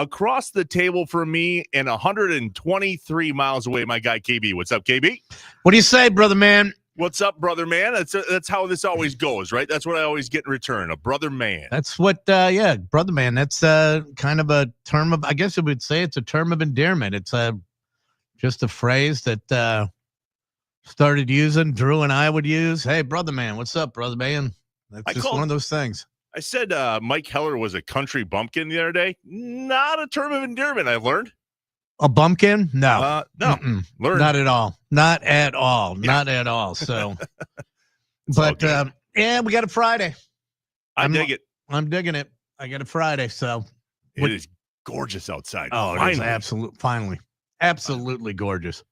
across the table from me and 123 miles away, my guy KB. What's up, KB? What do you say, brother man? What's up, brother man? That's how this always goes, right? That's what I always get in return, a brother man. That's what, brother man. That's kind of a term of, I guess I would say it's a term of endearment. It's just a phrase that started using, Drew and I would use. Hey, brother man, what's up, brother man? That's just one of those things. I said Mike Heller was a country bumpkin the other day. Not a term of endearment, I learned. A bumpkin? No. No. Not at all. Not at all. Yeah. Not at all. So, but, yeah, we got a Friday. I dig it. I'm digging it. I got a Friday, so. It is gorgeous outside. Oh, it is absolutely gorgeous.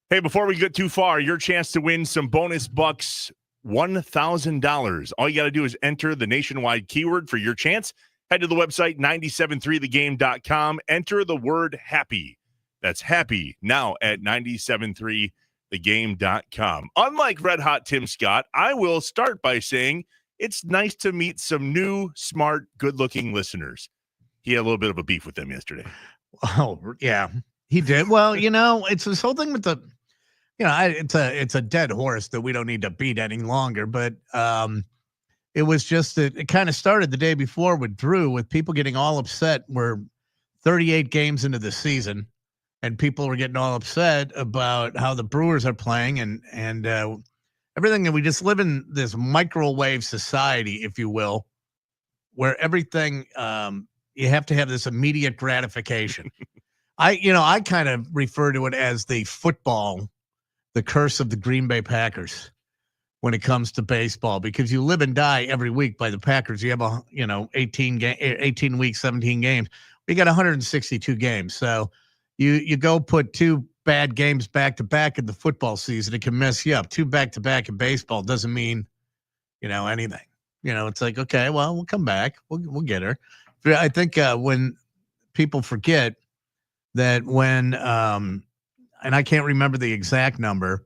Hey, before we get too far, your chance to win some bonus bucks, $1,000. All you got to do is enter the nationwide keyword for your chance. Head to the website, 973thegame.com. Enter the word happy. That's happy now at 973thegame.com. Unlike Red Hot Tim Scott, I will start by saying it's nice to meet some new, smart, good-looking listeners. He had a little bit of a beef with them yesterday. Oh, yeah, he did. Well, it's this whole thing with the, it's a dead horse that we don't need to beat any longer. But it was just that it kind of started the day before with Drew, with people getting all upset. We're 38 games into the season, and people were getting all upset about how the Brewers are playing and everything. And we just live in this microwave society, if you will, where everything you have to have this immediate gratification. I kind of refer to it as the curse of the Green Bay Packers when it comes to baseball, because you live and die every week by the Packers. You have 18 weeks, 17 games. We got 162 games. So you go put two bad games back to back in the football season, it can mess you up. Two back to back in baseball doesn't mean, anything. It's like, okay, well, we'll come back. We'll get her. I think when people forget that when and I can't remember the exact number,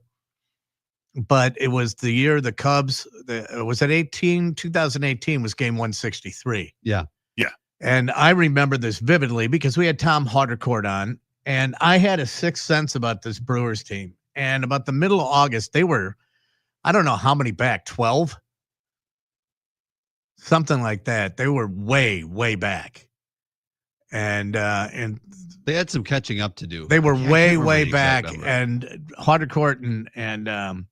but it was the year the Cubs, was it 2018 was game 163. Yeah. Yeah. And I remember this vividly because we had Tom Hardercourt on, and I had a sixth sense about this Brewers team. And about the middle of August, they were, I don't know how many back, 12? Something like that. They were way, way back. And they had some catching up to do. They were way back. And Hardercourt and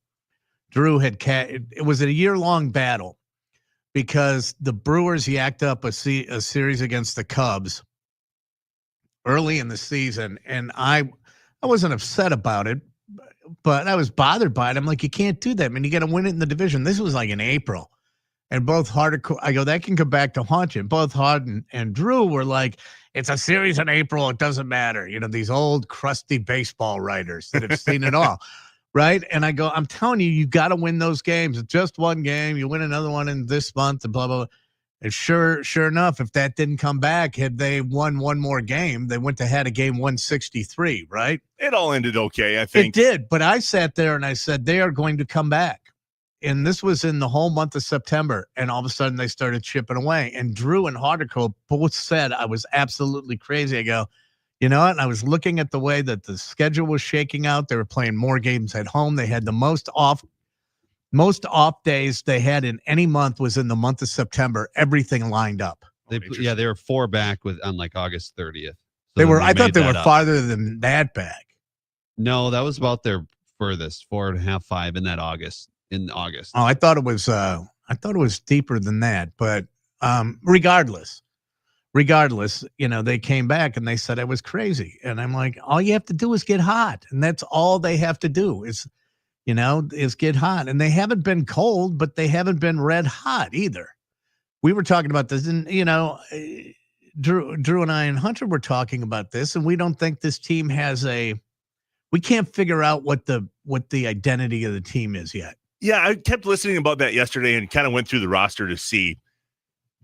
Drew it was a year-long battle because the Brewers yacked up a series against the Cubs early in the season. And I wasn't upset about it, but I was bothered by it. I'm like, you can't do that, man. You got to win it in the division. This was like in April. And both Hardercourt, I go, that can come back to haunt you. Both Hard and Drew were like, it's a series in April. It doesn't matter. These old crusty baseball writers that have seen it all. Right. And I go, I'm telling you, you got to win those games. It's just one game. You win another one in this month and blah, blah, blah. And sure enough, if that didn't come back, had they won one more game, they went to had a game 163. Right. It all ended okay, I think. It did. But I sat there and I said, they are going to come back. And this was in the whole month of September. And all of a sudden they started chipping away. And Drew and Hardercourt both said I was absolutely crazy. I go, you know what? And I was looking at the way that the schedule was shaking out. They were playing more games at home. They had the most off days they had in any month was in the month of September. Everything lined up. They were 4 back on like August 30th. So I thought they were farther than that back. No, that was about their furthest, 4.5, 5 in August. Oh, I thought it was deeper than that, but regardless, they came back and they said I was crazy. And I'm like, all you have to do is get hot. And that's all they have to do is get hot. And they haven't been cold, but they haven't been red hot either. We were talking about this and, Drew and I and Hunter were talking about this, and we don't think this team we can't figure out what the identity of the team is yet. Yeah, I kept listening about that yesterday and kind of went through the roster to see,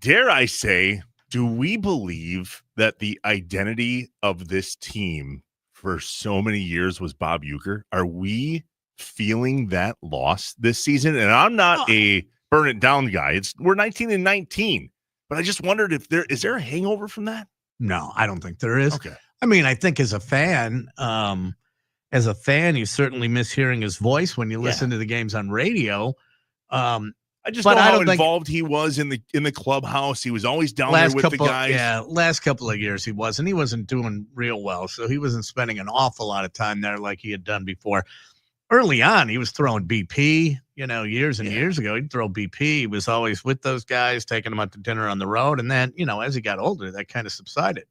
dare I say, do we believe that the identity of this team for so many years was Bob Uecker? Are we feeling that loss this season? And I'm not a burn it down guy. We're 19-19, but I just wondered if is there a hangover from that? No, I don't think there is. Okay. I mean, I think as a fan, you certainly miss hearing his voice when you listen to the games on radio. I just But know I how don't think- involved he was in the clubhouse. He was always down there last with couple, the guys. last couple of years he wasn't doing real well, so he wasn't spending an awful lot of time there like he had done before. Early on, he was throwing BP, years and years ago. He'd throw BP. He was always with those guys, taking them out to dinner on the road. And then, as he got older, that kind of subsided.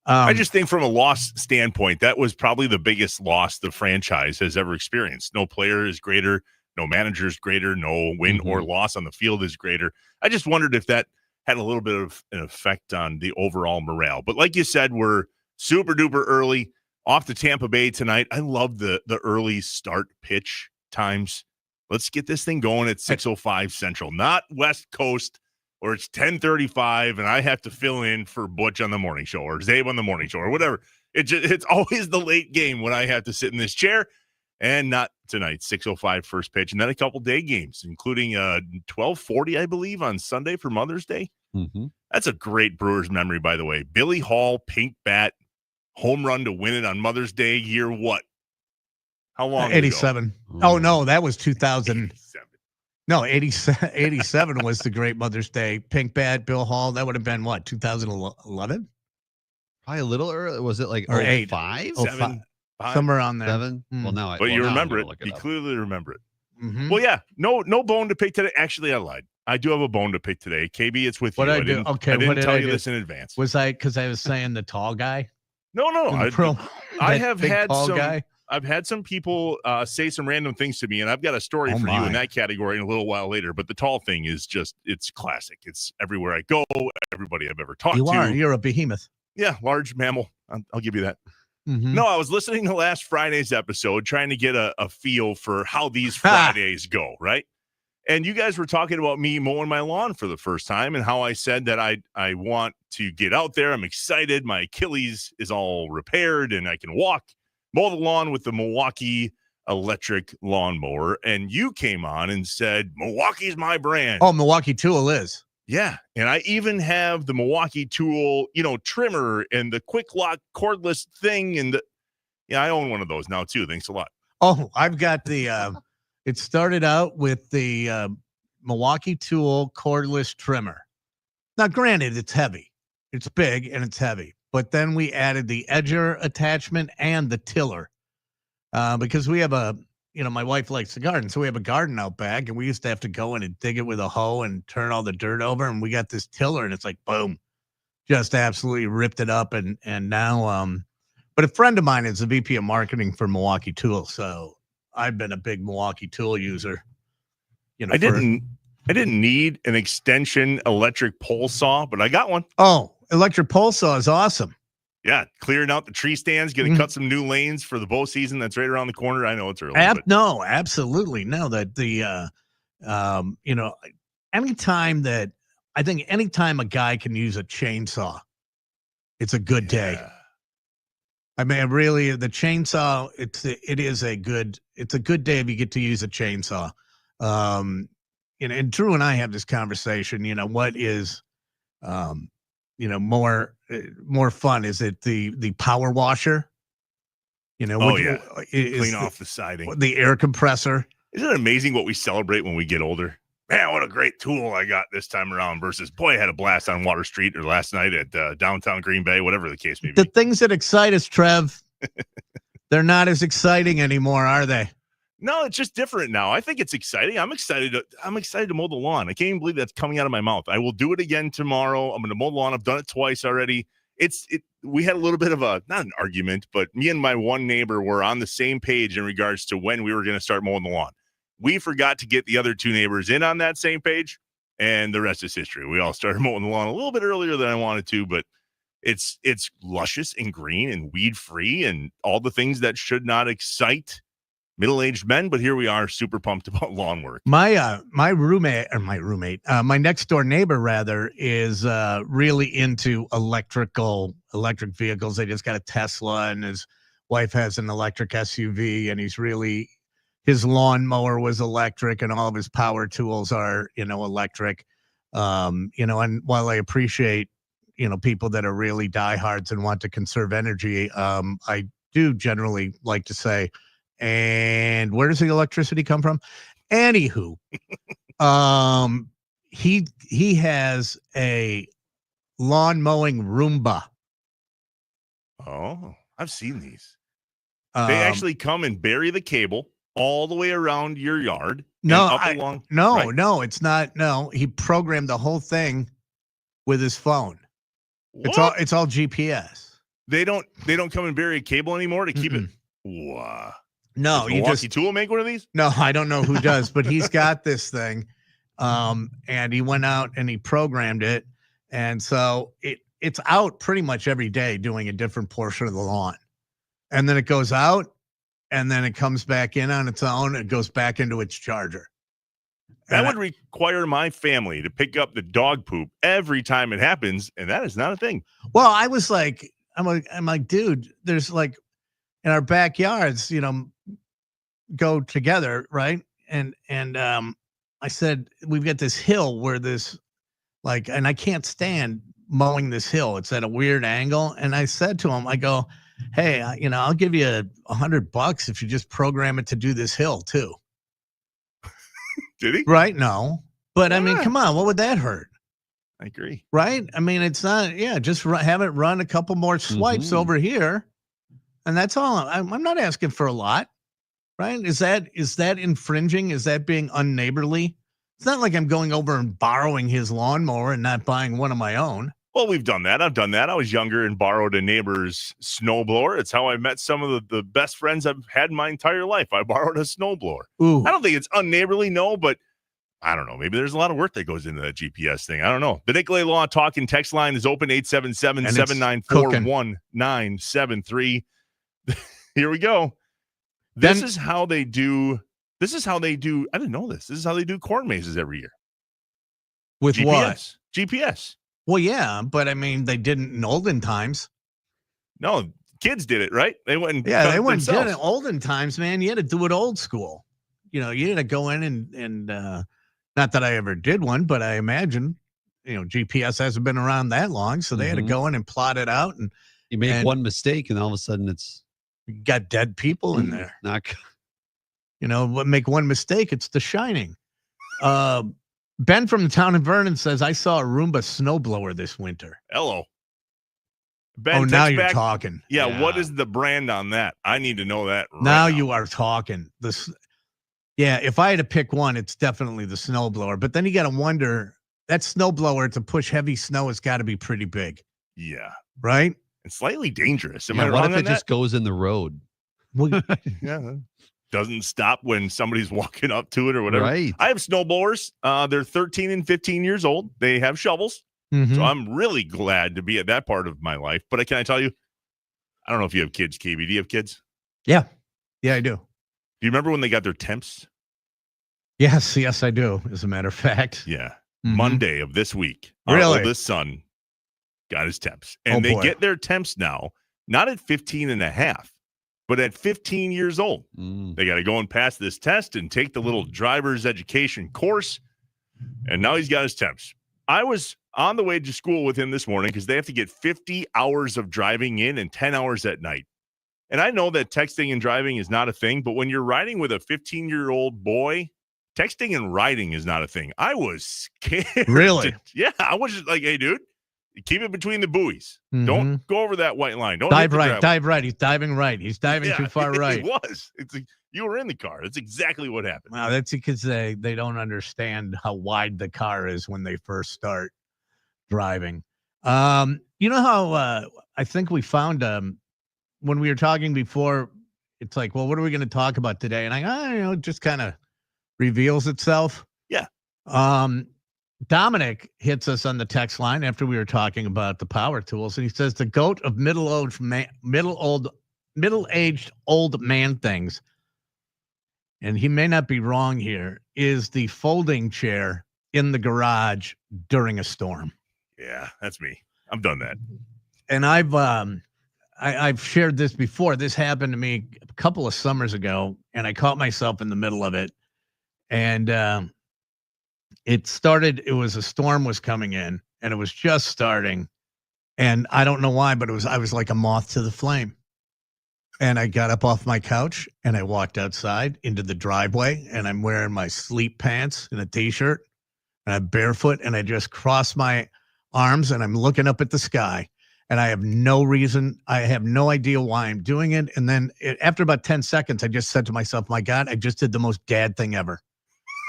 I just think from a loss standpoint, that was probably the biggest loss the franchise has ever experienced. No player is greater. No manager is greater. No win or loss on the field is greater. I just wondered if that had a little bit of an effect on the overall morale. But like you said, we're super duper early. Off to Tampa Bay tonight. I love the early start pitch times. Let's get this thing going at 6:05 Central, not West Coast, or it's 10:35, and I have to fill in for Butch on the morning show or Zabe on the morning show or whatever. It's always the late game when I have to sit in this chair, and not tonight. 6:05 first pitch, and then a couple day games, including 12:40, I believe, on Sunday for Mother's Day. Mm-hmm. That's a great Brewers memory, by the way. Billy Hall, pink bat, home run to win it on Mother's Day. Year what? How long? 87. Ago? Oh, no, that was 2000. 87. No, 87 was the great Mother's Day. Pink bat, Bill Hall. That would have been what, 2011? Probably a little early. Was it like Or 8? 05? 7, 5, somewhere on there. 7? Mm. Well, now but you now remember I'm it. gonna look You up. clearly remember it. Mm-hmm. Well, yeah, no bone to pick today. Actually, I lied. I do have a bone to pick today. KB, it's with What you. I do? Okay, I what didn't did tell I you do? this in advance. Because I was saying the tall guy? No. I That have big had tall some. guy? I've had some people say some random things to me, and I've got a story for you in that category in a little while later. But the tall thing is it's classic. It's everywhere I go, everybody I've ever talked to. You're a behemoth. Yeah, large mammal. I'll give you that. Mm-hmm. No, I was listening to last Friday's episode, trying to get a feel for how these Fridays go, right? And you guys were talking about me mowing my lawn for the first time and how I said that I want to get out there. I'm excited. My Achilles is all repaired and I can mow the lawn with the Milwaukee electric lawnmower. And you came on and said, Milwaukee's my brand. Oh, Milwaukee Tool is. Yeah. And I even have the Milwaukee Tool, trimmer and the quick lock cordless thing. And I own one of those now too. Thanks a lot. Oh, I've got the, it started out with the Milwaukee Tool cordless trimmer. Now, granted, it's heavy. It's big and it's heavy. But then we added the edger attachment and the tiller because we have my wife likes to garden. So we have a garden out back and we used to have to go in and dig it with a hoe and turn all the dirt over. And we got this tiller and it's like, boom, just absolutely ripped it up. And now, but a friend of mine is the VP of marketing for Milwaukee Tool. So I've been a big Milwaukee Tool user. I didn't need an extension electric pole saw, but I got one. Oh, electric pole saw is awesome. Yeah, clearing out the tree stands, getting cut some new lanes for the bow season. That's right around the corner. I know it's early. No, absolutely. No, that anytime a guy can use a chainsaw, it's a good day. I mean, really, the chainsaw, it is a good day if you get to use a chainsaw. And Drew and I have this conversation, what is, more fun? Is it the power washer? Clean off the siding, the air compressor. Isn't it amazing what we celebrate when we get older? Man, what a great tool I got this time around versus, boy, I had a blast on Water Street or last night at downtown Green Bay, whatever the case may be. The things that excite us, Trev, they're not as exciting anymore, are they? No, it's just different now. I think it's exciting. I'm excited to mow the lawn. I can't even believe that's coming out of my mouth. I will do it again tomorrow. I'm going to mow the lawn. I've done it twice already. We had a little bit of not an argument, but me and my one neighbor were on the same page in regards to when we were going to start mowing the lawn. We forgot to get the other two neighbors in on that same page, and the rest is history. We all started mowing the lawn a little bit earlier than I wanted to, but it's luscious and green and weed-free and all the things that should not excite middle-aged men, but here we are, super pumped about lawn work. My next door neighbor rather is really into electric vehicles. They just got a Tesla, and his wife has an electric SUV, and his lawnmower was electric, and all of his power tools are, electric. And while I appreciate, people that are really diehards and want to conserve energy, I do generally like to say, and where does the electricity come from? Anywho, he has a lawn mowing Roomba. Oh, I've seen these. Um, They actually come and bury the cable all the way around your yard. no, and up along. no, right? no, it's not. No, he programmed the whole thing with his phone. What? It's all GPS. They don't come and bury a cable anymore to keep it. Wow. No, Does you Milwaukee just Tool make one of these? no. I don't know who does, but he's got this thing, and he went out and he programmed it, and so it's out pretty much every day doing a different portion of the lawn, and then it goes out, and then it comes back in on its own. It goes back into its charger. That would require my family to pick up the dog poop every time it happens, and that is not a thing. Well, I was like, I'm like, dude, there's like in our backyards, go together, right? And I said, we've got this hill where this and I can't stand mowing this hill. It's at a weird angle. And I said to him, I go, hey, I'll give you $100 if you just program it to do this hill too. Did he? Right? No. But I mean, Yeah. come on, what would that hurt? I agree. Right? I mean, it's not, just have it run a couple more swipes over here. And that's all. I'm not asking for a lot. Right? Is that infringing? Is that being unneighborly? It's not like I'm going over and borrowing his lawnmower and not buying one of my own. Well, we've done that. I've done that. I was younger and borrowed a neighbor's snowblower. It's how I met some of the best friends I've had in my entire life. I borrowed a snowblower. Ooh. I don't think it's unneighborly, no, but I don't know. Maybe there's a lot of work that goes into that GPS thing. I don't know. The Nicolay Law Talk and Text line is open 877-794-1973. Here we go. This is how they do. I didn't know this. This is how they do corn mazes every year. With GPS. what? GPS. Well, yeah, but I mean, they didn't in olden times. No, kids did it, right? They went and they went themselves. did it olden times, man. You had to do it old school. You had to go in and not that I ever did one, but I imagine, GPS hasn't been around that long, so they had to go in and plot it out, and you make one mistake, and all of a sudden it's got dead people in there. Not, make one mistake, it's The Shining. Ben from the town of Vernon says, I saw a Roomba snowblower this winter. Hello. Ben, now you're talking. Yeah, what is the brand on that? I need to know that right now. You are talking. If I had to pick one, it's definitely the snowblower. But then you got to wonder, that snowblower to push heavy snow has got to be pretty big. Yeah. Right? And slightly dangerous. Am I what wrong if on it just goes in the road? Well, yeah. Doesn't stop when somebody's walking up to it or whatever. Right. I have snowblowers. They're 13 and 15 years old. They have shovels. So I'm really glad to be at that part of my life. But can I tell you, I don't know if you have kids, KB. Do you have kids? Yeah. Yeah, I do. Do you remember when they got their temps? Yes, I do, as a matter of fact. Yeah. Monday of this week. Really? Our oldest son got his temps. And they get their temps now, not at 15 and a half, but at 15 years old. They got to go and pass this test and take the little driver's education course. And now he's got his temps. I was on the way to school with him this morning because they have to get 50 hours of driving in and 10 hours at night. And I know that texting and driving is not a thing, but when you're riding with a 15-year-old boy, texting and riding is not a thing. I was scared. Really? Yeah. I was just like, hey, dude, keep it between the buoys. Don't go over that white line. Don't dive right. Dive right. He's diving right. He's diving too far right. It was. It's like you were in the car. That's exactly what happened. Wow, that's because they don't understand how wide the car is when they first start driving. You know how I think we found when we were talking before, it's like, well, what are we going to talk about today? And it just kind of reveals itself. Yeah. Dominic hits us on the text line after we were talking about the power tools, and he says the goat of middle-aged old man things, and he may not be wrong here, is the folding chair in the garage during a storm. Yeah, that's me. I've done that. And I've shared this before. This happened to me a couple of summers ago, and I caught myself in the middle of it. And it was a storm was coming in, and it was just starting. And I don't know why, but I was like a moth to the flame. And I got up off my couch and I walked outside into the driveway, and I'm wearing my sleep pants and a t-shirt, and I'm barefoot, and I just cross my arms and I'm looking up at the sky. And I have no reason. I have no idea why I'm doing it. And then after about 10 seconds, I just said to myself, my God, I just did the most dad thing ever.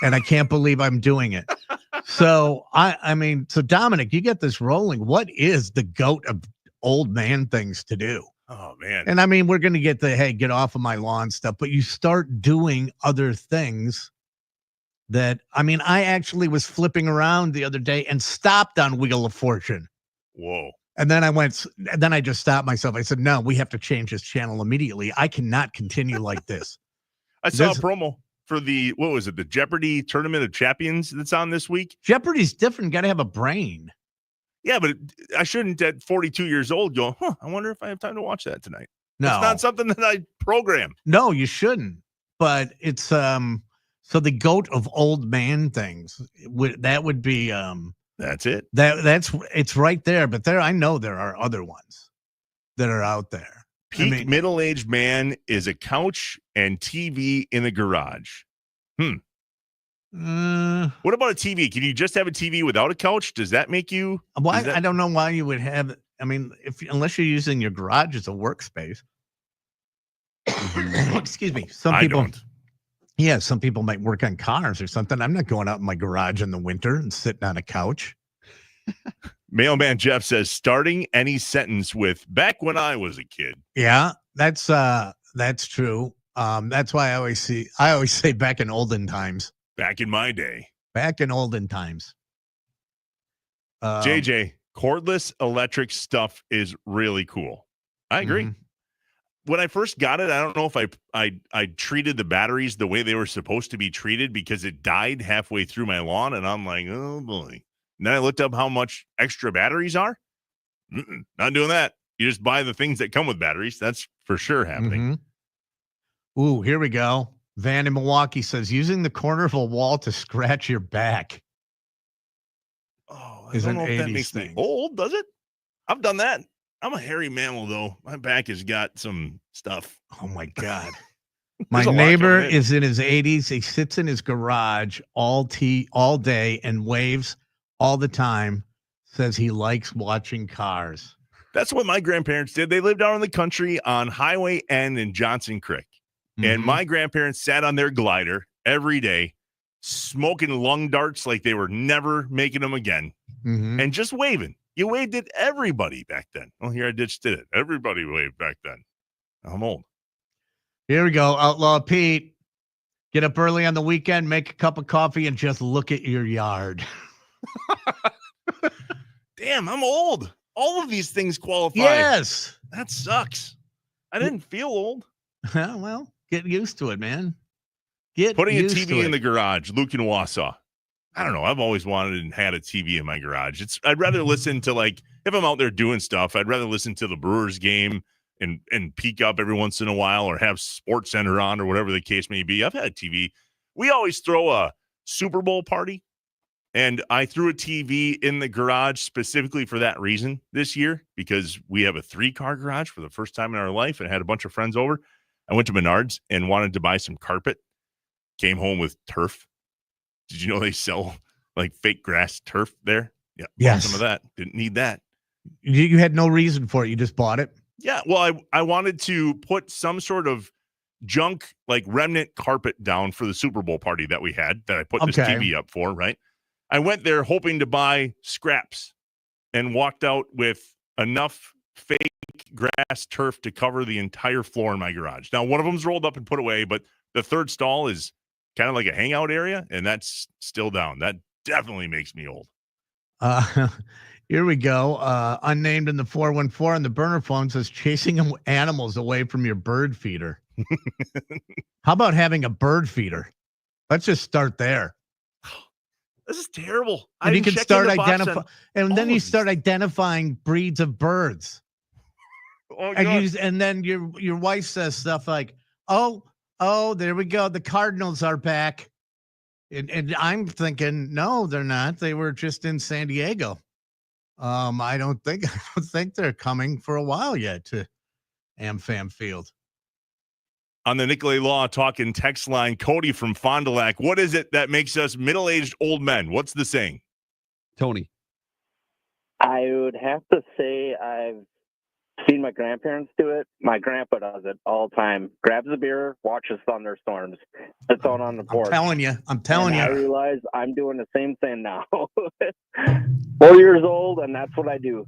And I can't believe I'm doing it. So I mean, so Dominic, you get this rolling. What is the GOAT of old man things to do? Oh man. And I mean, we're going to get the, hey, get off of my lawn stuff, but you start doing other things that, I mean, I actually was flipping around the other day and stopped on Wheel of Fortune. Whoa. And then I just stopped myself. I said, no, we have to change this channel immediately. I cannot continue like this. I saw a promo for the, what was it? The Jeopardy Tournament of Champions that's on this week. Jeopardy's different. Got to have a brain. Yeah, but I shouldn't at 42 years old go, I wonder if I have time to watch that tonight. No. It's not something that I program. No, you shouldn't. But it's, so the GOAT of old man things, that would be, that's it. It's right there, but I know there are other ones that are out there. Peak middle-aged man is a couch and TV in the garage. What about a TV? Can you just have a TV without a couch? Does that make you? Why? I don't know why you would have. I mean, unless you're using your garage as a workspace. Excuse me. Some people don't. Yeah, some people might work on cars or something. I'm not going out in my garage in the winter and sitting on a couch. Mailman Jeff says, starting any sentence with "back when I was a kid." Yeah, that's true. That's why I always say back in olden times. Back in my day. Back in olden times. JJ, cordless electric stuff is really cool. I agree. Mm-hmm. When I first got it, I don't know if I treated the batteries the way they were supposed to be treated, because it died halfway through my lawn, and I'm like, oh boy. And then I looked up how much extra batteries are. Not doing that. You just buy the things that come with batteries. That's for sure happening. Mm-hmm. Ooh, here we go. Van in Milwaukee says, using the corner of a wall to scratch your back. Oh, I don't know if that makes me old, does it? I've done that. I'm a hairy mammal, though. My back has got some stuff. Oh, my God. My neighbor is in his 80s. He sits in his garage all day and waves all the time. Says he likes watching cars. That's what my grandparents did. They lived out in the country on Highway N in Johnson Creek. Mm-hmm. And my grandparents sat on their glider every day, smoking lung darts like they were never making them again, and just waving. You waved at everybody back then. Well, here I just did it. Everybody waved back then. I'm old. Here we go. Outlaw Pete. Get up early on the weekend, make a cup of coffee, and just look at your yard. Damn, I'm old. All of these things qualify. Yes. That sucks. I didn't feel old. Well, get used to it, man. Putting a TV in the garage, Luke in Wausau. I don't know. I've always wanted and had a TV in my garage. I'd rather listen to, like, if I'm out there doing stuff, I'd rather listen to the Brewers game and peek up every once in a while, or have Sports Center on, or whatever the case may be. I've had a TV. We always throw a Super Bowl party, and I threw a TV in the garage specifically for that reason this year, because we have a 3-car garage for the first time in our life, and had a bunch of friends over. I went to Menards and wanted to buy some carpet. Came home with turf. Did you know they sell like fake grass turf there? Yeah. Yes. Some of that. Didn't need that. You had no reason for it. You just bought it. Yeah. Well, I wanted to put some sort of junk, like remnant carpet down for the Super Bowl party that we had, that I put this TV up for, right? I went there hoping to buy scraps, and walked out with enough fake grass turf to cover the entire floor in my garage. Now, one of them's rolled up and put away, but the third stall is kind of like a hangout area, and that's still down. That definitely makes me old. Here we go. Unnamed in the 414 on the burner phone says, chasing animals away from your bird feeder. How about having a bird feeder? Let's just start there. This is terrible. And you can start identifying, and then you start identifying breeds of birds. Oh, and then your wife says stuff like, oh, there we go. The Cardinals are back. And I'm thinking, no, they're not. They were just in San Diego. I don't think they're coming for a while yet to AmFam Field. On the Nicolay Law Talking text line, Cody from Fond du Lac. What is it that makes us middle-aged old men? What's the saying? Tony. I would have to say I've seen my grandparents do it. My grandpa does it all the time. Grabs a beer, watches thunderstorms, sits out on the porch. I'm telling you. I realize I'm doing the same thing now. 4 years old, and that's what I do.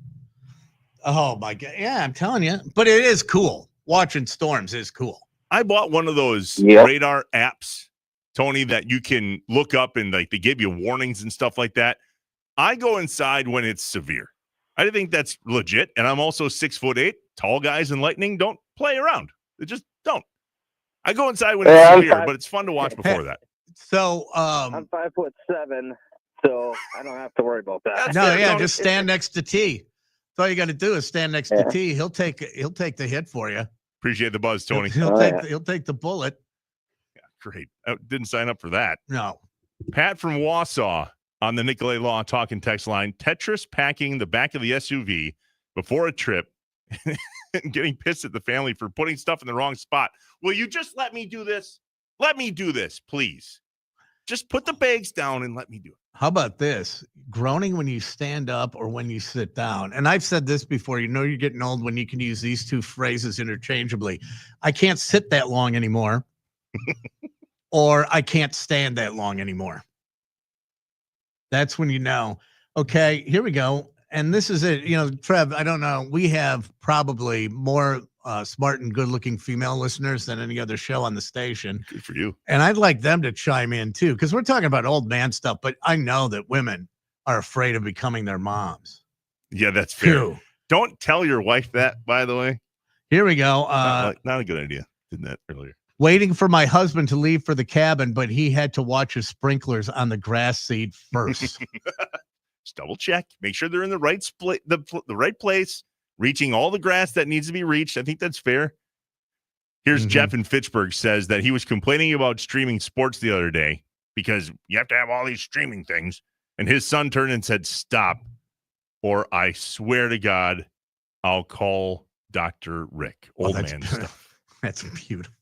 Oh my God. Yeah, I'm telling you. But it is cool. Watching storms is cool. I bought one of those radar apps, Tony, that you can look up and like they give you warnings and stuff like that. I go inside when it's severe. I think that's legit. And I'm also 6'8". Tall guys and lightning don't play around. They just don't. I go inside when it's severe, but it's fun to watch before that. So I'm 5'7", so I don't have to worry about that. Just stand next to T. That's all you got to do is stand next to T. He'll take the hit for you. Appreciate the buzz, Tony. He'll take the bullet. Yeah, great. I didn't sign up for that. No. Pat from Wausau on the Nicolay Law Talking text line. Tetris packing the back of the SUV before a trip and getting pissed at the family for putting stuff in the wrong spot. Will you just let me do this? Let me do this, please. Just put the bags down and let me do it. How about this? Groaning when you stand up or when you sit down. And I've said this before, you're getting old when you can use these two phrases interchangeably. I can't sit that long anymore. Or I can't stand that long anymore. That's when you know, okay, here we go. And this is it. Trev, I don't know. We have probably more smart and good-looking female listeners than any other show on the station. Good for you. And I'd like them to chime in, too, because we're talking about old man stuff, but I know that women are afraid of becoming their moms. Yeah, that's fair. Too. Don't tell your wife that, by the way. Here we go. Not a good idea. Did that earlier. Waiting for my husband to leave for the cabin, but he had to watch his sprinklers on the grass seed first. Just double check. Make sure they're in the right split, the right place, reaching all the grass that needs to be reached. I think that's fair. Here's Jeff in Fitchburg says that he was complaining about streaming sports the other day because you have to have all these streaming things. And his son turned and said, "Stop, or I swear to God, I'll call Dr. Rick." Old man stuff. That's beautiful.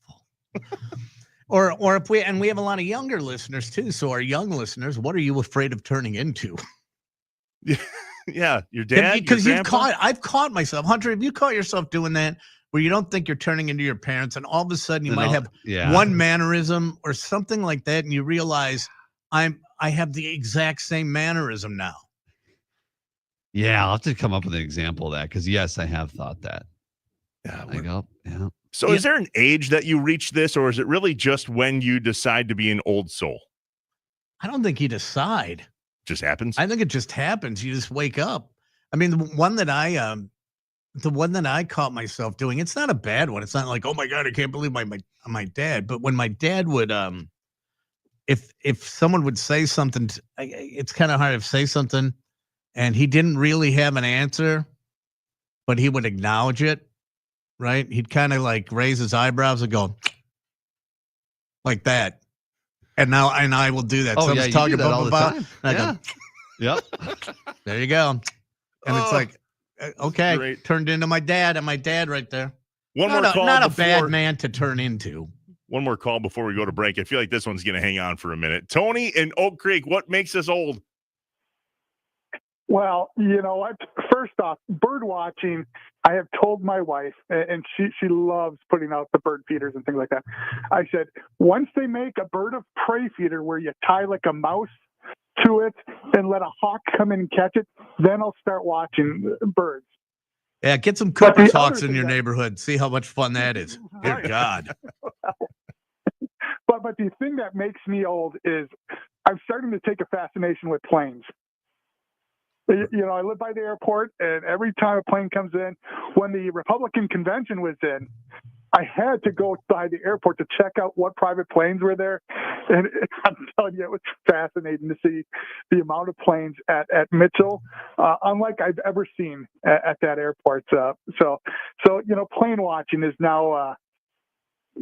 Or if we have a lot of younger listeners too. So our young listeners, what are you afraid of turning into? Yeah, your dad. Because I've caught myself. Hunter, have you caught yourself doing that where you don't think you're turning into your parents, and all of a sudden you might have one mannerism or something like that, and you realize I have the exact same mannerism now. Yeah, I'll have to come up with an example of that because yes, I have thought that. Yeah. Yeah. So is there an age that you reach this, or is it really just when you decide to be an old soul? I don't think you decide. Just happens. I think it just happens. You just wake up. I mean, the one that I caught myself doing, it's not a bad one. It's not like, oh my God, I can't believe my dad. But when my dad would, if someone would say something, it's kind of hard to say something, and he didn't really have an answer, but he would acknowledge it. Right? He'd kind of like raise his eyebrows and go like that. And I will do that. Oh, yeah, you talking do that all the time. Yeah. Yep. There you go. And it's like, okay, great. Turned into my dad, and my dad right there. Not a bad man to turn into. One more call before we go to break. I feel like this one's going to hang on for a minute. Tony in Oak Creek, what makes us old? Well, you know what? First off, bird watching, I have told my wife, and she loves putting out the bird feeders and things like that. I said, once they make a bird of prey feeder where you tie like a mouse to it and let a hawk come in and catch it, then I'll start watching birds. Yeah, get some Cooper's hawks in your neighborhood. See how much fun that is. Dear God. But the thing that makes me old is I'm starting to take a fascination with planes. You know, I live by the airport, and every time a plane comes in, when the Republican convention was in, I had to go by the airport to check out what private planes were there. And I'm telling you, it was fascinating to see the amount of planes at Mitchell, unlike I've ever seen at that airport. So you know, plane watching is now.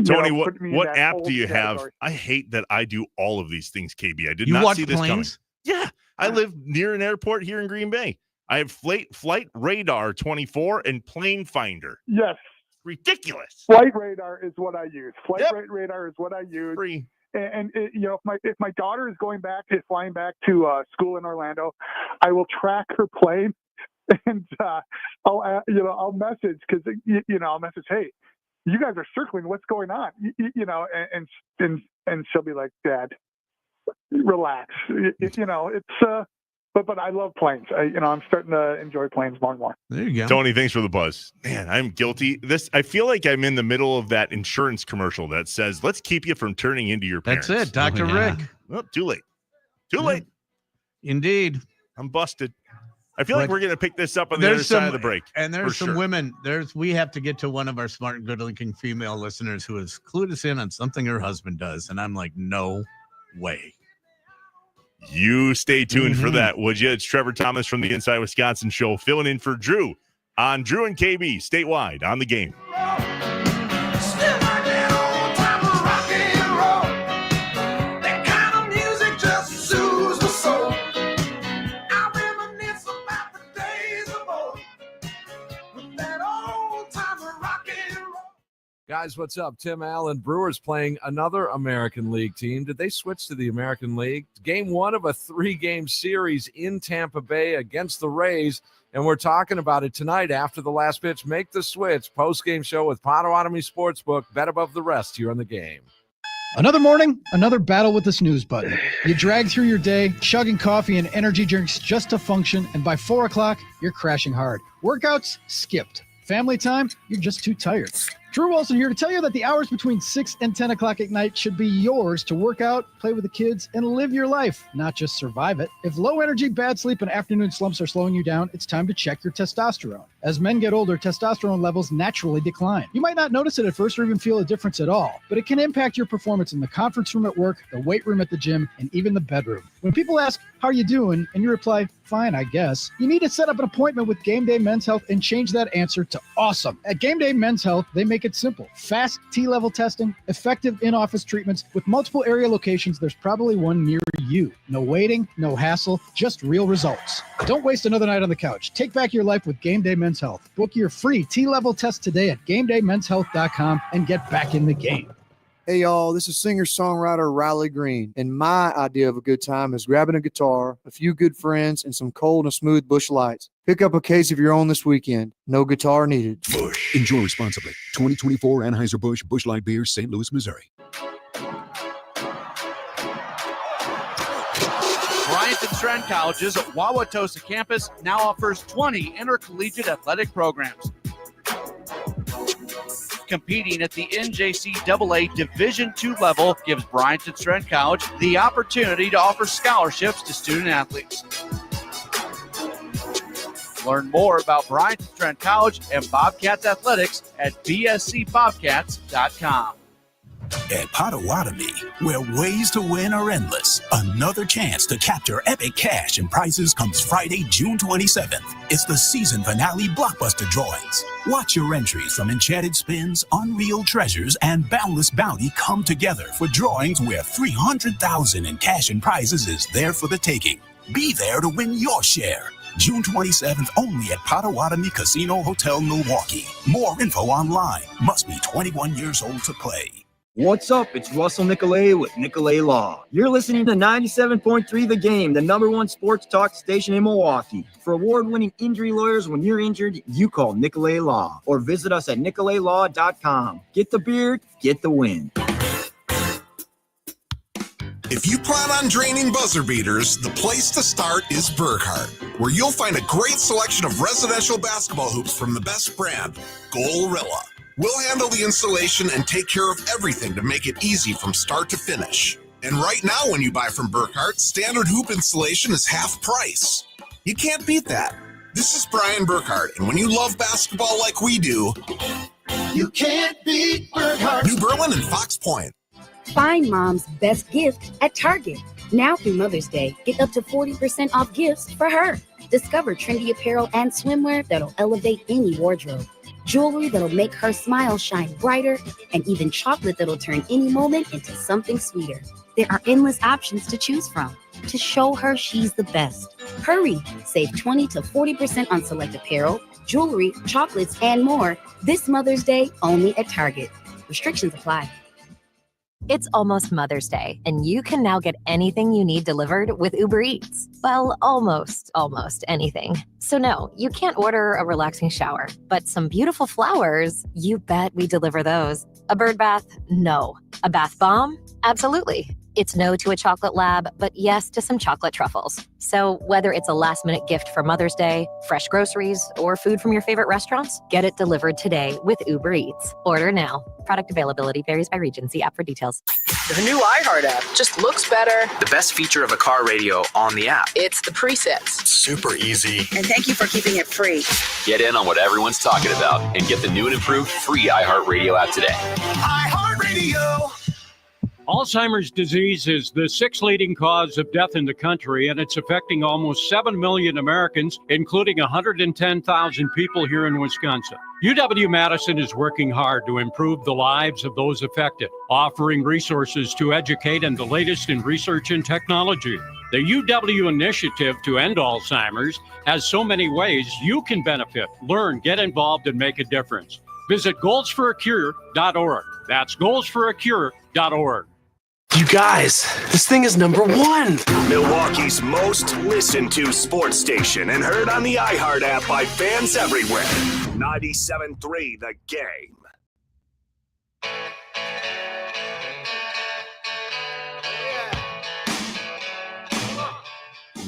Tony, what app do you have? I hate that I do all of these things, KB. I did not see this coming. Yeah, I live near an airport here in Green Bay. I have Flight Radar 24 and Plane Finder. Yes. Ridiculous. Flight Radar is what I use. Yep. Radar is what I use. Free. And if my daughter is flying back to school in Orlando, I will track her plane, and I'll message because I'll message, hey, you guys are circling. What's going on? And she'll be like, Dad, relax. But I love planes. I'm starting to enjoy planes more and more. There you go. Tony, thanks for the buzz. Man, I'm guilty. I feel like I'm in the middle of that insurance commercial that says, let's keep you from turning into your parents. That's it, Dr. Rick. Well, too late. Too late. Indeed. I'm busted. I feel like we're going to pick this up on the other side of the break. And there's some women. We have to get to one of our smart and good-looking female listeners who has clued us in on something her husband does. And I'm like, no way. You stay tuned for that, would you? It's Trevor Thomas from the Inside Wisconsin Show, filling in for Drew on Drew and KB statewide on the game. Guys, what's up? Tim Allen. Brewers playing another American League team. Did they switch to the American League? Game 1 of a 3-game series in Tampa Bay against the Rays, and we're talking about it tonight after the last pitch. Make the switch. Post-game show with Potawatomi Sportsbook. Bet above the rest here on the game. Another morning, another battle with the snooze button. You drag through your day, chugging coffee and energy drinks just to function, and by 4 o'clock, you're crashing hard. Workouts? Skipped. Family time? You're just too tired. Drew Wilson here to tell you that the hours between 6 and 10 o'clock at night should be yours to work out, play with the kids, and live your life, not just survive it. If low energy, bad sleep, and afternoon slumps are slowing you down, it's time to check your testosterone. As men get older, testosterone levels naturally decline. You might not notice it at first or even feel a difference at all, but it can impact your performance in the conference room at work, the weight room at the gym, and even the bedroom. When people ask, how are you doing? And you reply, fine, I guess. You need to set up an appointment with Game Day Men's Health and change that answer to awesome. At Game Day Men's Health, they make it simple. Fast T-level testing, effective in-office treatments. With multiple area locations, there's probably one near you. No waiting, no hassle, just real results. Don't waste another night on the couch. Take back your life with Game Day Men's Health. Book your free T-level test today at GameDayMen'sHealth.com and get back in the game. Hey, y'all, this is singer-songwriter Riley Green, and my idea of a good time is grabbing a guitar, a few good friends, and some cold and smooth Busch Lights. Pick up a case of your own this weekend. No guitar needed. Busch. Enjoy responsibly. 2024 Anheuser-Busch Busch Light Beer, St. Louis, Missouri. Bryant and Strand College's Wauwatosa campus now offers 20 intercollegiate athletic programs. Competing at the NJCAA Division II level gives Bryant and Strand College the opportunity to offer scholarships to student athletes. Learn more about Bryant and Strand College and Bobcats athletics at bscbobcats.com. At Potawatomi, where ways to win are endless, another chance to capture epic cash and prizes comes Friday, June 27th. It's the season finale blockbuster drawings. Watch your entries from Enchanted Spins, Unreal Treasures, and Boundless Bounty come together for drawings where $300,000 in cash and prizes is there for the taking. Be there to win your share. June 27th only at Potawatomi Casino Hotel, Milwaukee. More info online. Must be 21 years old to play. What's up? It's Russell Nicolay with Nicolay Law. You're listening to 97.3 The Game, the #1 sports talk station in Milwaukee. For award-winning injury lawyers, when you're injured, you call Nicolay Law or visit us at nicolaylaw.com. Get the beard, get the win. If you plan on draining buzzer beaters, the place to start is Burkhardt, where you'll find a great selection of residential basketball hoops from the best brand, Goalrilla. We'll handle the installation and take care of everything to make it easy from start to finish. And right now, when you buy from Burkhardt, standard hoop installation is half price. You can't beat that. This is Brian Burkhardt, and when you love basketball like we do, you can't beat Burkhardt. New Berlin and Fox Point. Find mom's best gift at Target. Now through Mother's Day, get up to 40% off gifts for her. Discover trendy apparel and swimwear that'll elevate any wardrobe. Jewelry that'll make her smile shine brighter, and even chocolate that'll turn any moment into something sweeter. There are endless options to choose from to show her she's the best. Hurry! Save 20 to 40% on select apparel, jewelry, chocolates, and more this Mother's Day only at Target. Restrictions apply. It's almost Mother's Day, and you can now get anything you need delivered with Uber Eats. Well, almost anything. So no, you can't order a relaxing shower, but some beautiful flowers, you bet we deliver those. A bird bath? No. A bath bomb? Absolutely. It's no to a chocolate lab, but yes to some chocolate truffles. So whether it's a last-minute gift for Mother's Day, fresh groceries, or food from your favorite restaurants, get it delivered today with Uber Eats. Order now. Product availability varies by region. See app for details. The new iHeart app just looks better. The best feature of a car radio on the app. It's the presets. Super easy. And thank you for keeping it free. Get in on what everyone's talking about and get the new and improved free iHeartRadio app today. iHeartRadio. Alzheimer's disease is the sixth leading cause of death in the country, and it's affecting almost 7 million Americans, including 110,000 people here in Wisconsin. UW-Madison is working hard to improve the lives of those affected, offering resources to educate and the latest in research and technology. The UW Initiative to End Alzheimer's has so many ways you can benefit, learn, get involved, and make a difference. Visit goalsforacure.org. That's goalsforacure.org. You guys, this thing is #1. Milwaukee's most listened to sports station and heard on the iHeart app by fans everywhere. 97.3 The Game.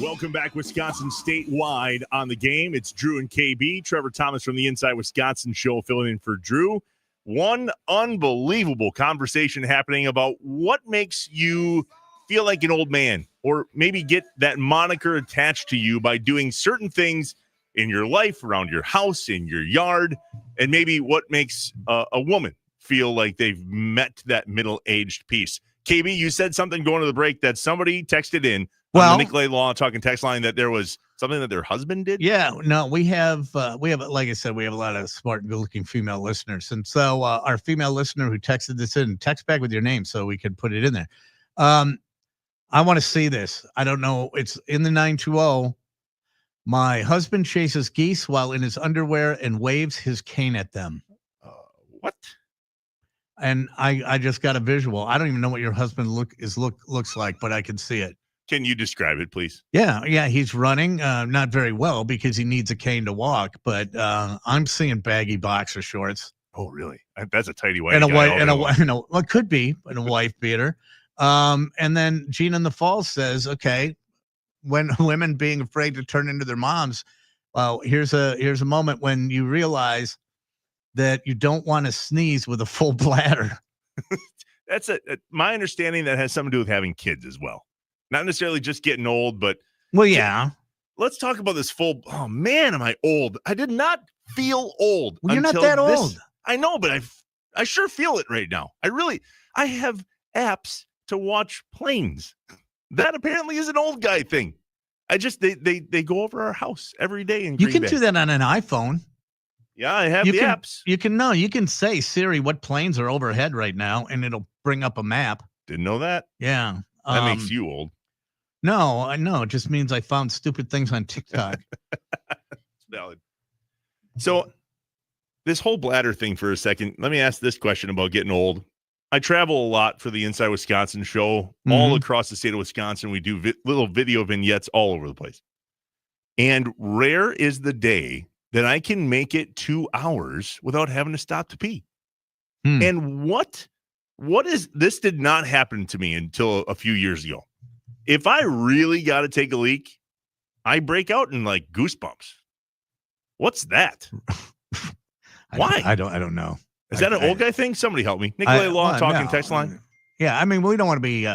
Welcome back, Wisconsin statewide on The Game. It's Drew and KB. Trevor Thomas from the Inside Wisconsin show filling in for Drew. One unbelievable conversation happening about what makes you feel like an old man, or maybe get that moniker attached to you by doing certain things in your life, around your house, in your yard, and maybe what makes a woman feel like they've met that middle-aged piece. KB, you said something going to the break that somebody texted in on the Nicolay Law Talking text line that there was something that their husband did. Yeah, no, we have, like I said, we have a lot of smart, good-looking female listeners, and so our female listener who texted this in, text back with your name so we can put it in there. I want to see this. I don't know. It's in the 920. My husband chases geese while in his underwear and waves his cane at them. What? And I just got a visual. I don't even know what your husband looks like, but I can see it. Can you describe it, please? Yeah. He's running, not very well because he needs a cane to walk. But I'm seeing baggy boxer shorts. Oh, really? That's a tidy white. And a guy white, and a well, it could be, and a wife beater. And then Gina in the Falls says, okay, when women being afraid to turn into their moms, well, here's a moment when you realize that you don't want to sneeze with a full bladder. That's my understanding. That has something to do with having kids as well. Not necessarily just getting old, but well, yeah. Let's talk about this full. Oh man, am I old? I did not feel old. Well, you're not that old. I know, but I sure feel it right now. I have apps to watch planes. That apparently is an old guy thing. They go over our house every day. You can do that on an iPhone. Yeah, I have the apps. You can say, Siri, what planes are overhead right now, and it'll bring up a map. Didn't know that. Yeah. That makes you old. No, I know. It just means I found stupid things on TikTok. It's valid. So this whole bladder thing for a second, let me ask this question about getting old. I travel a lot for the Inside Wisconsin show, all across the state of Wisconsin. We do little video vignettes all over the place. And rare is the day that I can make it 2 hours without having to stop to pee. And what is this? Did not happen to me until a few years ago. If I really got to take a leak, I break out in like goosebumps. What's that? Why? I don't know. Is that an old guy thing? Somebody help me. Nicolay Law Talking text line. Yeah, I mean, we don't want to be,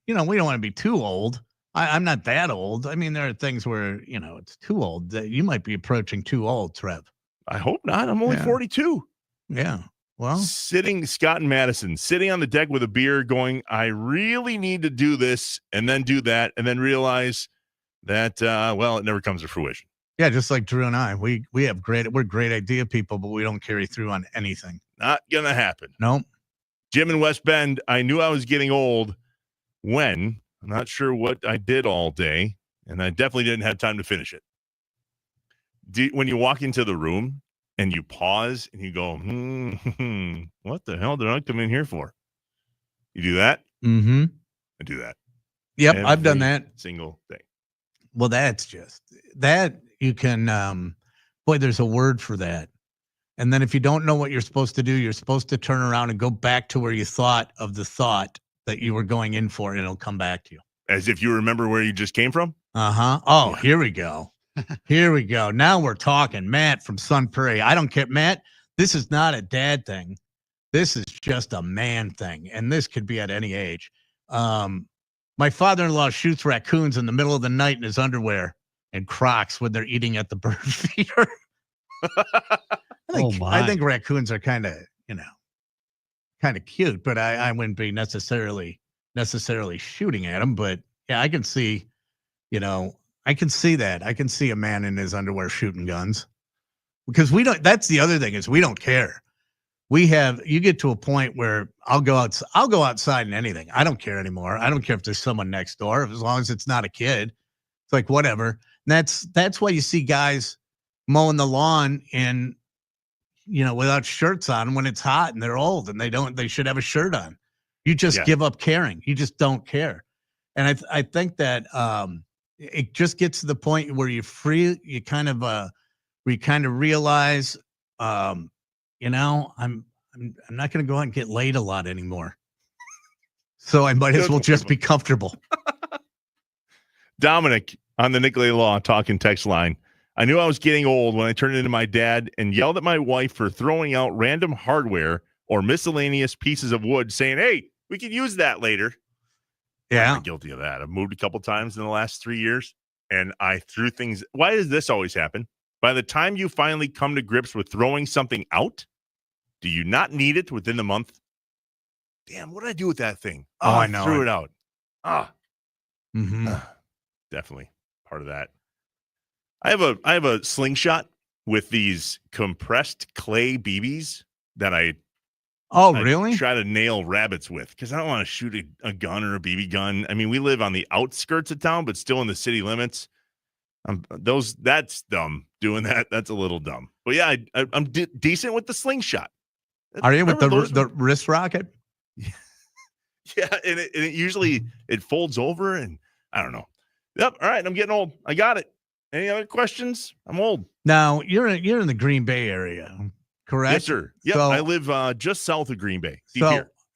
we don't want to be too old. I'm not that old. I mean, there are things where, it's too old. That you might be approaching too old, Trev. I hope not. I'm only 42. Yeah. Well, Scott and Madison sitting on the deck with a beer going, I really need to do this and then do that and then realize that, it never comes to fruition. Yeah, just like Drew and I, we're great idea people, but we don't carry through on anything. Not going to happen. No. Jim in West Bend, I knew I was getting old when, I'm not sure what I did all day. and I definitely didn't have time to finish it. When you walk into the room and you pause and you go, what the hell did I come in here for? You do that? Mm-hmm. I do that. Yep, I've done Every that. single day. Well, that's just that you can, boy, there's a word for that. And then if you don't know what you're supposed to do, you're supposed to turn around and go back to where you thought of the thought that you were going in for, and it'll come back to you. As if you remember where you just came from? Uh-huh. Oh, yeah. Here we go. Here we go. Now we're talking. Matt from Sun Prairie. I don't care, Matt. This is not a dad thing. This is just a man thing, and this could be at any age. My father-in-law shoots raccoons in the middle of the night in his underwear and Crocs when they're eating at the bird feeder. I think raccoons are kind of cute, but I wouldn't be necessarily shooting at them. But yeah, I can see, I can see that. I can see a man in his underwear shooting guns because we don't. That's the other thing is we don't care. You get to a point where I'll go outside in anything. I don't care anymore. I don't care if there's someone next door, as long as it's not a kid. It's like, whatever. And that's why you see guys mowing the lawn without shirts on when it's hot and they're old and they should have a shirt on. You just give up caring. You just don't care. And I think that it just gets to the point where you kind of realize, I'm not going to go out and get laid a lot anymore. So I might as well just be comfortable. Dominic on the Nicolay Law talking text line. I knew I was getting old when I turned into my dad and yelled at my wife for throwing out random hardware or miscellaneous pieces of wood saying, hey, we can use that later. Yeah. I'm guilty of that. I've moved a couple times in the last 3 years and I threw things. Why does this always happen? By the time you finally come to grips with throwing something out, do you not need it within the month? Damn, what did I do with that thing? Oh, I know. Threw it out. Mm-hmm. Definitely part of that. I have a slingshot with these compressed clay BBs that I really try to nail rabbits with because I don't want to shoot a gun or a BB gun. I mean, we live on the outskirts of town, but still in the city limits. That's dumb. Doing that's a little dumb. But yeah, I'm decent with the slingshot. Are you with the wrist rocket? Yeah, and it usually it folds over, and I don't know. Yep. All right, I'm getting old. I got it. Any other questions? I'm old. Now you're in the Green Bay area, correct? Yes, sir. Yep. So, I live just south of Green Bay.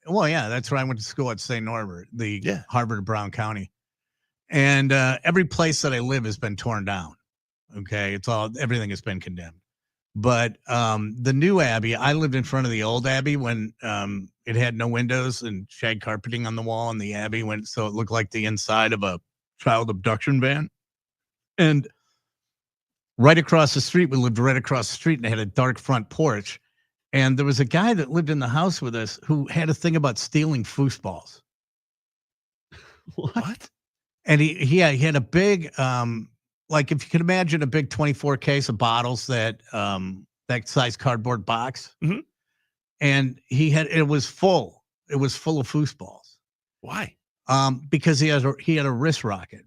Well, yeah, that's where I went to school at St. Norbert, Harvard of Brown County, and every place that I live has been torn down. Okay, everything has been condemned. But the new Abbey, I lived in front of the old Abbey when it had no windows and shag carpeting on the wall, and the Abbey went so it looked like the inside of a child abduction van. And right across the street, we lived right across the street, and they had a dark front porch. And there was a guy that lived in the house with us who had a thing about stealing foosballs. What? And he had a big like if you can imagine a big 24 case of bottles that size cardboard box. Mm-hmm. And it was full of foosballs. Why? Because he had a wrist rocket.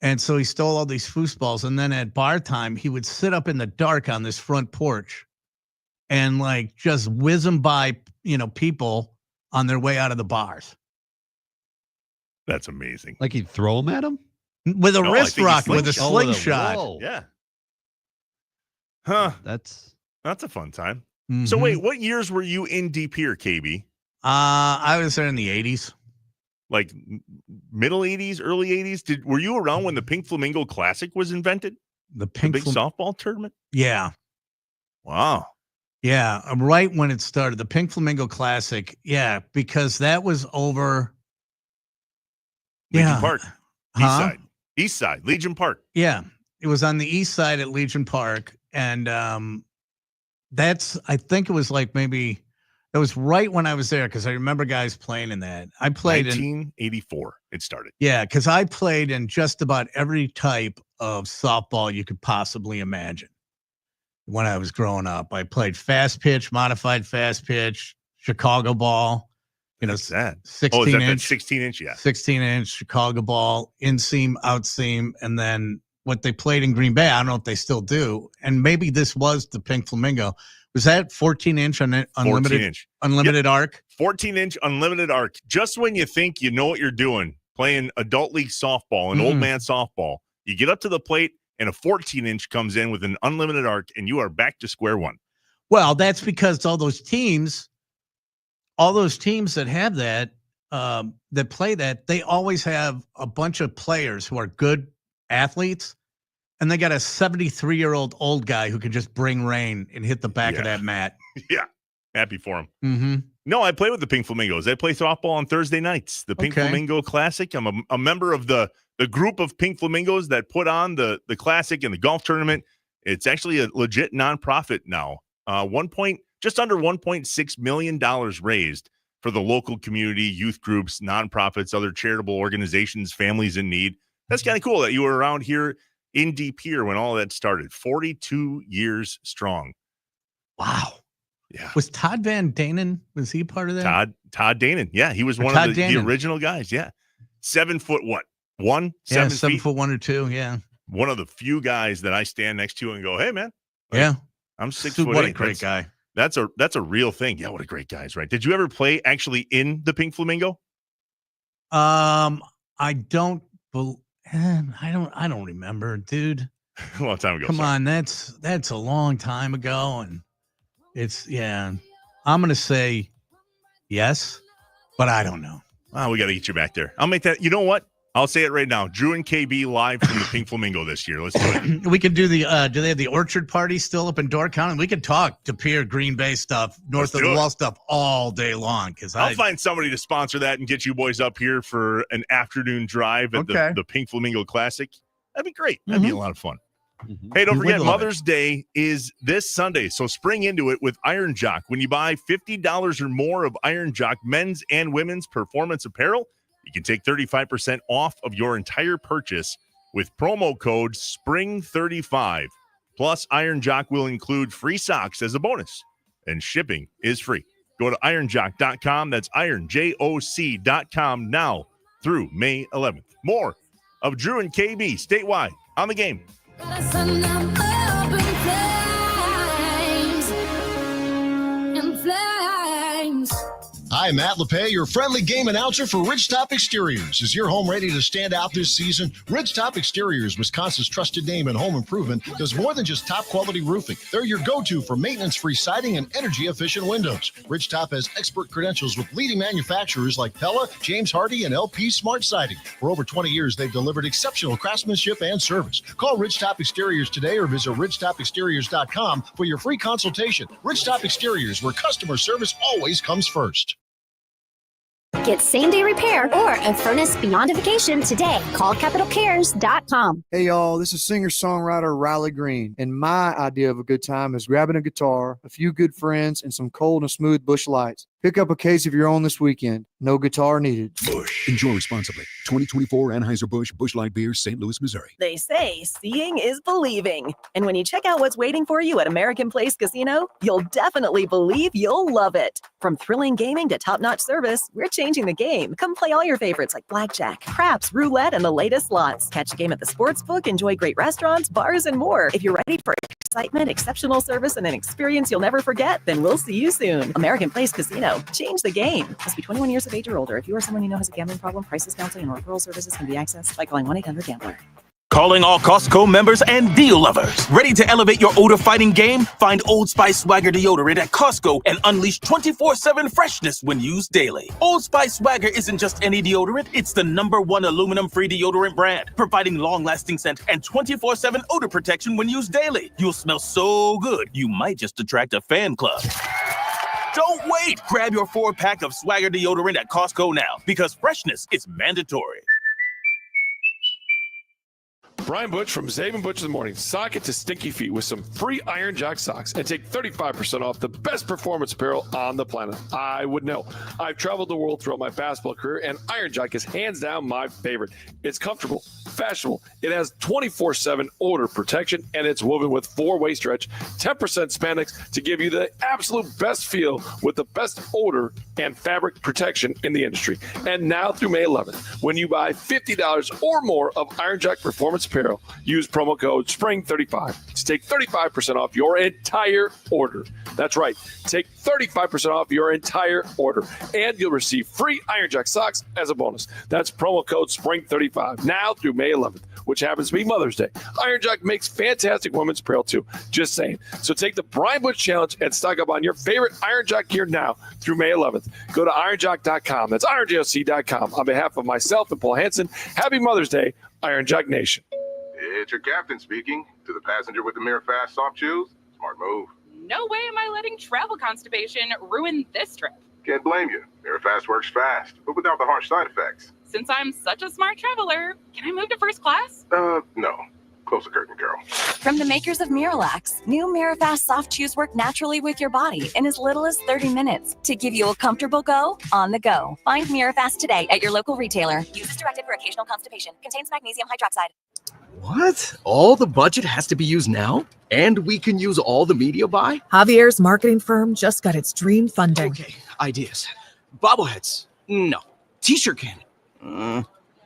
And so he stole all these foosballs. And then at bar time, he would sit up in the dark on this front porch and like just whiz them by, people on their way out of the bars. That's amazing. Like he'd throw them at him? With a wrist rocket, with a slingshot. Yeah. Huh. That's a fun time. Mm-hmm. So wait, what years were you in Deep here, KB? I was there in the 80s. Like middle 80s, early 80s? Were you around when the Pink Flamingo Classic was invented? The big softball tournament? Yeah. Wow. Yeah, right when it started, the Pink Flamingo Classic. Yeah, because that was over Legion Park. East side, Legion Park. Yeah, it was on the east side at Legion Park. And I think it was like maybe it was right when I was there because I remember guys playing in that. I played 1984. It started. Yeah, because I played in just about every type of softball you could possibly imagine when I was growing up. I played fast pitch, modified fast pitch, Chicago ball, What's that? 16 is that inch, 16-inch? Yeah. 16-inch Chicago ball, inseam, outseam, and then what they played in Green Bay. I don't know if they still do. And maybe this was the Pink Flamingo. Was that 14-inch unlimited arc? 14-inch unlimited arc. Just when you think you know what you're doing, playing adult league softball and old man softball, you get up to the plate and a 14-inch comes in with an unlimited arc, and you are back to square one. Well, that's because all those teams that have that, that play that, they always have a bunch of players who are good athletes, and they got a 73-year-old old guy who can just bring rain and hit the back of that mat. Yeah. Happy for him. Mm-hmm. No, I play with the Pink Flamingos. I play softball on Thursday nights. The Pink Flamingo Classic. I'm a member of the group of Pink Flamingos that put on the Classic and the golf tournament. It's actually a legit nonprofit now. Just under $1.6 million raised for the local community, youth groups, nonprofits, other charitable organizations, families in need. That's kind of cool that you were around here in De Pere when all that started. 42 years strong. Wow. Yeah. Was Todd Van Danen, was he part of that? Todd Danen. Yeah, he was one of the original guys. Yeah. 7 foot what? 1? 7 feet? 7 foot 1 or 2, yeah. One of the few guys that I stand next to and go, hey man. Yeah. I'm 6 Dude, foot what 8. a great guy. That's a real thing. Yeah, what a great guy is, right? Did you ever play actually in the Pink Flamingo? I don't remember, dude. A long time ago. Come on, that's a long time ago, and I'm gonna say yes, but I don't know. Oh, we got to get you back there. I'll make that. You know what? I'll say it right now. Drew and KB live from the Pink Flamingo this year. Let's do it. We could do do they have the Orchard Party still up in Door County? We could talk De Pere, Green Bay stuff, north of the wall stuff all day long. Because I'll find somebody to sponsor that and get you boys up here for an afternoon drive at the Pink Flamingo Classic. That'd be great. That'd be a lot of fun. Hey, don't forget, Mother's Day is this Sunday, so spring into it with Iron Jock. When you buy $50 or more of Iron Jock men's and women's performance apparel, you can take 35% off of your entire purchase with promo code SPRING35. Plus, Iron Jock will include free socks as a bonus, and shipping is free. Go to ironjock.com. That's ironjoc.com now through May 11th. More of Drew and KB statewide on the game. Hi, Matt LePay, your friendly game announcer for Ridgetop Exteriors. Is your home ready to stand out this season? Ridgetop Exteriors, Wisconsin's trusted name in home improvement, does more than just top-quality roofing. They're your go-to for maintenance-free siding and energy-efficient windows. Ridgetop has expert credentials with leading manufacturers like Pella, James Hardie, and LP Smart Siding. For over 20 years, they've delivered exceptional craftsmanship and service. Call Ridgetop Exteriors today or visit ridgetopexteriors.com for your free consultation. Ridgetop Exteriors, where customer service always comes first. Get same-day repair or a furnace beyond a vacation today. Call CapitalCares.com. Hey, y'all, this is singer-songwriter Riley Green, and my idea of a good time is grabbing a guitar, a few good friends, and some cold and smooth Busch Lights. Pick up a case of your own this weekend. No guitar needed. Busch. Enjoy responsibly. 2024 Anheuser-Busch Busch Light Beer, St. Louis, Missouri. They say seeing is believing. And when you check out what's waiting for you at American Place Casino, you'll definitely believe you'll love it. From thrilling gaming to top-notch service, we're changing the game. Come play all your favorites like blackjack, craps, roulette, and the latest slots. Catch a game at the sportsbook, enjoy great restaurants, bars, and more. If you're ready for excitement, exceptional service, and an experience you'll never forget, then we'll see you soon. American Place Casino. Change the game. Must be 21 years of age or older. If you or someone you know has a gambling problem, crisis counseling and referral services can be accessed by calling 1-800-GAMBLER. Calling all Costco members and deal lovers. Ready to elevate your odor fighting game? Find Old Spice Swagger deodorant at Costco and unleash 24/7 freshness when used daily. Old Spice Swagger isn't just any deodorant, it's the #1 aluminum-free deodorant brand, providing long-lasting scent and 24/7 odor protection when used daily. You'll smell so good, you might just attract a fan club. Don't wait! Grab your 4-pack of Swagger deodorant at Costco now, because freshness is mandatory. Brian Butch from Zaven Butch in the Morning. Sock it to stinky feet with some free Iron Jock socks and take 35% off the best performance apparel on the planet. I would know. I've traveled the world throughout my basketball career, and Iron Jock is hands down my favorite. It's comfortable, fashionable. It has 24/7 odor protection, and it's woven with 4-way stretch, 10% spandex to give you the absolute best feel with the best odor and fabric protection in the industry. And now through May 11th, when you buy $50 or more of Iron Jock Performance Apparel, use promo code SPRING35 to take 35% off your entire order. That's right. Take 35% off your entire order, and you'll receive free Iron Jock socks as a bonus. That's promo code SPRING35 now through May 11th, which happens to be Mother's Day. Iron Jock makes fantastic women's apparel too. Just saying. So take the Brian Butch Challenge and stock up on your favorite Iron Jock gear now through May 11th. Go to ironjock.com. That's ironjoc.com. On behalf of myself and Paul Hansen, happy Mother's Day, Iron Jock Nation. It's your captain speaking. To the passenger with the Mirror Fast soft shoes, smart move. No way am I letting travel constipation ruin this trip. Can't blame you. Mirror Fast works fast, but without the harsh side effects. Since I'm such a smart traveler, can I move to first class? No. Close the curtain, girl. From the makers of Miralax, new Mirafast soft chews work naturally with your body in as little as 30 minutes to give you a comfortable go on the go. Find Mirafast today at your local retailer. Use as directed for occasional constipation. Contains magnesium hydroxide. What? All the budget has to be used now? And we can use all the media buy? Javier's marketing firm just got its dream funding. Okay, ideas. Bobbleheads? No. T-shirt cannon?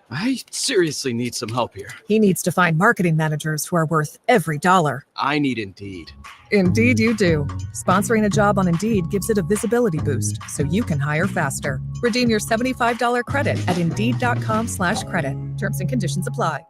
I seriously need some help here. He needs to find marketing managers who are worth every dollar. I need Indeed. Indeed you do. Sponsoring a job on Indeed gives it a visibility boost so you can hire faster. Redeem your $75 credit at Indeed.com/credit. Terms and conditions apply.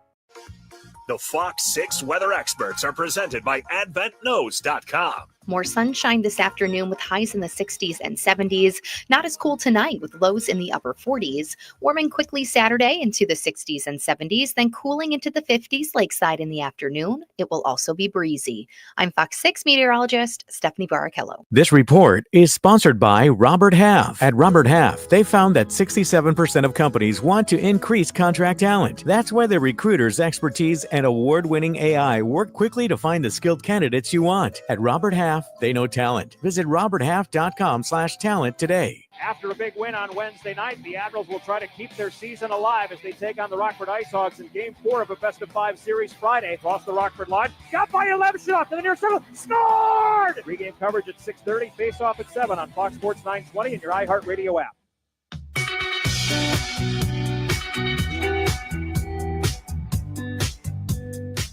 The Fox 6 weather experts are presented by AdventKnows.com. More sunshine this afternoon with highs in the 60s and 70s. Not as cool tonight with lows in the upper 40s. Warming quickly Saturday into the 60s and 70s, then cooling into the 50s lakeside in the afternoon. It will also be breezy. I'm Fox 6 meteorologist Stephanie Barrichello. This report is sponsored by Robert Half. At Robert Half, they found that 67% of companies want to increase contract talent. That's why their recruiters' expertise and award-winning AI work quickly to find the skilled candidates you want. At Robert Half, they know talent. Visit roberthalf.com/talent today. After a big win on Wednesday night, the Admirals will try to keep their season alive as they take on the Rockford IceHogs in Game 4 of a best-of-5 series Friday. Across the Rockford line, got by 11 shot to the near circle, scored! Pre-game coverage at 6:30, face-off at 7 on Fox Sports 920 and your iHeartRadio app.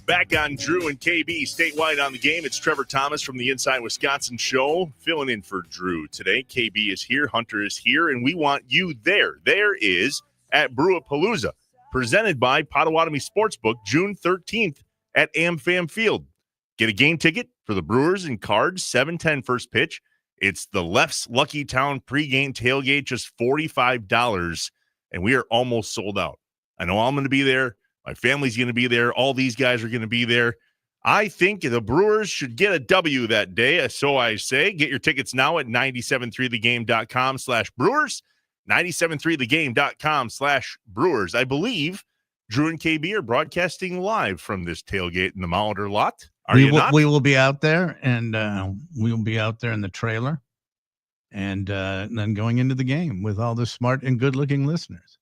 Back on Drew and KB statewide on the game. It's Trevor Thomas from the Inside Wisconsin Show filling in for Drew today. KB is here, Hunter is here, and we want you there. There is at Brewapalooza, presented by Potawatomi Sportsbook, June 13th at AmFam Field. Get a game ticket for the Brewers and cards, 7:10 first pitch. It's the Left's Lucky Town pregame tailgate, just $45, and we are almost sold out. I know I'm going to be there. My family's going to be there. All these guys are going to be there. I think the Brewers should get a W that day. So I say, get your tickets now at 973thegame.com/Brewers, 973thegame.com/Brewers. I believe Drew and KB are broadcasting live from this tailgate in the Molitor lot. We will be out there, and we will be out there in the trailer, and then going into the game with all the smart and good-looking listeners.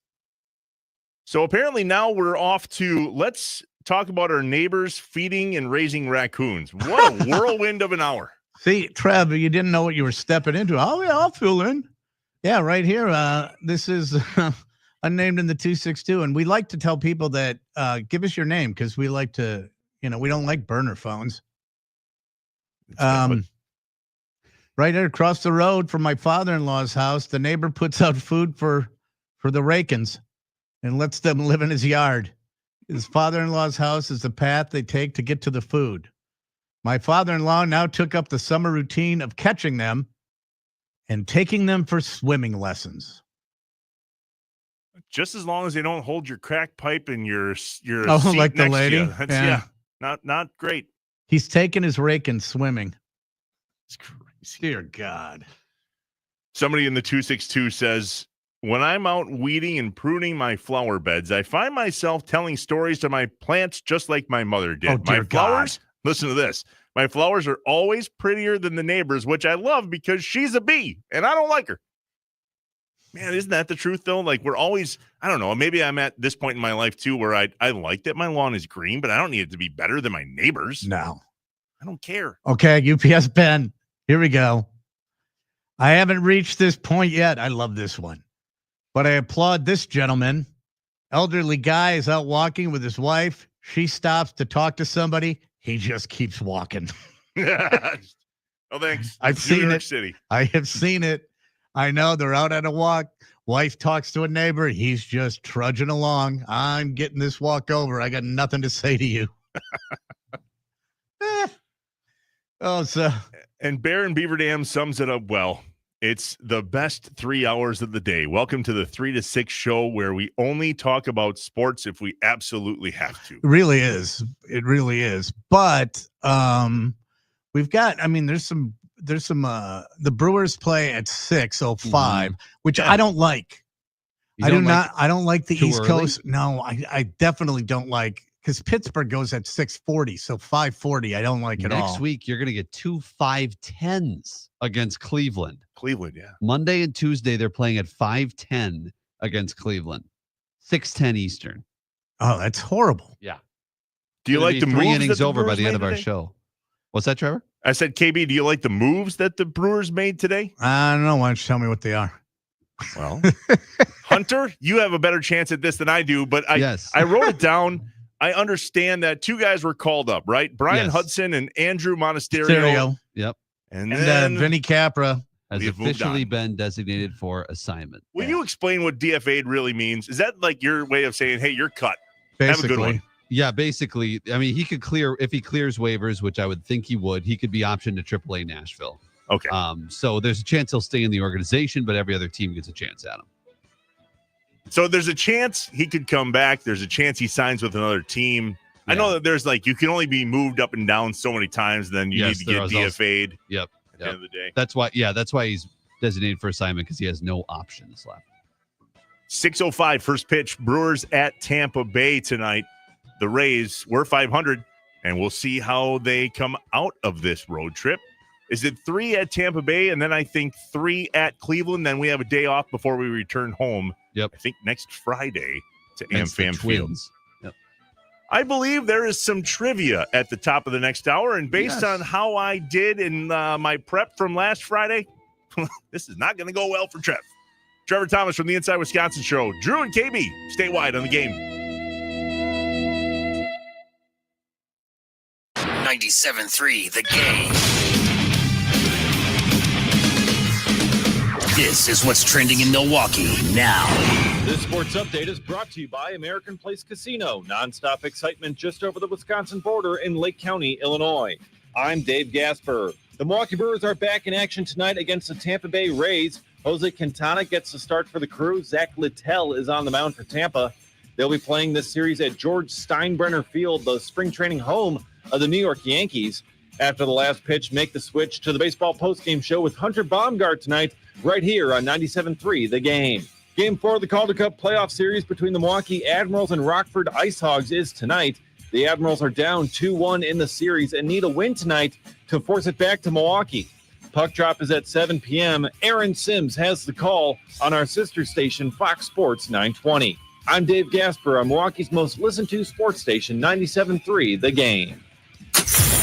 So apparently now we're off to, let's talk about our neighbors feeding and raising raccoons. What a whirlwind of an hour. See, Trevor, you didn't know what you were stepping into. Oh, yeah, I'll fill in. Yeah, right here. This is unnamed in the 262. And we like to tell people that give us your name because we like to, we don't like burner phones. Right there across the road from my father-in-law's house, the neighbor puts out food for the Rakins and lets them live in his yard. His father-in-law's house is the path they take to get to the food. My father-in-law now took up the summer routine of catching them and taking them for swimming lessons. Just as long as they don't hold your crack pipe in your seat like the next lady. To you. That's, not great. He's taking his rake and swimming. It's crazy. Dear God. Somebody in the 262 says, when I'm out weeding and pruning my flower beds, I find myself telling stories to my plants just like my mother did. Oh, dear my flowers, listen to this. My flowers are always prettier than the neighbors, which I love because she's a bee and I don't like her. Man, isn't that the truth, though? Like, we're always, I don't know, maybe I'm at this point in my life, too, where I like that my lawn is green, but I don't need it to be better than my neighbors. No. I don't care. Okay, UPS Ben, here we go. I haven't reached this point yet. I love this one. But I applaud this gentleman. Elderly guy is out walking with his wife. She stops to talk to somebody. He just keeps walking. Oh, thanks. I've New seen York it. City. I have seen it. I know they're out on a walk. Wife talks to a neighbor. He's just trudging along. I'm getting this walk over. I got nothing to say to you. And Bear and Beaver Dam sums it up well. It's the best 3 hours of the day. Welcome to the 3 to 6 show where we only talk about sports if we absolutely have to. It really is. It really is. But we've got, I mean, there's some the Brewers play at 6:05, which I don't like. I don't like the East Coast. No, I definitely don't like, because Pittsburgh goes at 6:40, so 5:40 I don't like at all. Next week you're going to get 2 5:10s against Cleveland. Cleveland, yeah. Monday and Tuesday they're playing at 5:10 against Cleveland. 6:10 Eastern. Oh, that's horrible. Yeah. Do you like the moves? 3 innings that the over by Brewers the end made of our today? show. What's that, Trevor? I said, KB, do you like the moves that the Brewers made today? I don't know. Why don't you tell me what they are? Well, Hunter, you have a better chance at this than I do, but I wrote it down. I understand that 2 guys were called up, right? Brian Hudson and Andrew Monasterio. Yep. And then Vinny Capra has officially been designated for assignment. Will you explain what DFA'd really means? Is that like your way of saying, hey, you're cut? Have a good one. Yeah, basically. I mean, he could clear, if he clears waivers, which I would think he would, he could be optioned to AAA Nashville. Okay. So there's a chance he'll stay in the organization, but every other team gets a chance at him. So there's a chance he could come back. There's a chance he signs with another team. I know that there's like, you can only be moved up and down so many times, then you need to get DFA'd. Yep. At the end of the day. That's why he's designated for assignment, because he has no options left. 6:05 first pitch. Brewers at Tampa Bay tonight. The Rays were 500, and we'll see how they come out of this road trip. Is it 3 at Tampa Bay, and then I think 3 at Cleveland? Then we have a day off before we return home. Yep. I think next Friday to Against the AmFam Field. Twins. Yep. I believe there is some trivia at the top of the next hour, and based on how I did in my prep from last Friday, this is not going to go well for Trev. Trevor Thomas from the Inside Wisconsin Show. Drew and KB, statewide on the game. 97.3 The Game. This is what's trending in Milwaukee now. This sports update is brought to you by American Place Casino. Nonstop excitement just over the Wisconsin border in Lake County, Illinois. I'm Dave Gasper. The Milwaukee Brewers are back in action tonight against the Tampa Bay Rays. Jose Quintana gets the start for the crew. Zach Littell is on the mound for Tampa. They'll be playing this series at George Steinbrenner Field, the spring training home of the New York Yankees. After the last pitch, make the switch to the baseball postgame show with Hunter Baumgart tonight, right here on 97.3 The Game. Game 4 of the Calder Cup playoff series between the Milwaukee Admirals and Rockford Ice Hogs is tonight. The Admirals are down 2-1 in the series and need a win tonight to force it back to Milwaukee. Puck drop is at 7 p.m. Aaron Sims has the call on our sister station, Fox Sports 920. I'm Dave Gasper on Milwaukee's most listened to sports station, 97.3 The Game.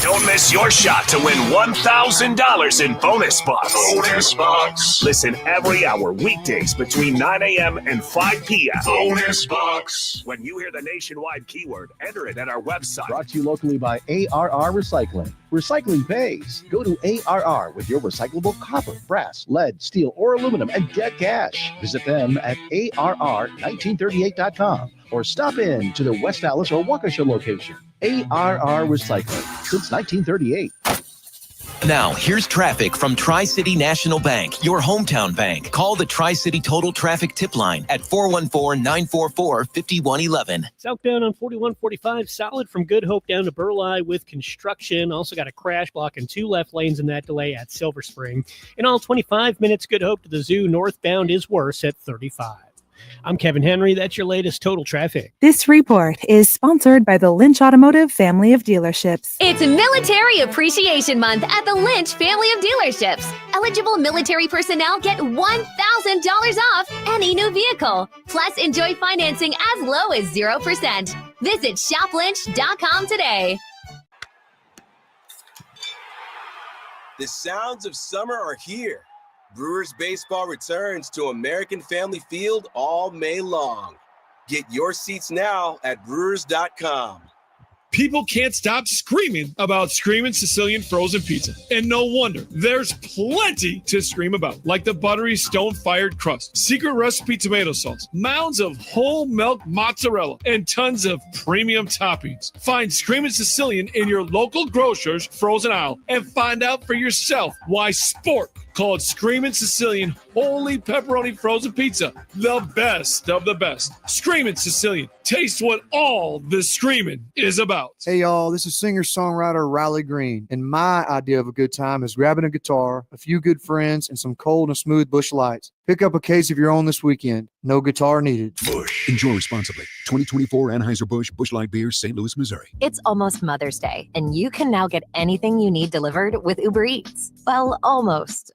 Don't miss your shot to win $1,000 in bonus bucks. Bonus bucks. Listen every hour, weekdays between 9 a.m. and 5 p.m. Bonus bucks. When you hear the nationwide keyword, enter it at our website. Brought to you locally by ARR Recycling. Recycling pays. Go to ARR with your recyclable copper, brass, lead, steel, or aluminum and get cash. Visit them at ARR1938.com or stop in to their West Allis or Waukesha location. ARR Recycling since 1938. Now, here's traffic from Tri-City National Bank, your hometown bank. Call the Tri-City Total Traffic Tip Line at 414-944-5111. Southbound on 4145, solid from Good Hope down to Burleigh with construction. Also got a crash block and 2 left lanes in that delay at Silver Spring. In all 25 minutes, Good Hope to the Zoo northbound is worse at 35. I'm Kevin Henry. That's your latest total traffic. This report is sponsored by the Lynch Automotive family of dealerships. It's Military Appreciation Month at the Lynch family of dealerships. Eligible military personnel get $1,000 off any new vehicle. Plus, enjoy financing as low as 0%. Visit shoplynch.com today. The sounds of summer are here. Brewers baseball returns to American Family Field all May long. Get your seats now at brewers.com. People can't stop screaming about Screamin' Sicilian frozen pizza. And no wonder. There's plenty to scream about, like the buttery stone-fired crust, secret recipe tomato sauce, mounds of whole milk mozzarella, and tons of premium toppings. Find Screamin' Sicilian in your local grocer's frozen aisle and find out for yourself why Sport called Screamin' Sicilian Holy Pepperoni Frozen Pizza the best of the best. Screamin' Sicilian. Taste what all this screaming is about. Hey, y'all, this is singer-songwriter Riley Green, and my idea of a good time is grabbing a guitar, a few good friends, and some cold and smooth Busch Lights. Pick up a case of your own this weekend. No guitar needed. Busch. Enjoy responsibly. 2024 Anheuser-Busch Busch Light Beer, St. Louis, Missouri. It's almost Mother's Day, and you can now get anything you need delivered with Uber Eats. Well, almost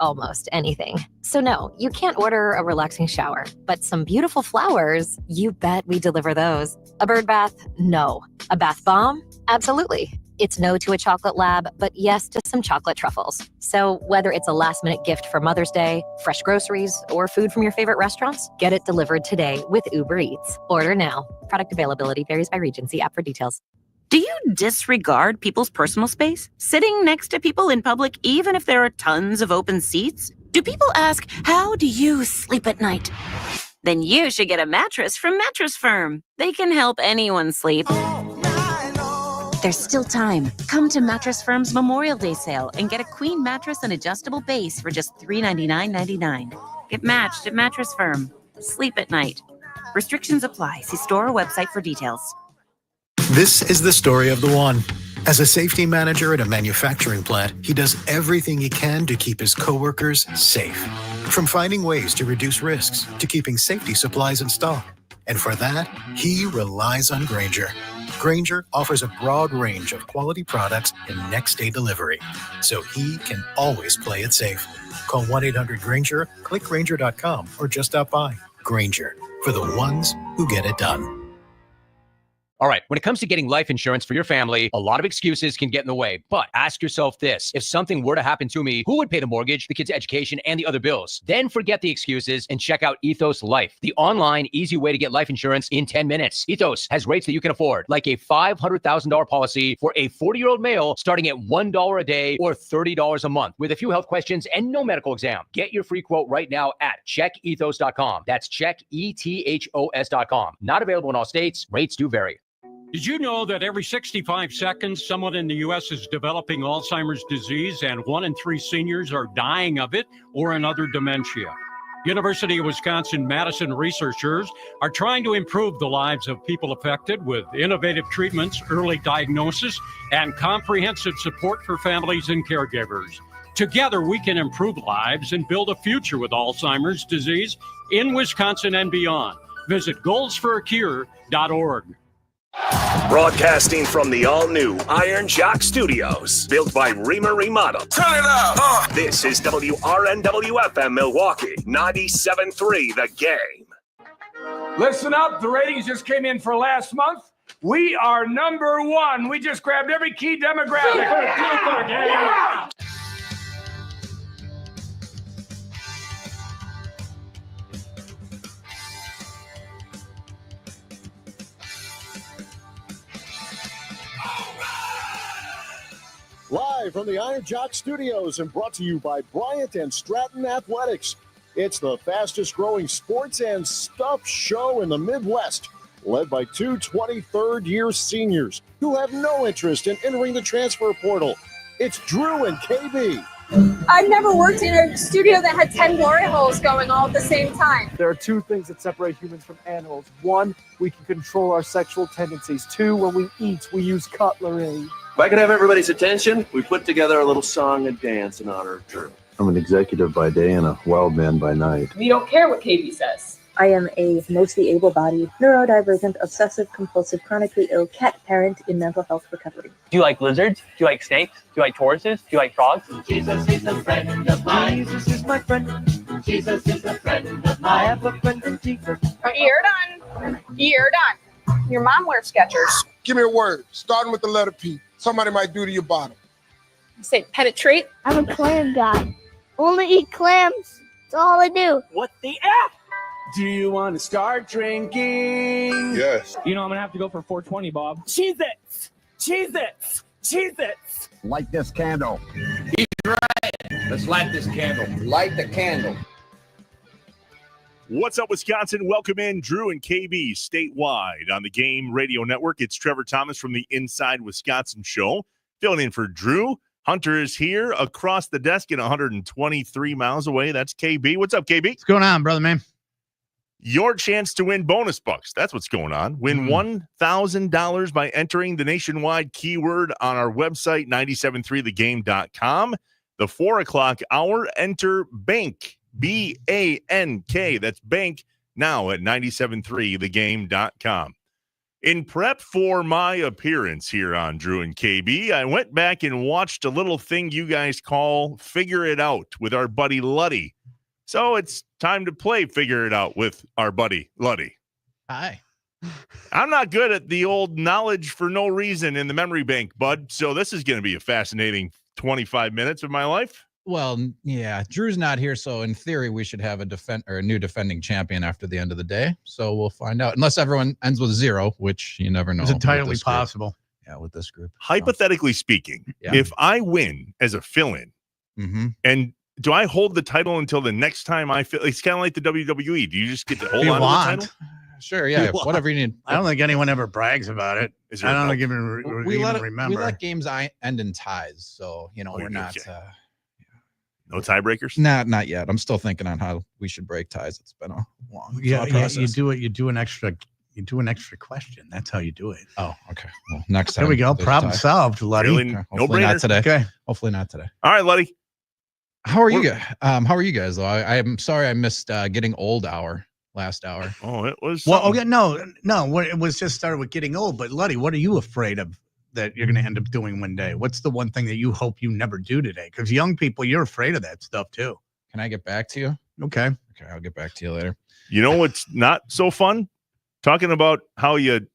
anything. So no, you can't order a relaxing shower, but some beautiful flowers, you bet we deliver those. A bird bath? No. A bath bomb? Absolutely. It's no to a chocolate lab, but yes to some chocolate truffles. So whether it's a last-minute gift for Mother's Day, fresh groceries, or food from your favorite restaurants, get it delivered today with Uber Eats. Order now. Product availability varies by region. See app for details. Do you disregard people's personal space? Sitting next to people in public, even if there are tons of open seats? Do people ask, how do you sleep at night? Then you should get a mattress from Mattress Firm. They can help anyone sleep. There's still time. Come to Mattress Firm's Memorial Day sale and get a queen mattress and adjustable base for just $399.99. Get matched at Mattress Firm. Sleep at night. Restrictions apply. See store or website for details. This is the story of the one. As a safety manager at a manufacturing plant, he does everything he can to keep his coworkers safe. From finding ways to reduce risks to keeping safety supplies in stock. And for that, he relies on Grainger. Grainger offers a broad range of quality products and next-day delivery, so he can always play it safe. Call 1-800-GRAINGER, click Grainger.com, or just stop by. Grainger, for the ones who get it done. All right, when it comes to getting life insurance for your family, a lot of excuses can get in the way. But ask yourself this: if something were to happen to me, who would pay the mortgage, the kids' education, and the other bills? Then forget the excuses and check out Ethos Life, the online, easy way to get life insurance in 10 minutes. Ethos has rates that you can afford, like a $500,000 policy for a 40-year-old male starting at $1 a day or $30 a month, with a few health questions and no medical exam. Get your free quote right now at checkethos.com. That's checkethos.com. Not available in all states. Rates do vary. Did you know that every 65 seconds, someone in the U.S. is developing Alzheimer's disease and 1 in 3 seniors are dying of it or another dementia? University of Wisconsin-Madison researchers are trying to improve the lives of people affected with innovative treatments, early diagnosis, and comprehensive support for families and caregivers. Together, we can improve lives and build a future with Alzheimer's disease in Wisconsin and beyond. Visit goalsforacure.org. Broadcasting from the all-new Iron Jock Studios, built by Reamer Remodel. Turn it up! This is WRNW-FM Milwaukee, 97.3 The Game. Listen up, the ratings just came in for last month. We are number 1. We just grabbed every key demographic. Yeah. Live from the Iron Jock Studios and brought to you by Bryant and Stratton Athletics. It's the fastest growing sports and stuff show in the Midwest, led by 2 23rd-year seniors who have no interest in entering the transfer portal. It's Drew and KB. I've never worked in a studio that had 10 glory holes going all at the same time. There are two things that separate humans from animals. One, we can control our sexual tendencies. Two, when we eat, we use cutlery. If I could have everybody's attention, we put together a little song and dance in honor of Drew. I'm an executive by day and a wild man by night. We don't care what KB says. I am a mostly able-bodied, neurodivergent, obsessive-compulsive, chronically ill cat parent in mental health recovery. Do you like lizards? Do you like snakes? Do you like tortoises? Do you like frogs? Jesus is a friend of mine. Jesus is my friend. Jesus is a friend of mine. I have a friend in Jesus. You're done. You're done. Your mom wears Skechers. Give me a word, starting with the letter P. Somebody might do to your bottom. Say penetrate. I'm a clam guy. Only eat clams. That's all I do. What the F? Do you want to start drinking? Yes. You know, I'm going to have to go for 420, Bob. Cheez-Its! Cheez-Its! Cheez-Its! Light this candle. He's right. Let's light this candle. Light the candle. What's up, Wisconsin? Welcome in Drew and KB statewide on the Game Radio Network. It's Trevor Thomas from the Inside Wisconsin Show, filling in for Drew. Hunter is here across the desk at 123 miles away. That's KB. What's up, KB? What's going on, brother, man? Your chance to win bonus bucks. That's what's going on. Win $1,000 by entering the nationwide keyword on our website, 973thegame.com. The 4 o'clock hour, enter BANK, B-A-N-K. That's BANK now at 973thegame.com. In prep for my appearance here on Drew and KB, I went back and watched a little thing you guys call Figure It Out with our buddy Luddy. So it's time to play Figure It Out with our buddy Luddy. Hi. I'm not good at the old knowledge for no reason in the memory bank, bud. So this is going to be a fascinating 25 minutes of my life. Well, yeah, Drew's not here, so in theory, we should have a new defending champion after the end of the day. So we'll find out, unless everyone ends with 0, which you never know. It's entirely possible. Yeah, with this group. Hypothetically speaking, Yeah. if I win as a fill-in, and do I hold the title until the next time I fill? It's kind of like the WWE. Do you just get to hold you on want. to the title? Sure, yeah, whatever you need. I don't think anyone ever brags about it. Is I there don't a- think even, We even let remember. we let games end in ties, so we're not. Okay. No tiebreakers? Not yet. I'm still thinking on how we should break ties. It's been a long yeah, process. you do it. You do an extra question. That's how you do it. Oh, okay. Well, next time. There we go. there's a Problem tie. solved, Luddy. Really? Okay, hopefully No-brainer. not today. Okay. Hopefully not today. All right, Luddy. How are you guys? How are you guys though? I'm sorry I missed getting old last hour. Oh, it was. Well, something. okay, no. It was just started with getting old. But Luddy, what are you afraid of that you're going to end up doing one day? What's the one thing that you hope you never do today? Because young people, you're afraid of that stuff too. Can I get back to you? Okay. Okay, I'll get back to you later. You know what's not so fun? Talking about how you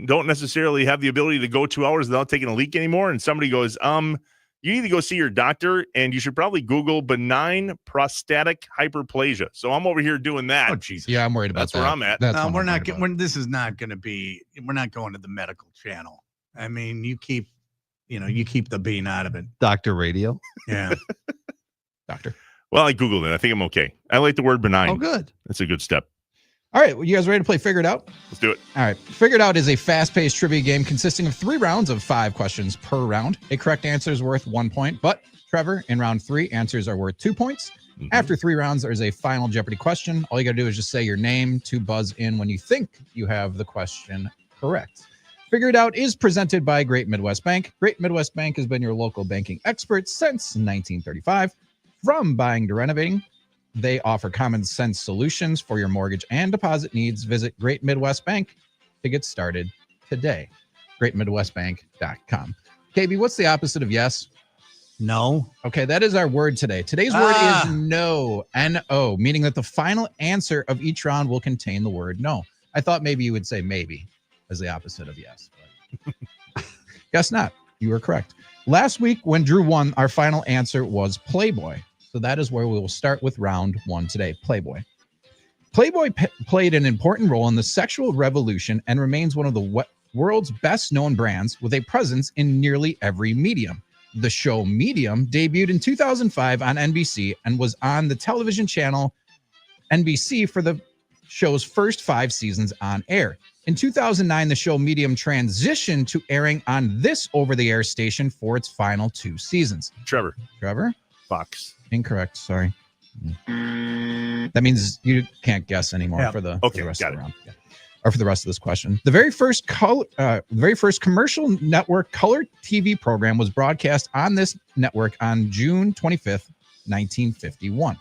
don't necessarily have the ability to go 2 hours without taking a leak anymore. And somebody goes, you need to go see your doctor, and you should probably Google benign prostatic hyperplasia. So I'm over here doing that. Oh, Jesus. Yeah, I'm worried about That's that. where I'm at. That's No, what we're I'm not. worried about. This is not going to be. We're not going to the medical channel. I mean, you keep the bean out of it. Dr. Radio. Yeah. Doctor. Well, I Googled it. I think I'm okay. I like the word benign. Oh, good. That's a good step. All right, well, you guys ready to play Figure It Out? Let's do it. All right. Figure It Out is a fast-paced trivia game consisting of 3 rounds of 5 questions per round. A correct answer is worth 1 point, but Trevor, in round 3, answers are worth 2 points. After 3 rounds, there's a final Jeopardy question. All you got to do is just say your name to buzz in when you think you have the question correct. Figure It Out is presented by Great Midwest Bank. Great Midwest Bank has been your local banking expert since 1935. From buying to renovating, they offer common sense solutions for your mortgage and deposit needs. Visit Great Midwest Bank to get started today. GreatMidwestBank.com. KB, what's the opposite of yes? No. Okay, that is our word today. Today's word is no, N-O, meaning that the final answer of each round will contain the word no. I thought maybe you would say maybe as the opposite of yes. But guess not. You were correct. Last week when Drew won, our final answer was Playboy. So that is where we will start with round 1 today, Playboy. Playboy played an important role in the sexual revolution and remains one of the world's best-known brands with a presence in nearly every medium. The show Medium debuted in 2005 on NBC and was on the television channel NBC for the show's first 5 seasons on air. In 2009, the show Medium transitioned to airing on this over-the-air station for its final 2 seasons. Trevor. Fox. Incorrect. Sorry. That means you can't guess anymore for the rest of the round. Yeah. Or for the rest of this question. The very first commercial network color TV program was broadcast on this network on June 25th, 1951.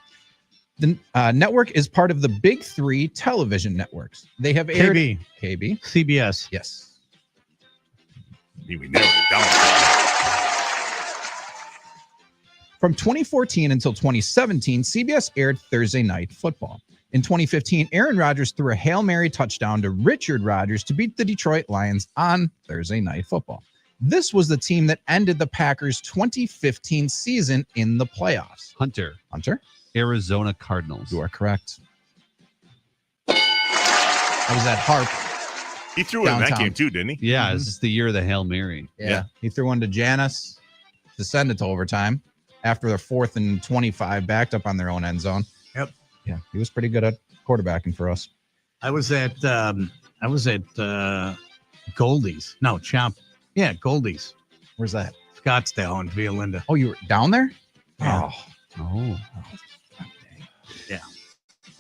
The network is part of the Big 3 television networks. They have aired KB, CBS. Yes. We narrowed it down. From 2014 until 2017, CBS aired Thursday Night Football. In 2015, Aaron Rodgers threw a Hail Mary touchdown to Richard Rodgers to beat the Detroit Lions on Thursday Night Football. This was the team that ended the Packers' 2015 season in the playoffs. Hunter. Arizona Cardinals. You are correct. I was at Harp. He threw it in that game too, didn't he? Yeah, this is the year of the Hail Mary. Yeah. He threw one to Janis to send it to overtime after their 4th and 25 backed up on their own end zone. Yep. Yeah, he was pretty good at quarterbacking for us. I was at Goldie's. No, Chomp. Yeah, Goldie's. Where's that? Scottsdale in Via Linda. Oh, you were down there? Yeah. Oh. Yeah.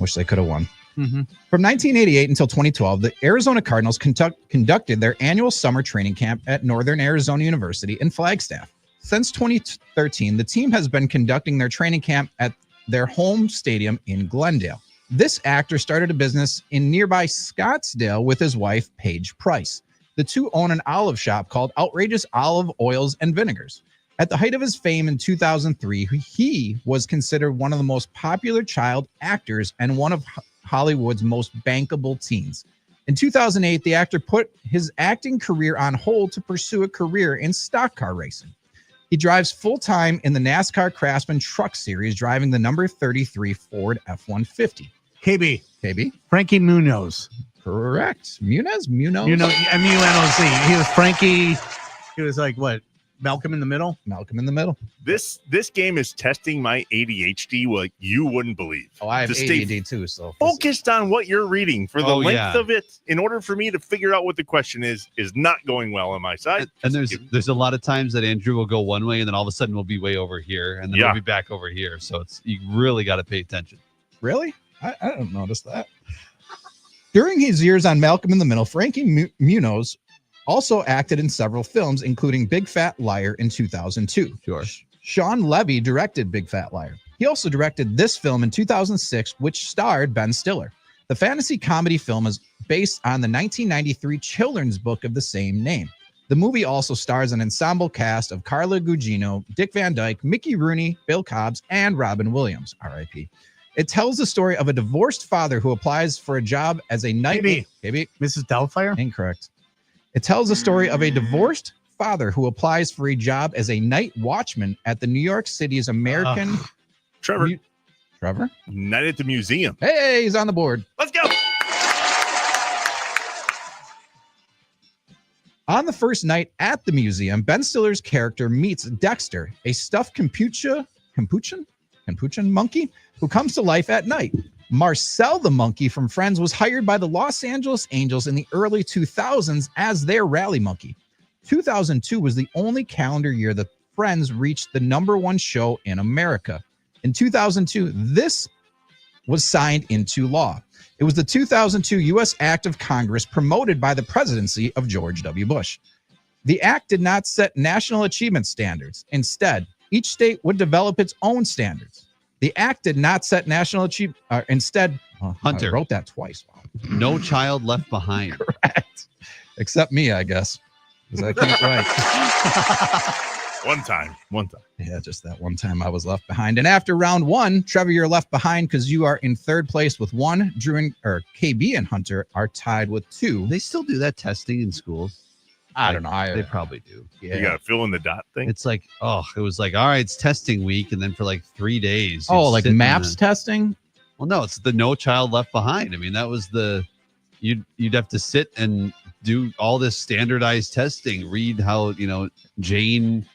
Wish they could have won. Mm-hmm. From 1988 until 2012, the Arizona Cardinals conducted their annual summer training camp at Northern Arizona University in Flagstaff. Since 2013, the team has been conducting their training camp at their home stadium in Glendale. This actor started a business in nearby Scottsdale with his wife, Paige Price. The two own an olive shop called Outrageous Olive Oils and Vinegars. At the height of his fame in 2003, he was considered one of the most popular child actors and one of Hollywood's most bankable teens. In 2008, the actor put his acting career on hold to pursue a career in stock car racing. He drives full-time in the NASCAR Craftsman Truck Series, driving the number 33 Ford F-150. KB. Frankie Munoz. Correct. Munoz? M-U-N-O-Z. He was Frankie. He was like, what? Malcolm in the Middle? Malcolm in the Middle. This game is testing my ADHD like you wouldn't believe. Oh, I have to stay ADD too, so focused on what you're reading for the length of it in order for me to figure out what the question is not going well on my side. And there's a lot of times that Andrew will go one way and then all of a sudden we'll be way over here and then we'll be back over here. So you really got to pay attention. Really? I don't notice that. During his years on Malcolm in the Middle, Frankie Munoz also acted in several films, including Big Fat Liar in 2002. Sure. Sean Levy directed Big Fat Liar. He also directed this film in 2006, which starred Ben Stiller. The fantasy comedy film is based on the 1993 children's book of the same name. The movie also stars an ensemble cast of Carla Gugino, Dick Van Dyke, Mickey Rooney, Bill Cobbs, and Robin Williams, R.I.P. It tells the story of a divorced father who applies for a job as a night... Maybe. Mrs. Doubtfire? Incorrect. It tells the story of a divorced father who applies for a job as a night watchman at the New York City's American... Trevor. Trevor? Night at the museum. Hey, he's on the board. Let's go. On the first night at the museum, Ben Stiller's character meets Dexter, a stuffed Capuchin monkey who comes to life at night. Marcel the monkey from Friends was hired by the Los Angeles Angels in the early 2000s as their rally monkey. 2002 was the only calendar year that Friends reached the #1 show in America. In 2002, this was signed into law. It was the 2002 U.S. Act of Congress promoted by the presidency of George W. Bush. The act did not set national achievement standards. Instead, each state would develop its own standards. The act did not set national achievement. Hunter. I wrote that twice. Wow. No child left behind. Correct. Except me, I guess. Because I can't write. One time. Yeah, just that one time I was left behind. And after round 1, Trevor, you're left behind because you are in third place with 1. Drew and KB and Hunter are tied with 2. They still do that testing in schools. I don't know. They probably do. Yeah. You got to fill in the dot thing. It's like, it was like, all right, it's testing week. And then for like 3 days. Like MAPS testing? Well, no, it's the No Child Left Behind. I mean, that was you'd have to sit and do all this standardized testing, read how, Jane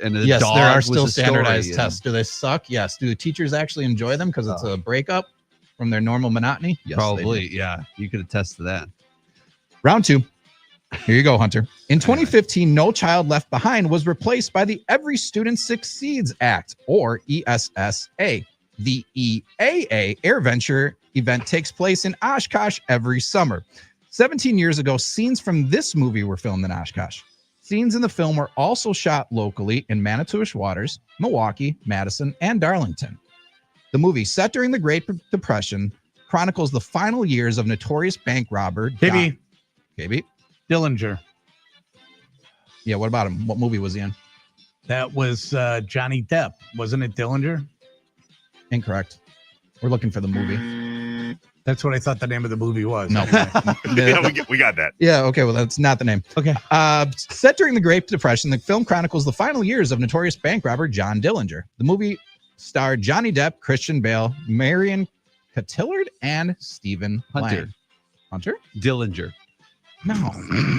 and the yes, dog there are was still a standardized story, tests. Do they suck? Yes. Do the teachers actually enjoy them because it's a breakup from their normal monotony? Yes, probably. Yeah. You could attest to that. Round 2. Here you go, Hunter. In 2015, No Child Left Behind was replaced by the Every Student Succeeds Act, or ESSA. The EAA Air Venture event takes place in Oshkosh every summer. 17 years ago, scenes from this movie were filmed in Oshkosh. Scenes in the film were also shot locally in Manitowish Waters, Milwaukee, Madison, and Darlington. The movie, set during the Great Depression, chronicles the final years of notorious bank robber KB. Dillinger. Yeah, what about him? What movie was he in? That was Johnny Depp. Wasn't it Dillinger? Incorrect. We're looking for the movie. That's what I thought the name of the movie was. No. Yeah, we got that. Yeah, okay, well, that's not the name. Okay. Set during the Great Depression, the film chronicles the final years of notorious bank robber John Dillinger. The movie starred Johnny Depp, Christian Bale, Marion Cotillard, and Stephen Lang. Hunter? Dillinger. No.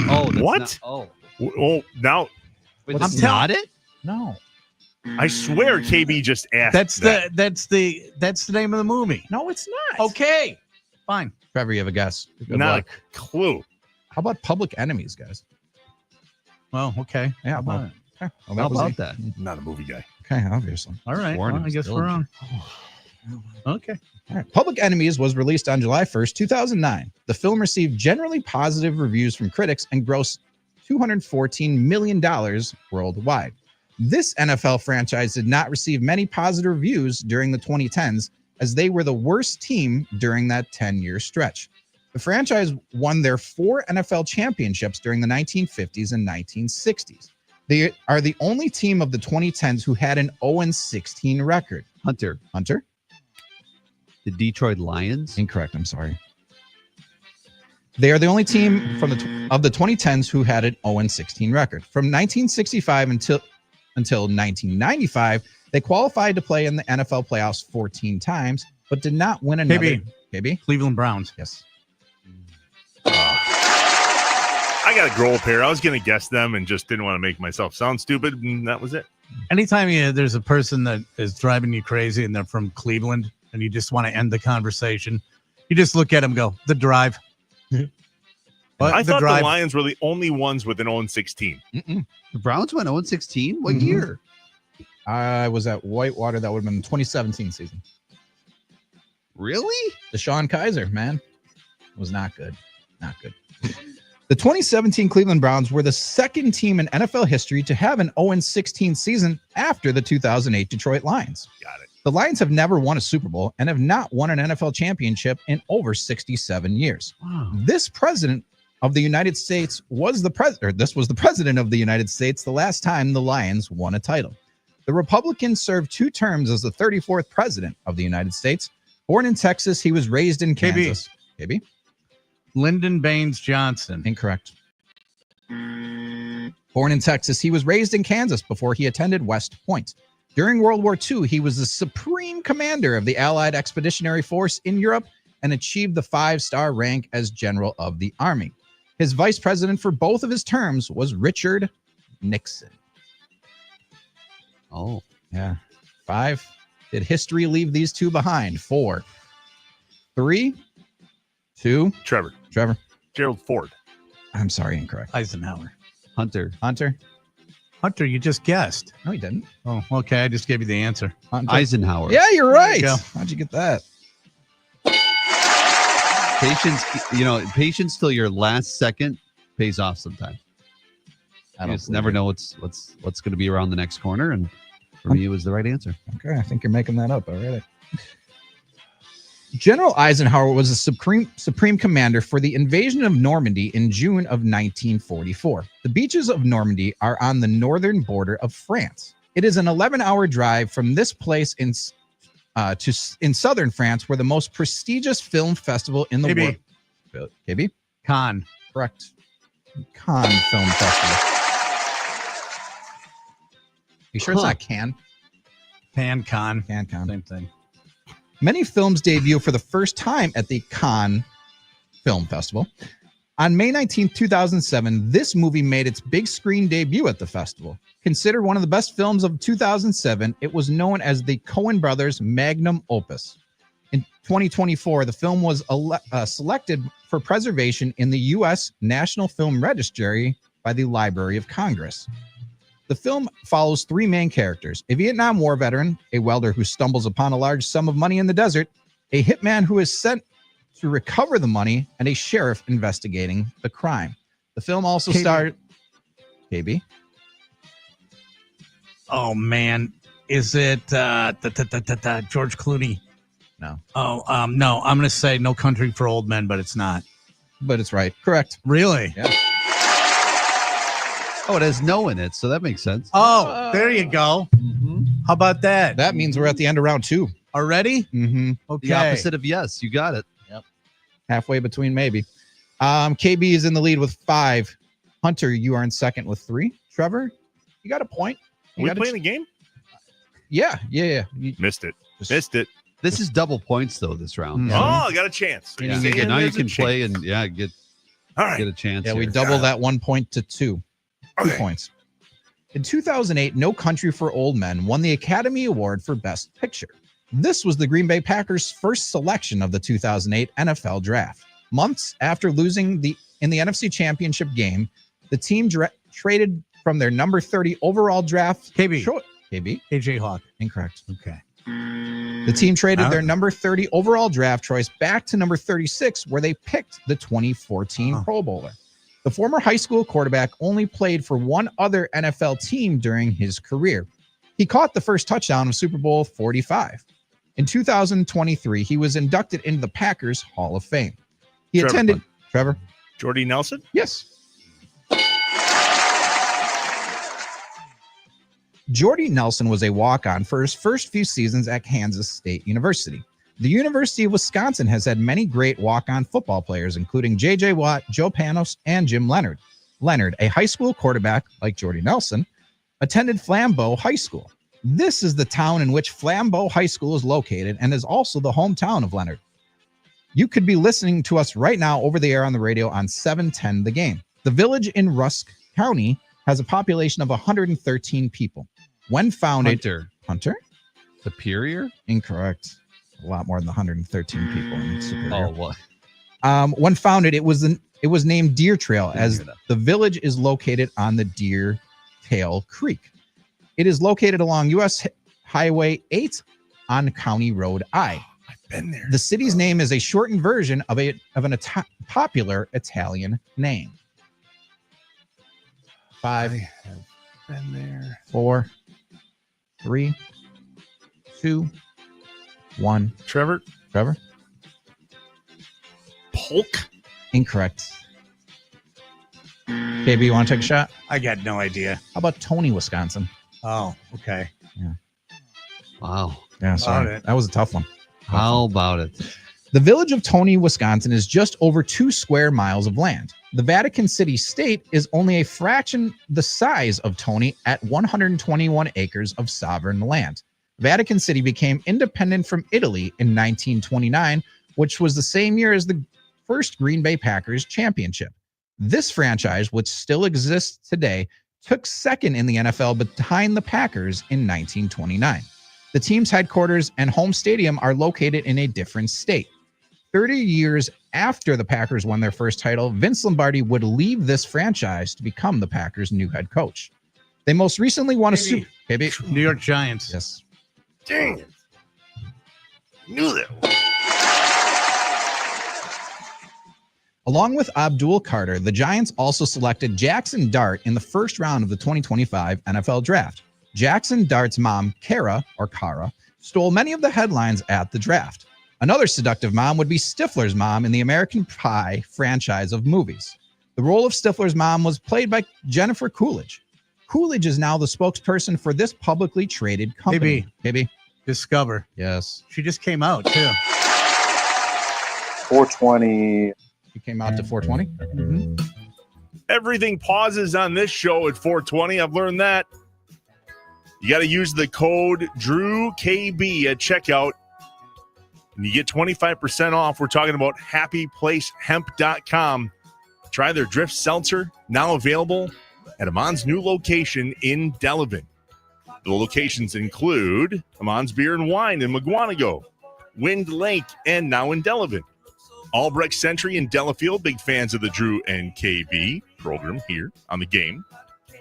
Oh, that's What? not- oh, Oh, now wait, that's not it. No. I swear KB just asked. That's the name of the movie. No, it's not. Okay. Fine. Trevor, you have a guess. Good Not luck. a clue. How about Public Enemies, guys? Well, okay. Yeah, How about it? Okay. Well, How that was about it. that? Not a movie guy. Okay, obviously. All right. Warren Well, I was guess we're Dillinger. on. Okay. All right. Public Enemies was released on July 1st, 2009. The film received generally positive reviews from critics and grossed $214 million worldwide. This NFL franchise did not receive many positive reviews during the 2010s, as they were the worst team during that 10-year stretch. The franchise won their 4 NFL championships during the 1950s and 1960s. They are the only team of the 2010s who had an 0-16 record. Hunter. The Detroit Lions. Incorrect. I'm sorry. They are the only team of the 2010s who had an 0-16 record. From 1965 until 1995, they qualified to play in the NFL playoffs 14 times, but did not win another. KB? Cleveland Browns. Yes. I got a grow up here. I was going to guess them and just didn't want to make myself sound stupid, and that was it. Anytime there's a person that is driving you crazy and they're from Cleveland and you just want to end the conversation, you just look at them and go, the drive. I thought the Lions were the only ones with an 0-16. The Browns went 0-16? What Mhm. year? I was at Whitewater. That would have been the 2017 season. Really? Deshaun Kaiser, man. Was not good. Not good. The 2017 Cleveland Browns were the second team in NFL history to have an 0-16 season after the 2008 Detroit Lions. Got it. The Lions have never won a Super Bowl and have not won an NFL championship in over 67 years. Wow. This president of the United States was the president. This was the president of the United States the last time the Lions won a title. The Republican served 2 terms as the 34th president of the United States. Born in Texas, he was raised in Kansas. KB? Lyndon Baines Johnson. Incorrect. Born in Texas, he was raised in Kansas before he attended West Point. During World War II, he was the supreme commander of the Allied Expeditionary Force in Europe and achieved the 5-star rank as General of the Army. His vice president for both of his terms was Richard Nixon. Oh, yeah. 5. Did history leave these 2 behind? 4, 3, 2. Trevor. Gerald Ford. I'm sorry, incorrect. Eisenhower. Hunter. Hunter, you just guessed. No, he didn't. Oh, okay. I just gave you the answer. Hunter. Eisenhower. Yeah, you're right. There you go. How'd you get that? Patience till your last second pays off sometimes. I You don't just never know what's going to be around the next corner, and for me, it was the right answer. Okay, I think you're making that up. All right. General Eisenhower was the supreme commander for the invasion of Normandy in June of 1944. The beaches of Normandy are on the northern border of France. It is an 11-hour drive from this place in southern France, where the most prestigious film festival in the world. KB? Cannes. Correct. Cannes Film Festival. You sure it's not Cannes? Cannes. Same thing. Many films debut for the first time at the Cannes Film Festival. On May 19, 2007, this movie made its big screen debut at the festival. Considered one of the best films of 2007, it was known as the Coen brothers' magnum opus. In 2024, the film was selected for preservation in the U.S. National Film Registry by the Library of Congress. The film follows three main characters: a Vietnam War veteran, a welder who stumbles upon a large sum of money in the desert, a hitman who is sent to recover the money, and a sheriff investigating the crime. The film also starred KB. Oh, man. Is it George Clooney? No. Oh, no. I'm going to say No Country for Old Men, but it's not. But it's right. Correct. Really? Yeah. Oh, it has no in it, so that makes sense. Oh, there you go. Mm-hmm. How about that? That means we're at the end of round 2. Already? Mm-hmm. Okay. The opposite of yes. You got it. Yep. Halfway between maybe. KB is in the lead with 5. Hunter, you are in second with 3. Trevor, you got a point. Are we playing a game? Yeah. You missed it. Missed it. This is double points, though, this round. Oh, I got a chance. Yeah. Now you can play and get a chance. Yeah, here. we double that 1 point to 2. 2 points. In 2008, No Country for Old Men won the Academy Award for Best Picture. This was the Green Bay Packers' first selection of the 2008 NFL Draft. Months after losing in the NFC Championship game, the team traded from their number 30 overall draft. KB. AJ Hawk. Incorrect. Okay. The team traded their number 30 overall draft choice back to number 36, where they picked the 2014 Pro Bowler. The former high school quarterback only played for one other NFL team during his career. He caught the first touchdown of Super Bowl 45. In 2023, he was inducted into the Packers Hall of Fame. He attended... Trevor? Jordy Nelson? Yes. Jordy Nelson was a walk-on for his first few seasons at Kansas State University. The University of Wisconsin has had many great walk-on football players, including J.J. Watt, Joe Panos, and Jim Leonard. Leonard, a high school quarterback like Jordy Nelson, attended Flambeau High School. This is the town in which Flambeau High School is located and is also the hometown of Leonard. You could be listening to us right now over the air on the radio on 710 The Game. The village in Rusk County has a population of 113 people. When founded... Hunter? Superior? Incorrect. A lot more than 113 people in Superior. Oh, what? When founded, it was named Deer Trail, as the village is located on the Deer Tail Creek. It is located along U.S. Highway 8 on County Road I. I've been there. The city's name is a shortened version of an popular Italian name. 5. I have been there. 4, 3, 2, 1. Trevor? Polk? Incorrect. KB, you want to take a shot? I got no idea. How about Tony, Wisconsin? Oh, okay. Yeah. Wow. Yeah, sorry. That was a tough one. How about it? The village of Tony, Wisconsin is just over 2 square miles of land. The Vatican City State is only a fraction the size of Tony at 121 acres of sovereign land. Vatican City became independent from Italy in 1929, which was the same year as the first Green Bay Packers championship. This franchise, which still exists today, took second in the NFL behind the Packers in 1929. The team's headquarters and home stadium are located in a different state. 30 years after the Packers won their first title, Vince Lombardi would leave this franchise to become the Packers' new head coach. They most recently won a Super Bowl. New York Giants. Yes. Dang it. Knew that one. Along with Abdul Carter, the Giants also selected Jackson Dart in the first round of the 2025 NFL Draft. Jackson Dart's mom, Kara, stole many of the headlines at the draft. Another seductive mom would be Stifler's mom in the American Pie franchise of movies. The role of Stifler's mom was played by Jennifer Coolidge. Coolidge is now the spokesperson for this publicly traded company. KB. Discover. Yes. She just came out, too. 420. She came out to 420. Mm-hmm. Everything pauses on this show at 420. I've learned that. You got to use the code DrewKB at checkout, and you get 25% off. We're talking about happyplacehemp.com. Try their Drift Seltzer, now available at Amon's new location in Delavan. The locations include Amon's Beer and Wine in McGuanago, Wind Lake, and now in Delavan. Albrecht Century and Delafield, big fans of the Drew and KB program here on the game.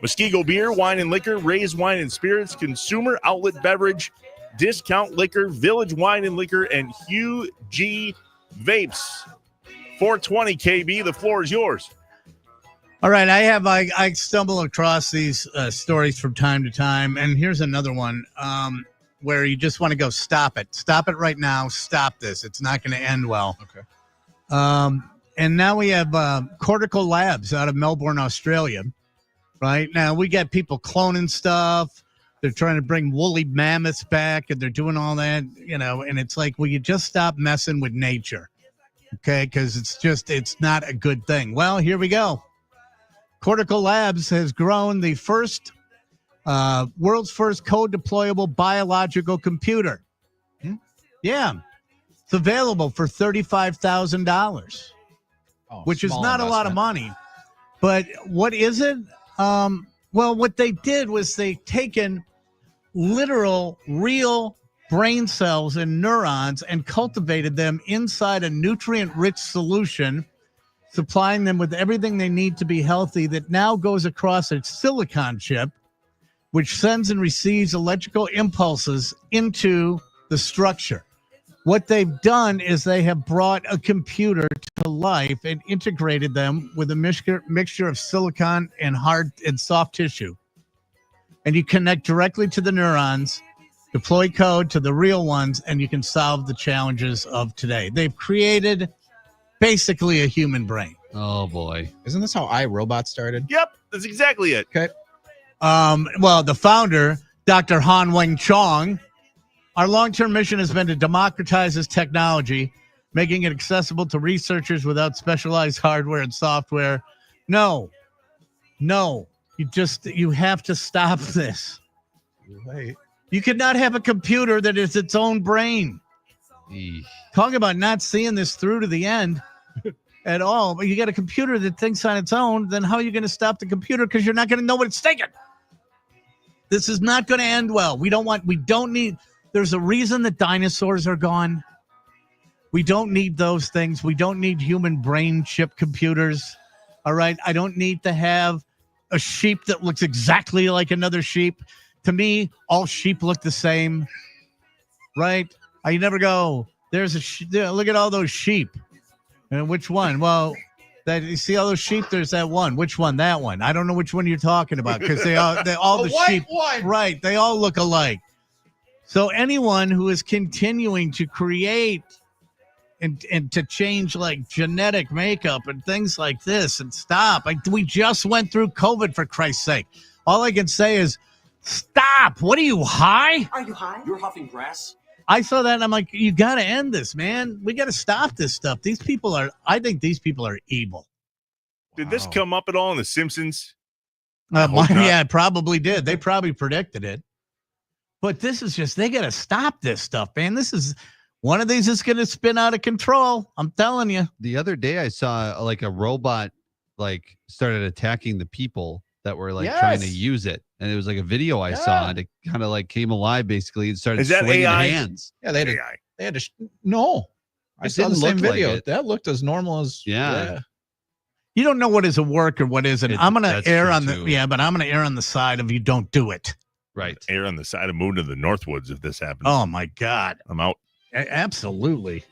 Muskego Beer, Wine and Liquor, Ray's Wine and Spirits, Consumer Outlet Beverage, Discount Liquor, Village Wine and Liquor, and Hugh G. Vapes. 420 KB, the floor is yours. All right, I stumble across these stories from time to time, and here's another one where you just want to go, stop it right now, stop this. It's not going to end well. Okay. And now we have Cortical Labs out of Melbourne, Australia. Right now, we got people cloning stuff. They're trying to bring woolly mammoths back, and they're doing all that, and it's like, will you just stop messing with nature? Okay, because it's not a good thing. Well, here we go. Cortical Labs has grown the world's first code-deployable biological computer. Yeah. It's available for $35,000, which is not a lot of money. But what is it? Well, what they did was they taken literal, real brain cells and neurons and cultivated them inside a nutrient-rich solution, supplying them with everything they need to be healthy, that now goes across a silicon chip, which sends and receives electrical impulses into the structure. What they've done is they have brought a computer to life and integrated them with a mixture of silicon and hard and soft tissue. And you connect directly to the neurons, deploy code to the real ones, and you can solve the challenges of today. They've created basically a human brain. Oh, boy. Isn't this how iRobot started? Yep, that's exactly it. Okay. Well, the founder, Dr. Han Weng Chong, our long-term mission has been to democratize this technology, making it accessible to researchers without specialized hardware and software. No, you have to stop this. Wait. You cannot have a computer that is its own brain. Talk about not seeing this through to the end at all. But you got a computer that thinks on its own, then how are you going to stop the computer? Because you're not going to know what it's thinking. This is not going to end well. There's a reason that dinosaurs are gone. We don't need those things. We don't need human brain chip computers. All right. I don't need to have a sheep that looks exactly like another sheep. To me, all sheep look the same. Right? I never go, there's look at all those sheep. And which one? Well, you see all those sheep? There's that one. Which one? That one. I don't know which one you're talking about, because they all the sheep. One. Right. They all look alike. So anyone who is continuing to create and to change like genetic makeup and things like this, and stop. We just went through COVID, for Christ's sake. All I can say is stop. What are you, high? Are you high? You're huffing grass? I saw that and I'm like, you got to end this, man. We got to stop this stuff. I think these people are evil. Did this come up at all in The Simpsons? Yeah, it probably did. They probably predicted it. But this is just, they got to stop this stuff, man. This is one of these is going to spin out of control. I'm telling you. The other day I saw like a robot started attacking the people that were trying to use it. And it was like a video I saw, and it kind of came alive basically and started swinging hands. Yeah, they had to no. I saw the same video. That looked as normal as yeah. You don't know what is a work or what isn't. I'm going to err on but I'm going to err on the side of you don't do it. Right. Err on the side of moving to the Northwoods if this happens. Oh my God. I'm out. Absolutely.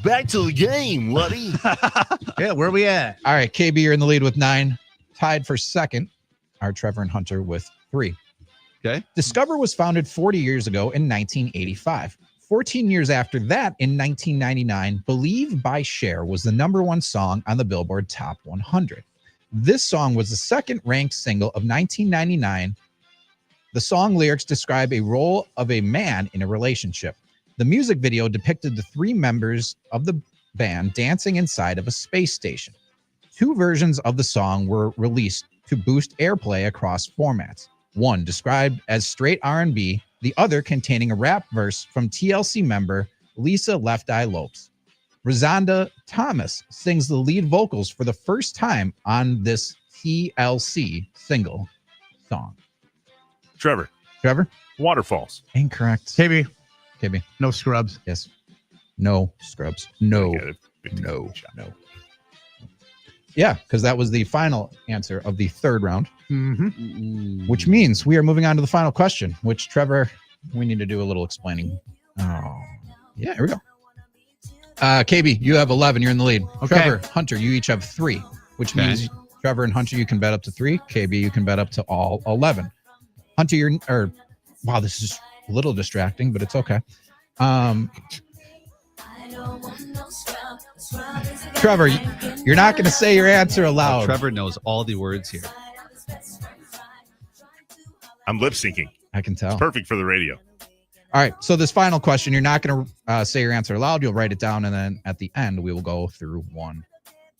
Back to the game, Luddy. Yeah, where we at? All right, KB, you're in the lead with 9. Tied for second are Trevor and Hunter with 3. Okay. Discover was founded 40 years ago in 1985. 14 years after that, in 1999, Believe by Cher was the #1 song on the Billboard Top 100. This song was the second-ranked single of 1999. The song lyrics describe a role of a man in a relationship. The music video depicted the 3 members of the band dancing inside of a space station. 2 versions of the song were released to boost airplay across formats. One described as straight R&B, the other containing a rap verse from TLC member Lisa Left Eye Lopes. Rosanda Thomas sings the lead vocals for the first time on this TLC single song. Trevor. Trevor? Waterfalls. Incorrect. KB. KB. No Scrubs. Yes. No scrubs. No. Yeah, because that was the final answer of the third round, which means we are moving on to the final question, which, Trevor, we need to do a little explaining. Oh, yeah, here we go. KB, you have 11. You're in the lead. Okay. Trevor, Hunter, you each have 3, which means Trevor and Hunter, you can bet up to 3. KB, you can bet up to all 11. Hunter, wow, this is a little distracting, but it's okay. Trevor, you're not going to say your answer aloud. Trevor knows all the words here. I'm lip syncing. I can tell. It's perfect for the radio. All right. So this final question, you're not going to say your answer aloud. You'll write it down, and then at the end, we will go through one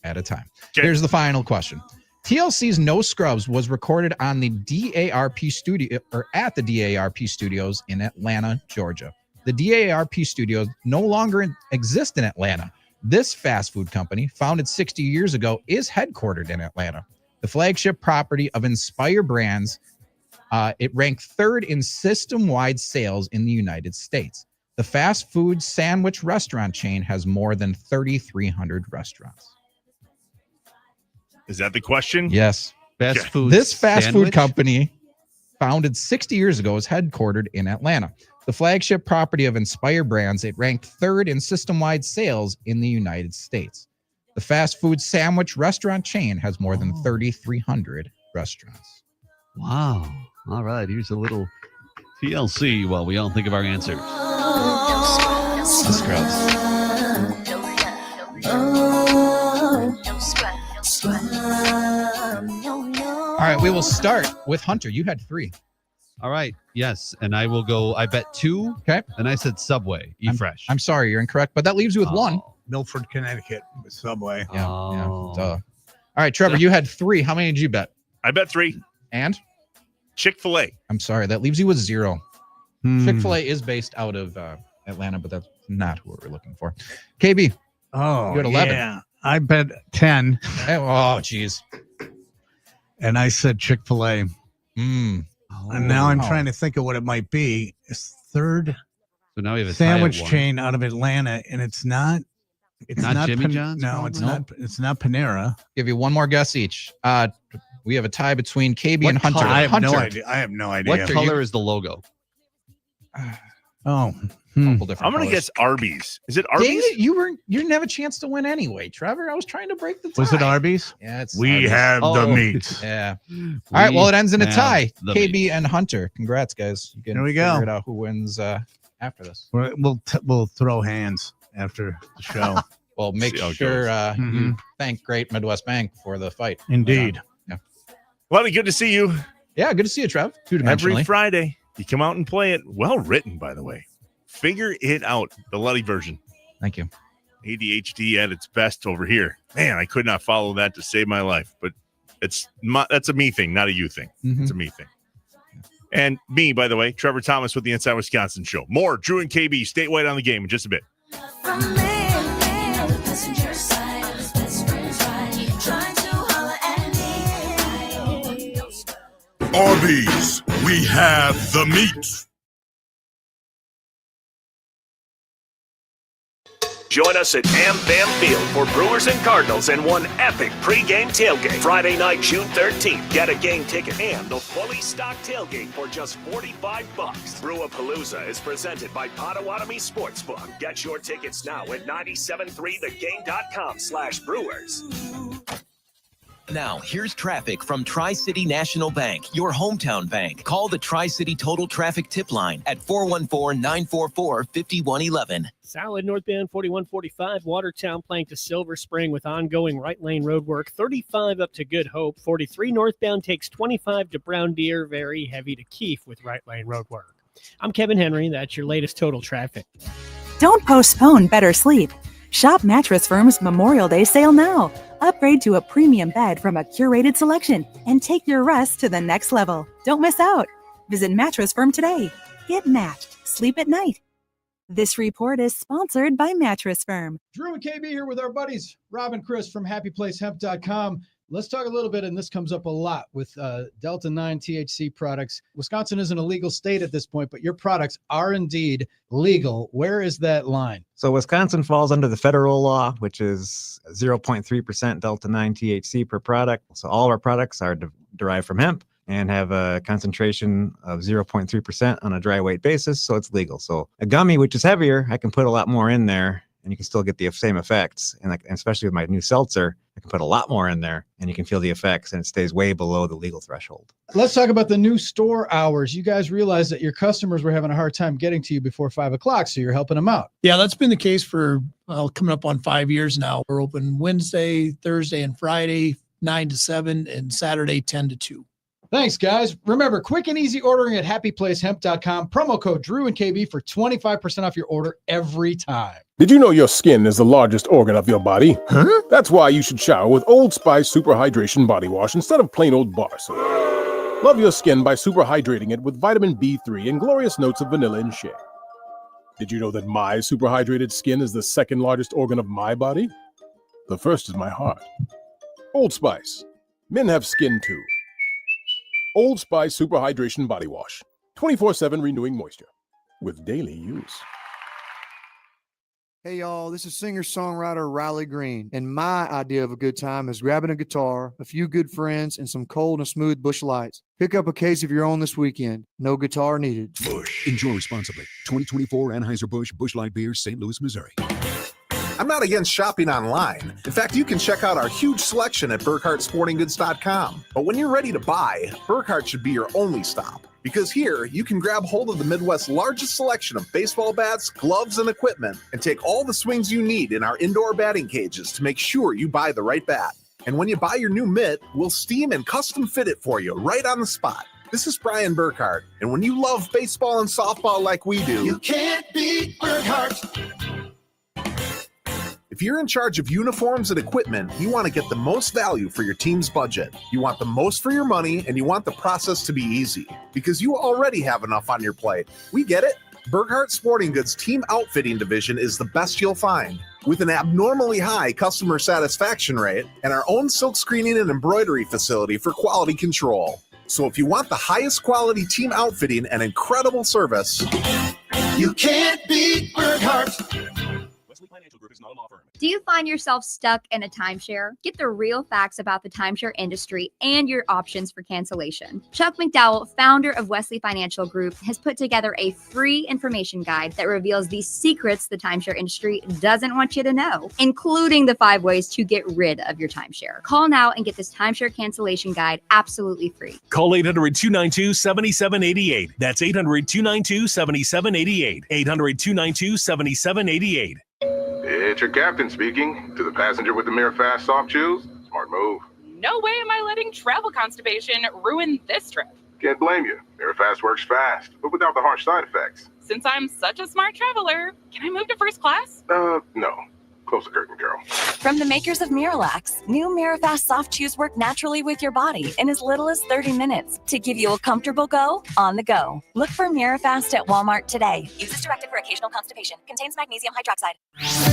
at a time. Okay. Here's the final question. TLC's No Scrubs was recorded on the DARP studio, or at the DARP studios in Atlanta, Georgia. The DARP studios no longer exist in Atlanta. This fast food company, founded 60 years ago, is headquartered in Atlanta. The flagship property of Inspire Brands, it ranked 3rd in system-wide sales in the United States. The fast food sandwich restaurant chain has more than 3,300 restaurants. Is that the question? Yes. Fast food. This fast sandwich? food company, founded 60 years ago, is headquartered in Atlanta. The flagship property of Inspire Brands, it ranked 3rd in system-wide sales in the United States. The fast food sandwich restaurant chain has more than 3,300 restaurants. Wow. All right. Here's a little TLC while we all think of our answers. The Scrubs. All right, we will start with Hunter. You had 3. All right. Yes. And I will go. I bet 2. Okay. And I said Subway. Fresh. I'm sorry, you're incorrect, but that leaves you with 1. Milford, Connecticut, with Subway. Yeah. Duh. All right, Trevor, you had 3. How many did you bet? I bet 3. And? Chick-fil-A. I'm sorry, that leaves you with 0. Chick-fil-A is based out of Atlanta, but that's not what we're looking for. KB. Oh, you had 11. Yeah. I bet 10. Oh, geez. And I said Chick-fil-A. And now I'm trying to think of what it might be. It's 3rd So now we have a sandwich chain out of Atlanta, and it's not Jimmy John's. No, it's not. It's not Panera. Give you one more guess each. We have a tie between KB and Hunter. I have Hunter. no idea. I have no idea. What color is the logo? Oh, I'm gonna guess Arby's. Is it Arby's? Dang it, you didn't have a chance to win anyway, Trevor. I was trying to break the tie. Was it Arby's? Yeah, it's we Arby's. have the meat. Yeah. All right. Well, it ends in a tie. KB meat. and Hunter. Congrats, guys. You can There we go. figure it out who wins after this. We'll throw hands after the show. Well, make sure you thank Great Midwest Bank for the fight. Indeed. Yeah. Well, good to see you. Yeah, good to see you, Trev. Every Friday, you come out and play it. Well written, by the way. Figure it out, the Luddy version. Thank you. ADHD at its best over here. Man, I could not follow that to save my life, but that's a me thing, not a you thing. It's a me thing. And me, by the way, Trevor Thomas with the Inside Wisconsin Show. More Drew and KB statewide on the game in just a bit. Arby's, we have the meat. Join us at AmBam Field for Brewers and Cardinals in one epic pregame tailgate. Friday night, June 13th. Get a game ticket and the fully stocked tailgate for just $45. Brewapalooza is presented by Potawatomi Sportsbook. Get your tickets now at 973thegame.com/Brewers. Now, here's traffic from Tri-City National Bank, your hometown bank. Call the Tri-City Total Traffic Tip Line at 414-944-5111. Solid northbound 4145, Watertown playing to Silver Spring with ongoing right lane road work. 35 up to Good Hope. 43 northbound takes 25 to Brown Deer. Very heavy to Keefe with right lane road work. I'm Kevin Henry. That's your latest total traffic. Don't postpone better sleep. Shop Mattress Firm's Memorial Day sale now. Upgrade to a premium bed from a curated selection and take your rest to the next level. Don't miss out. Visit Mattress Firm today. Get matched. Sleep at night. This report is sponsored by Mattress Firm. Drew and KB here with our buddies, Rob and Chris from HappyPlaceHemp.com. Let's talk a little bit, and this comes up a lot with Delta 9 THC products. Wisconsin isn't a legal state at this point, but your products are indeed legal. Where is that line? So Wisconsin falls under the federal law, which is 0.3% Delta 9 THC per product. So all of our products are derived from hemp and have a concentration of 0.3% on a dry weight basis, so it's legal. So a gummy, which is heavier, I can put a lot more in there, and you can still get the same effects. And especially with my new seltzer, I can put a lot more in there, and you can feel the effects, and it stays way below the legal threshold. Let's talk about the new store hours. You guys realized that your customers were having a hard time getting to you before 5 o'clock, so you're helping them out. Yeah, that's been the case for coming up on 5 years now. We're open Wednesday, Thursday, and Friday, 9 to 7, and Saturday, 10 to 2. Thanks, guys. Remember, quick and easy ordering at happyplacehemp.com. Promo code Drew and KB for 25% off your order every time. Did you know your skin is the largest organ of your body? Huh? That's why you should shower with Old Spice Super Hydration Body Wash instead of plain old bar soap. Love your skin by super hydrating it with vitamin B3 and glorious notes of vanilla and shea. Did you know that my super hydrated skin is the second largest organ of my body? The first is my heart. Old Spice. Men have skin too. Old Spice Super Hydration Body Wash. 24/7 renewing moisture. With daily use. Hey y'all, this is singer-songwriter Riley Green, and my idea of a good time is grabbing a guitar, a few good friends, and some cold and smooth Busch Lights. Pick up a case of your own this weekend. No guitar needed. Busch. Enjoy responsibly. 2024 Anheuser-Busch Busch Light Beer, St. Louis, Missouri. I'm not against shopping online. In fact, you can check out our huge selection at BurkhartSportingGoods.com. But when you're ready to buy, Burkhart should be your only stop. Because here, you can grab hold of the Midwest's largest selection of baseball bats, gloves, and equipment, and take all the swings you need in our indoor batting cages to make sure you buy the right bat. And when you buy your new mitt, we'll steam and custom fit it for you right on the spot. This is Brian Burkhart, and when you love baseball and softball like we do, You can't beat Burkhart. if you're in charge of uniforms and equipment, you want to get the most value for your team's budget. You want the most for your money, and you want the process to be easy because you already have enough on your plate. We get it. Burkhart Sporting Goods Team Outfitting Division is the best you'll find. With an abnormally high customer satisfaction rate and our own silk screening and embroidery facility for quality control. So if you want the highest quality team outfitting and incredible service, You can't beat Burkhart. Financial Group is not a law firm. Do you find yourself stuck in a timeshare? Get the real facts about the timeshare industry and your options for cancellation. Chuck McDowell, founder of Wesley Financial Group, has put together a free information guide that reveals the secrets the timeshare industry doesn't want you to know, including the 5 ways to get rid of your timeshare. Call now and get this timeshare cancellation guide absolutely free. Call 800-292-7788. That's 800-292-7788. 800-292-7788. It's your captain speaking. To the passenger with the Mirror Fast soft chews, smart move. No way am I letting travel constipation ruin this trip. Can't blame you. Mirror Fast works fast, but without the harsh side effects. Since I'm such a smart traveler, can I move to first class? No. Close the curtain, girl. From the makers of Miralax, new Mirafast soft chews work naturally with your body in as little as 30 minutes to give you a comfortable go on the go. Look for Mirafast at Walmart today. Use as directed for occasional constipation. Contains magnesium hydroxide.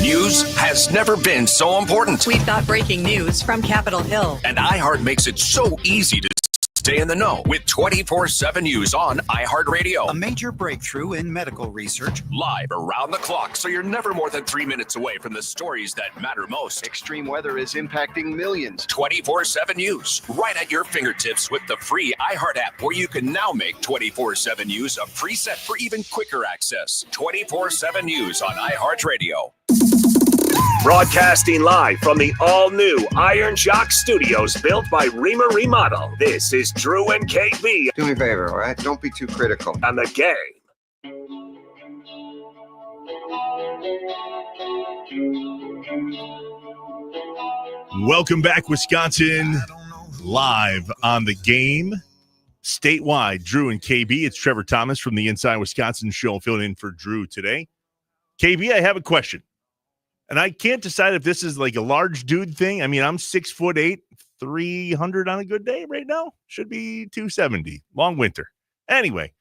News has never been so important. We've got breaking news from Capitol Hill. And iHeart makes it so easy to stay in the know with 24/7 news on iHeartRadio. A major breakthrough in medical research. Live around the clock, so you're never more than 3 minutes away from the stories that matter most. Extreme weather is impacting millions. 24/7 news, right at your fingertips with the free iHeart app, where you can now make 24/7 news a preset for even quicker access. 24/7 news on iHeartRadio. Broadcasting live from the all-new Iron Jock Studios, built by Reamer Remodel. This is Drew and KB. Do me a favor, all right? Don't be too critical. On the game. Welcome back, Wisconsin. Live on the game. Statewide, Drew and KB. It's Trevor Thomas from the Inside Wisconsin Show, filling in for Drew today. KB, I have a question. And I can't decide if this is like a large dude thing. I mean, I'm 6'8", 300 on a good day right now. Should be 270. Long winter. Anyway,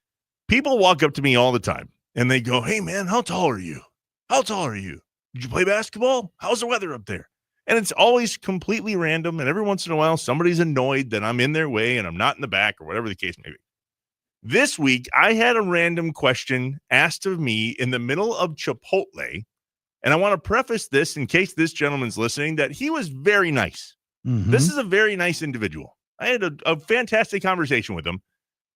people walk up to me all the time and they go, "Hey man, how tall are you? How tall are you? Did you play basketball? How's the weather up there?" And it's always completely random. And every once in a while, somebody's annoyed that I'm in their way and I'm not in the back or whatever the case may be. This week, I had a random question asked of me in the middle of Chipotle. And I want to preface this in case this gentleman's listening that he was very nice. This is a very nice individual. I had a fantastic conversation with him,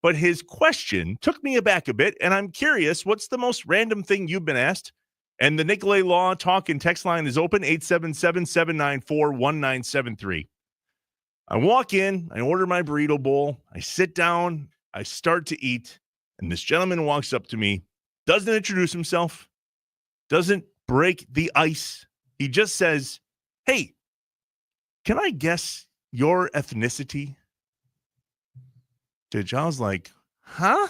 but his question took me aback a bit. And I'm curious, what's the most random thing you've been asked? And the Nicolay Law talk and text line is open, 877-794-1973. I walk in, I order my burrito bowl, I sit down, I start to eat, and this gentleman walks up to me, doesn't introduce himself, doesn't break the ice. He just says, "Hey, can I guess your ethnicity?" Dude, I was like, huh?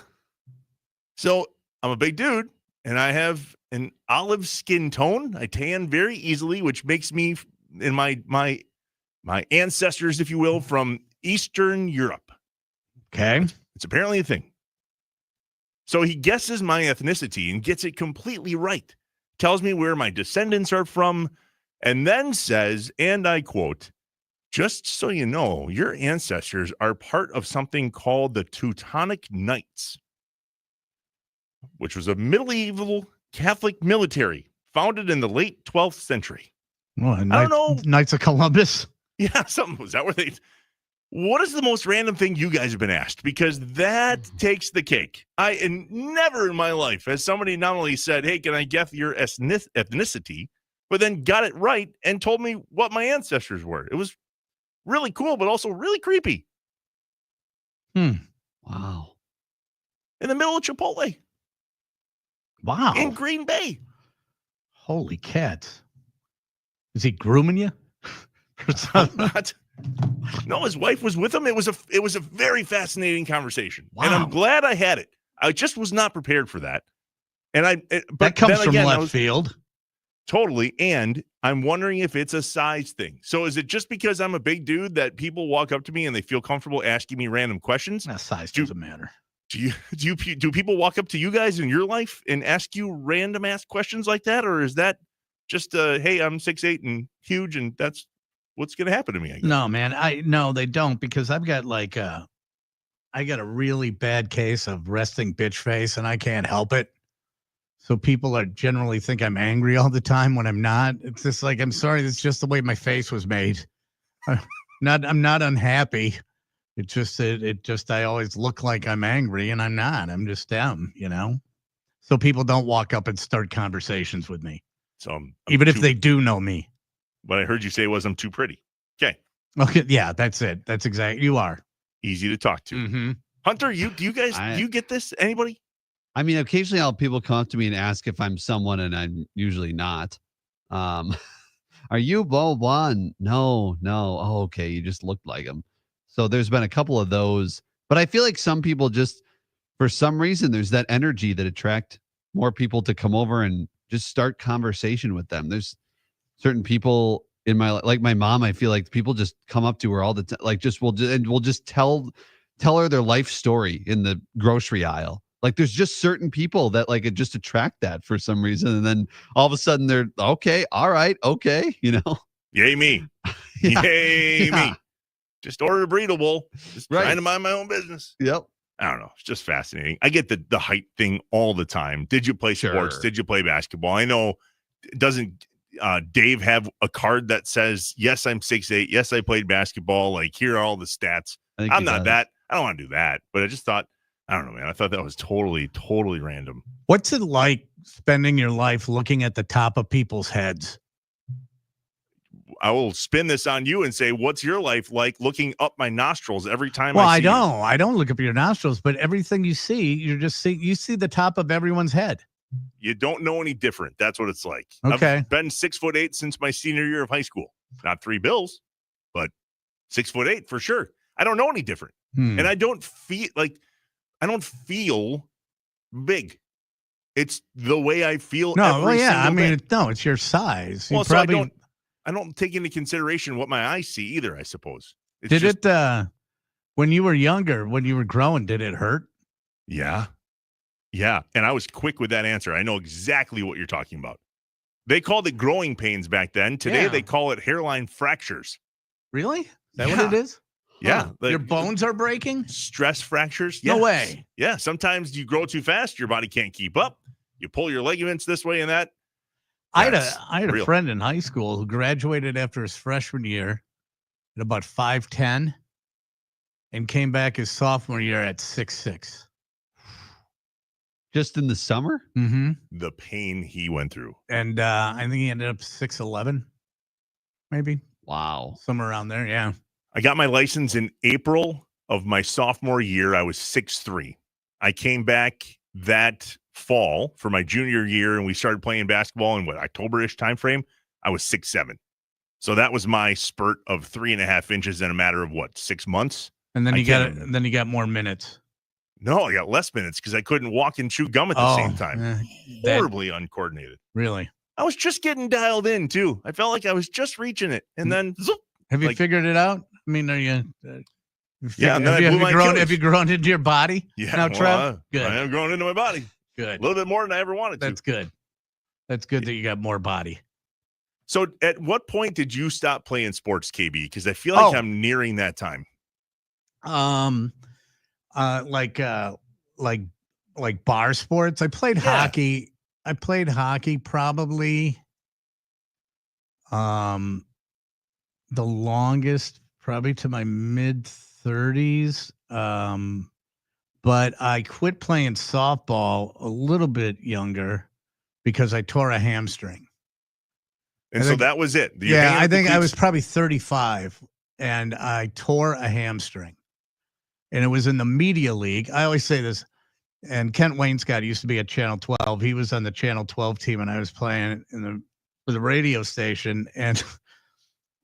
So I'm a big dude, and I have an olive skin tone. I tan very easily, which makes me, in my ancestors, if you will, from Eastern Europe. Okay. It's apparently a thing. So he guesses my ethnicity and gets it completely right. Tells me where my descendants are from, and then says, and I quote, "Just so you know, your ancestors are part of something called the Teutonic Knights," which was a medieval Catholic military founded in the late 12th century. Well, I don't know. Knights of Columbus. Yeah, something. Was that where they... What is the most random thing you guys have been asked? Because that takes the cake. And never in my life has somebody not only said, "Hey, can I guess your ethnicity," but then got it right and told me what my ancestors were. It was really cool, but also really creepy. Wow. In the middle of Chipotle. Wow. In Green Bay. Holy cats. Is he grooming you? Not. No, his wife was with him. It was a very fascinating conversation. Wow. And I'm glad I had it. I just was not prepared for that. And but that comes from again, left field. Totally. And I'm wondering if it's a size thing. So is it just because I'm a big dude that people walk up to me and they feel comfortable asking me random questions? That size doesn't matter. Do people walk up to you guys in your life and ask you random ass questions like that? Or is that just hey, I'm 6'8" and huge and that's what's going to happen to me? I guess. No, man. No, they don't, because I've got I got a really bad case of resting bitch face and I can't help it. So people are generally think I'm angry all the time when I'm not. It's just like, I'm sorry. It's just the way my face was made. I'm not unhappy. It just, I always look like I'm angry and I'm not. I'm just them, So people don't walk up and start conversations with me. So even if they do know me. What I heard you say was I'm too pretty. Okay. Yeah, that's it. That's exactly. You are easy to talk to. Mm-hmm. Hunter, do you get this? Anybody? I mean, occasionally people come up to me and ask if I'm someone, and I'm usually not. Are you blah, blah, blah? No. Oh, okay. You just looked like him. So there's been a couple of those, but I feel like some people just, for some reason, there's that energy that attract more people to come over and just start conversation with them. There's certain people in my, like my mom, I feel like people just come up to her all the time, like we'll just tell her their life story in the grocery aisle. Like there's just certain people that like it just attract that for some reason. And then all of a sudden they're okay. All right. Okay. Yay me. Yeah. Yay me. Just order a burrito bowl. Just Right. trying to mind my own business. Yep. I don't know. It's just fascinating. I get the height thing all the time. Did you play sports? Sure. Did you play basketball? I know. Doesn't Dave have a card that says, yes, I'm 6'8"? Yes, I played basketball. Like, here are all the stats. I'm not that. I don't want to do that. But I just thought, I don't know, man. I thought that was totally, totally random. What's it like spending your life looking at the top of people's heads? I will spin this on you and say, what's your life like looking up my nostrils every time Well, I see you? I don't look up your nostrils, but everything you see, you see the top of everyone's head. You don't know any different. That's what it's like. Okay. I've been 6'8" since my senior year of high school. Not 3 bills, but 6'8" for sure. I don't know any different. And I don't feel big. It's the way I feel. No, every I single mean, day. it's your size. Well, You so probably, I don't take into consideration what my eyes see either, I suppose. It's did just, it, when you were younger, when you were growing, did it hurt? Yeah. Yeah. And I was quick with that answer. I know exactly what you're talking about. They called it growing pains back then. Today, Yeah. they call it hairline fractures. Really? Is that what it is? Yeah. Your bones are breaking? Stress fractures. No Yes. way. Yeah. Sometimes you grow too fast. Your body can't keep up. You pull your ligaments this way and that. I had That's a friend in high school who graduated after his freshman year at about 5'10" and came back his sophomore year at 6'6". Just in the summer? Mm-hmm. The pain he went through. And I think he ended up 6'11", maybe. Wow. Somewhere around there, yeah. I got my license in April of my sophomore year. I was 6'3". I came back that fall for my junior year, and we started playing basketball in October-ish time frame. I was 6'7". So that was my spurt of 3.5 inches in a matter of 6 months. And then you got more minutes. No, I got less minutes because I couldn't walk and chew gum at the same time. Horribly uncoordinated. Really? I was just getting dialed in too. I felt like I was just reaching it, and then zoop, Have you figured it out? I mean, are you? Yeah, and then have you grown into your body? Yeah, Now, well, Trev, good. I am growing into my body. Good. A little bit more than I ever wanted to. That's good. That's good that you got more body. So, at what point did you stop playing sports, KB? Because I feel like I'm nearing that time. Like bar sports. I played hockey. I played hockey probably the longest, probably to my mid 30s. But I quit playing softball a little bit younger because I tore a hamstring. And so that was it. I think I was probably 35 and I tore a hamstring. And it was in the media league. I always say this, and Kent Wainscott used to be at Channel 12. He was on the Channel 12 team, and I was playing for the radio station. And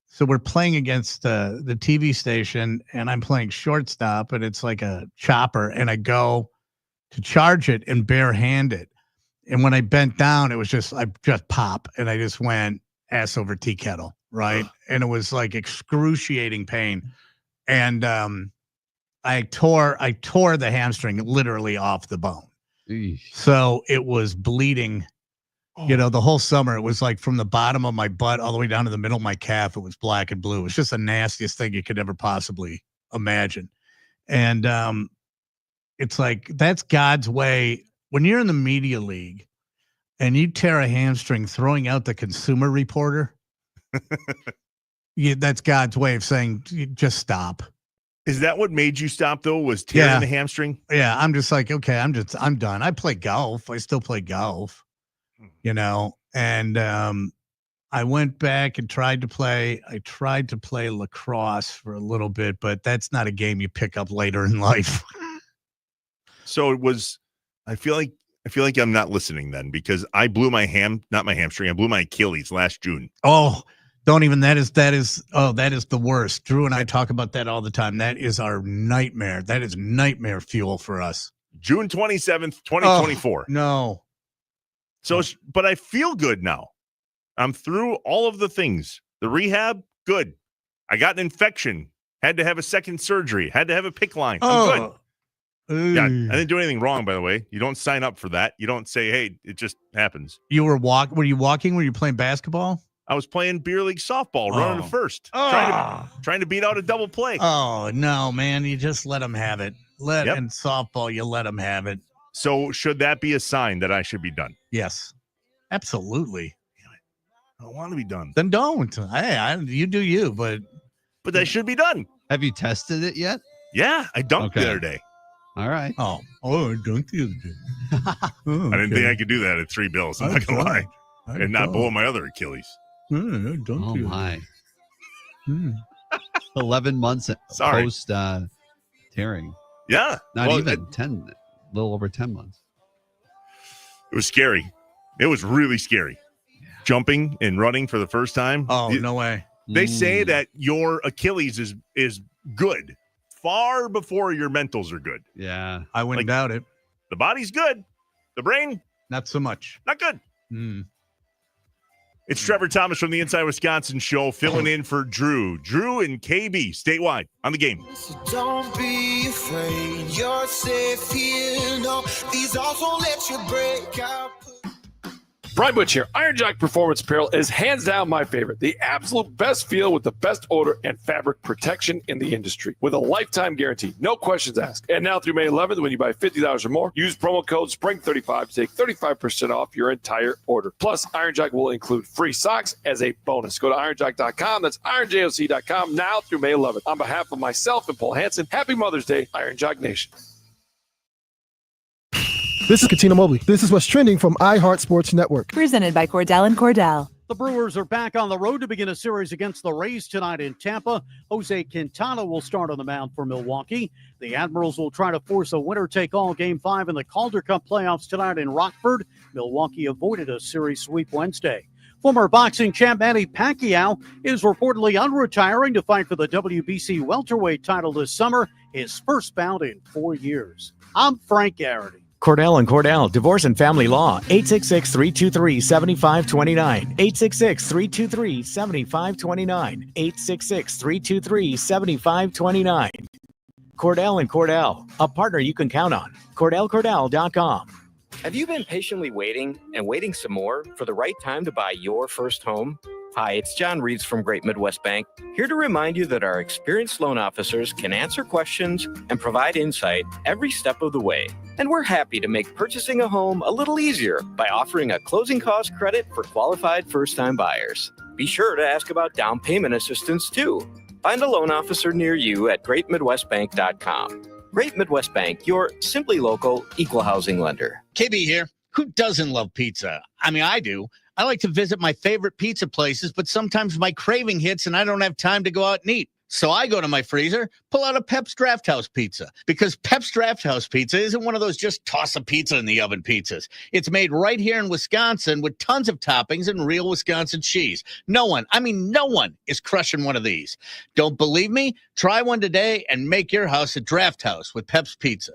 so we're playing against the TV station, and I'm playing shortstop, and it's like a chopper, and I go to charge it and barehand it. And when I bent down, I just pop, and I just went ass over tea kettle, right? And it was like excruciating pain. And I tore the hamstring literally off the bone. Eesh. So it was bleeding, the whole summer. It was like from the bottom of my butt all the way down to the middle of my calf. It was black and blue. It was just the nastiest thing you could ever possibly imagine. And it's like, that's God's way. When you're in the media league and you tear a hamstring throwing out the Consumer Reporter, that's God's way of saying, just stop. Is that what made you stop though? Was tearing the hamstring? Yeah. I'm just like, okay, I'm done. I play golf. I still play golf, and I went back and tried to play lacrosse for a little bit, but that's not a game you pick up later in life. So it was, I feel like I'm not listening then, because I blew not my hamstring. I blew my Achilles last June. Oh, don't even, that is the worst. Drew and I talk about that all the time. That is our nightmare. That is nightmare fuel for us. June 27th, 2024. No. So, but I feel good now. I'm through all of the things. The rehab, good. I got an infection. Had to have a second surgery. Had to have a PICC line. I'm good. Yeah, I didn't do anything wrong, by the way. You don't sign up for that. You don't say, hey, it just happens. Were you walking? Were you playing basketball? I was playing beer league softball, running to first, trying to beat out a double play. Oh, no, man. You just let them have it. In softball, you let them have it. So should that be a sign that I should be done? Yes, absolutely. I don't want to be done. Then don't. Hey, you do you, but I should be done. Have you tested it yet? Yeah, I dunked the other day. All right. I dunked the other day. I didn't think I could do that at $3. I'm not going to lie. And not blow my other Achilles. Oh, my. 11 months post tearing. Yeah. Not even 10, a little over 10 months. It was scary. It was really scary. Jumping and running for the first time. Oh, no way. They say that your Achilles is good far before your mentals are good. Yeah. I wouldn't doubt it. The body's good. The brain, not so much. Not good. It's Trevor Thomas from the Inside Wisconsin Show, filling in for Drew. Drew and KB statewide on the game. So don't be afraid, you're safe here. No, these also let you break out. Brian Butch here. Iron Jack Performance Apparel is hands down my favorite. The absolute best feel with the best odor and fabric protection in the industry with a lifetime guarantee. No questions asked. And now through May 11th, when you buy $50 or more, use promo code SPRING35 to take 35% off your entire order. Plus, Iron Jack will include free socks as a bonus. Go to ironjack.com. That's ironjoc.com now through May 11th. On behalf of myself and Paul Hansen, happy Mother's Day, Iron Jack Nation. This is Katina Mobley. This is what's trending from iHeart Sports Network. Presented by Cordell & Cordell. The Brewers are back on the road to begin a series against the Rays tonight in Tampa. Jose Quintana will start on the mound for Milwaukee. The Admirals will try to force a winner-take-all Game 5 in the Calder Cup playoffs tonight in Rockford. Milwaukee avoided a series sweep Wednesday. Former boxing champ Manny Pacquiao is reportedly unretiring to fight for the WBC welterweight title this summer, his first bout in 4 years. I'm Frank Garrity. Cordell & Cordell, Divorce and Family Law, 866-323-7529, 866-323-7529, 866-323-7529. Cordell & Cordell, a partner you can count on. CordellCordell.com. Have you been patiently waiting and waiting some more for the right time to buy your first home? Hi, it's John Reeves from Great Midwest Bank, here to remind you that our experienced loan officers can answer questions and provide insight every step of the way. And we're happy to make purchasing a home a little easier by offering a closing cost credit for qualified first-time buyers. Be sure to ask about down payment assistance, too. Find a loan officer near you at greatmidwestbank.com. Great Midwest Bank, your simply local equal housing lender. KB here. Who doesn't love pizza? I mean, I do. I like to visit my favorite pizza places, but sometimes my craving hits and I don't have time to go out and eat. So I go to my freezer, pull out a Pep's Draft House pizza, because Pep's Draft House pizza isn't one of those just toss a pizza in the oven pizzas. It's made right here in Wisconsin with tons of toppings and real Wisconsin cheese. No one is crushing one of these. Don't believe me? Try one today and make your house a Draft House with Pep's Pizza.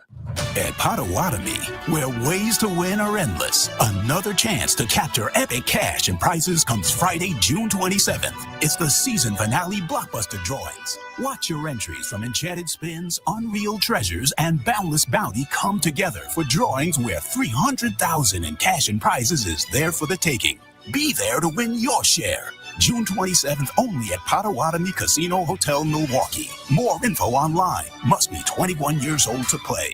At Potawatomi, where ways to win are endless, another chance to capture epic cash and prizes comes Friday, June 27th. It's the season finale blockbuster drawings. Watch your entries from Enchanted Spins, Unreal Treasures, and Boundless Bounty come together for drawings where $300,000 in cash and prizes is there for the taking. Be there to win your share. June 27th only at Potawatomi Casino Hotel, Milwaukee. More info online. Must be 21 years old to play.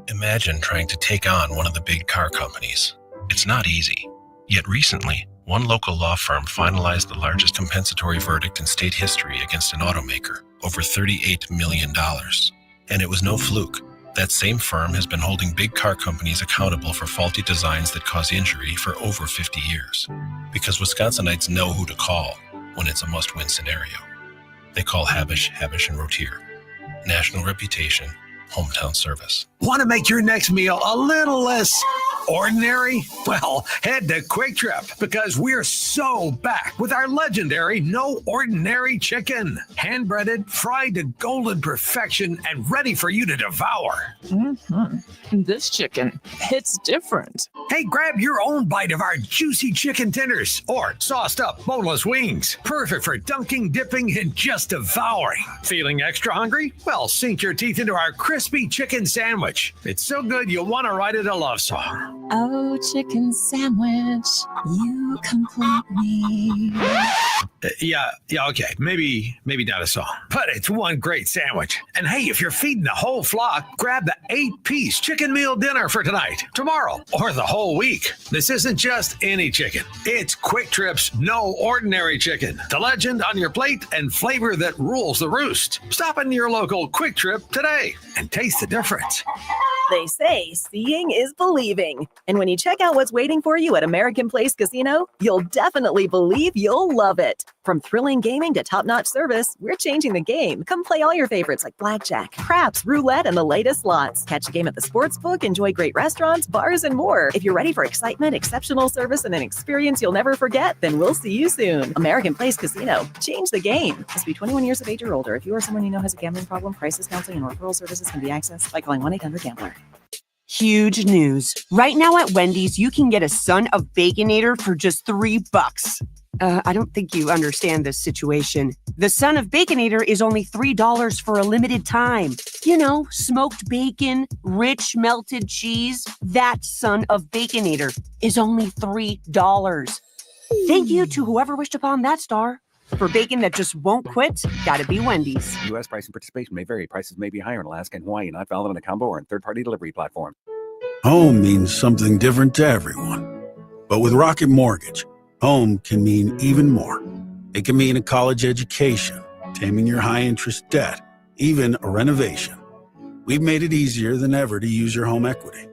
Imagine trying to take on one of the big car companies. It's not easy. Yet recently, one local law firm finalized the largest compensatory verdict in state history against an automaker, over $38 million. And it was no fluke. That same firm has been holding big car companies accountable for faulty designs that cause injury for over 50 years. Because Wisconsinites know who to call when it's a must-win scenario. They call Habish, and Rotier. National reputation, hometown service. Want to make your next meal a little less ordinary? Well, head to Quick Trip, because we're so back with our legendary No Ordinary Chicken. Hand-breaded, fried to golden perfection, and ready for you to devour. This chicken, it's different. Hey, grab your own bite of our juicy chicken tenders or sauced up boneless wings. Perfect for dunking, dipping, and just devouring. Feeling extra hungry? Well, sink your teeth into our crispy chicken sandwich. It's so good you'll want to write it a love song. Oh, chicken sandwich, you complete me. Yeah, okay. Maybe not a song, but it's one great sandwich. And hey, if you're feeding the whole flock, grab the 8-piece chicken meal dinner for tonight, tomorrow, or the whole week. This isn't just any chicken. It's Quick Trip's No Ordinary Chicken. The legend on your plate and flavor that rules the roost. Stop in your local Quick Trip today and taste the difference. They say seeing is believing. And when you check out what's waiting for you at American Place Casino, you'll definitely believe you'll love it. From thrilling gaming to top-notch service, we're changing the game. Come play all your favorites like blackjack, craps, roulette, and the latest slots. Catch a game at the sportsbook, enjoy great restaurants, bars, and more. If you're ready for excitement, exceptional service, and an experience you'll never forget, then we'll see you soon. American Place Casino. Change the game. Must be 21 years of age or older. If you or someone you know has a gambling problem, crisis counseling and referral services can be accessed by calling 1-800-GAMBLER. Huge news. Right now at Wendy's, you can get a Son of Baconator for just $3. I don't think you understand this situation. The Son of Baconator is only $3 for a limited time. You know, smoked bacon, rich melted cheese. That Son of Baconator is only $3. Thank you to whoever wished upon that star. For bacon that just won't quit, gotta be Wendy's. U.S. price and participation may vary. Prices may be higher in Alaska and Hawaii, not valid on a combo or on third-party delivery platform. Home means something different to everyone. But with Rocket Mortgage, home can mean even more. It can mean a college education, taming your high-interest debt, even a renovation. We've made it easier than ever to use your home equity.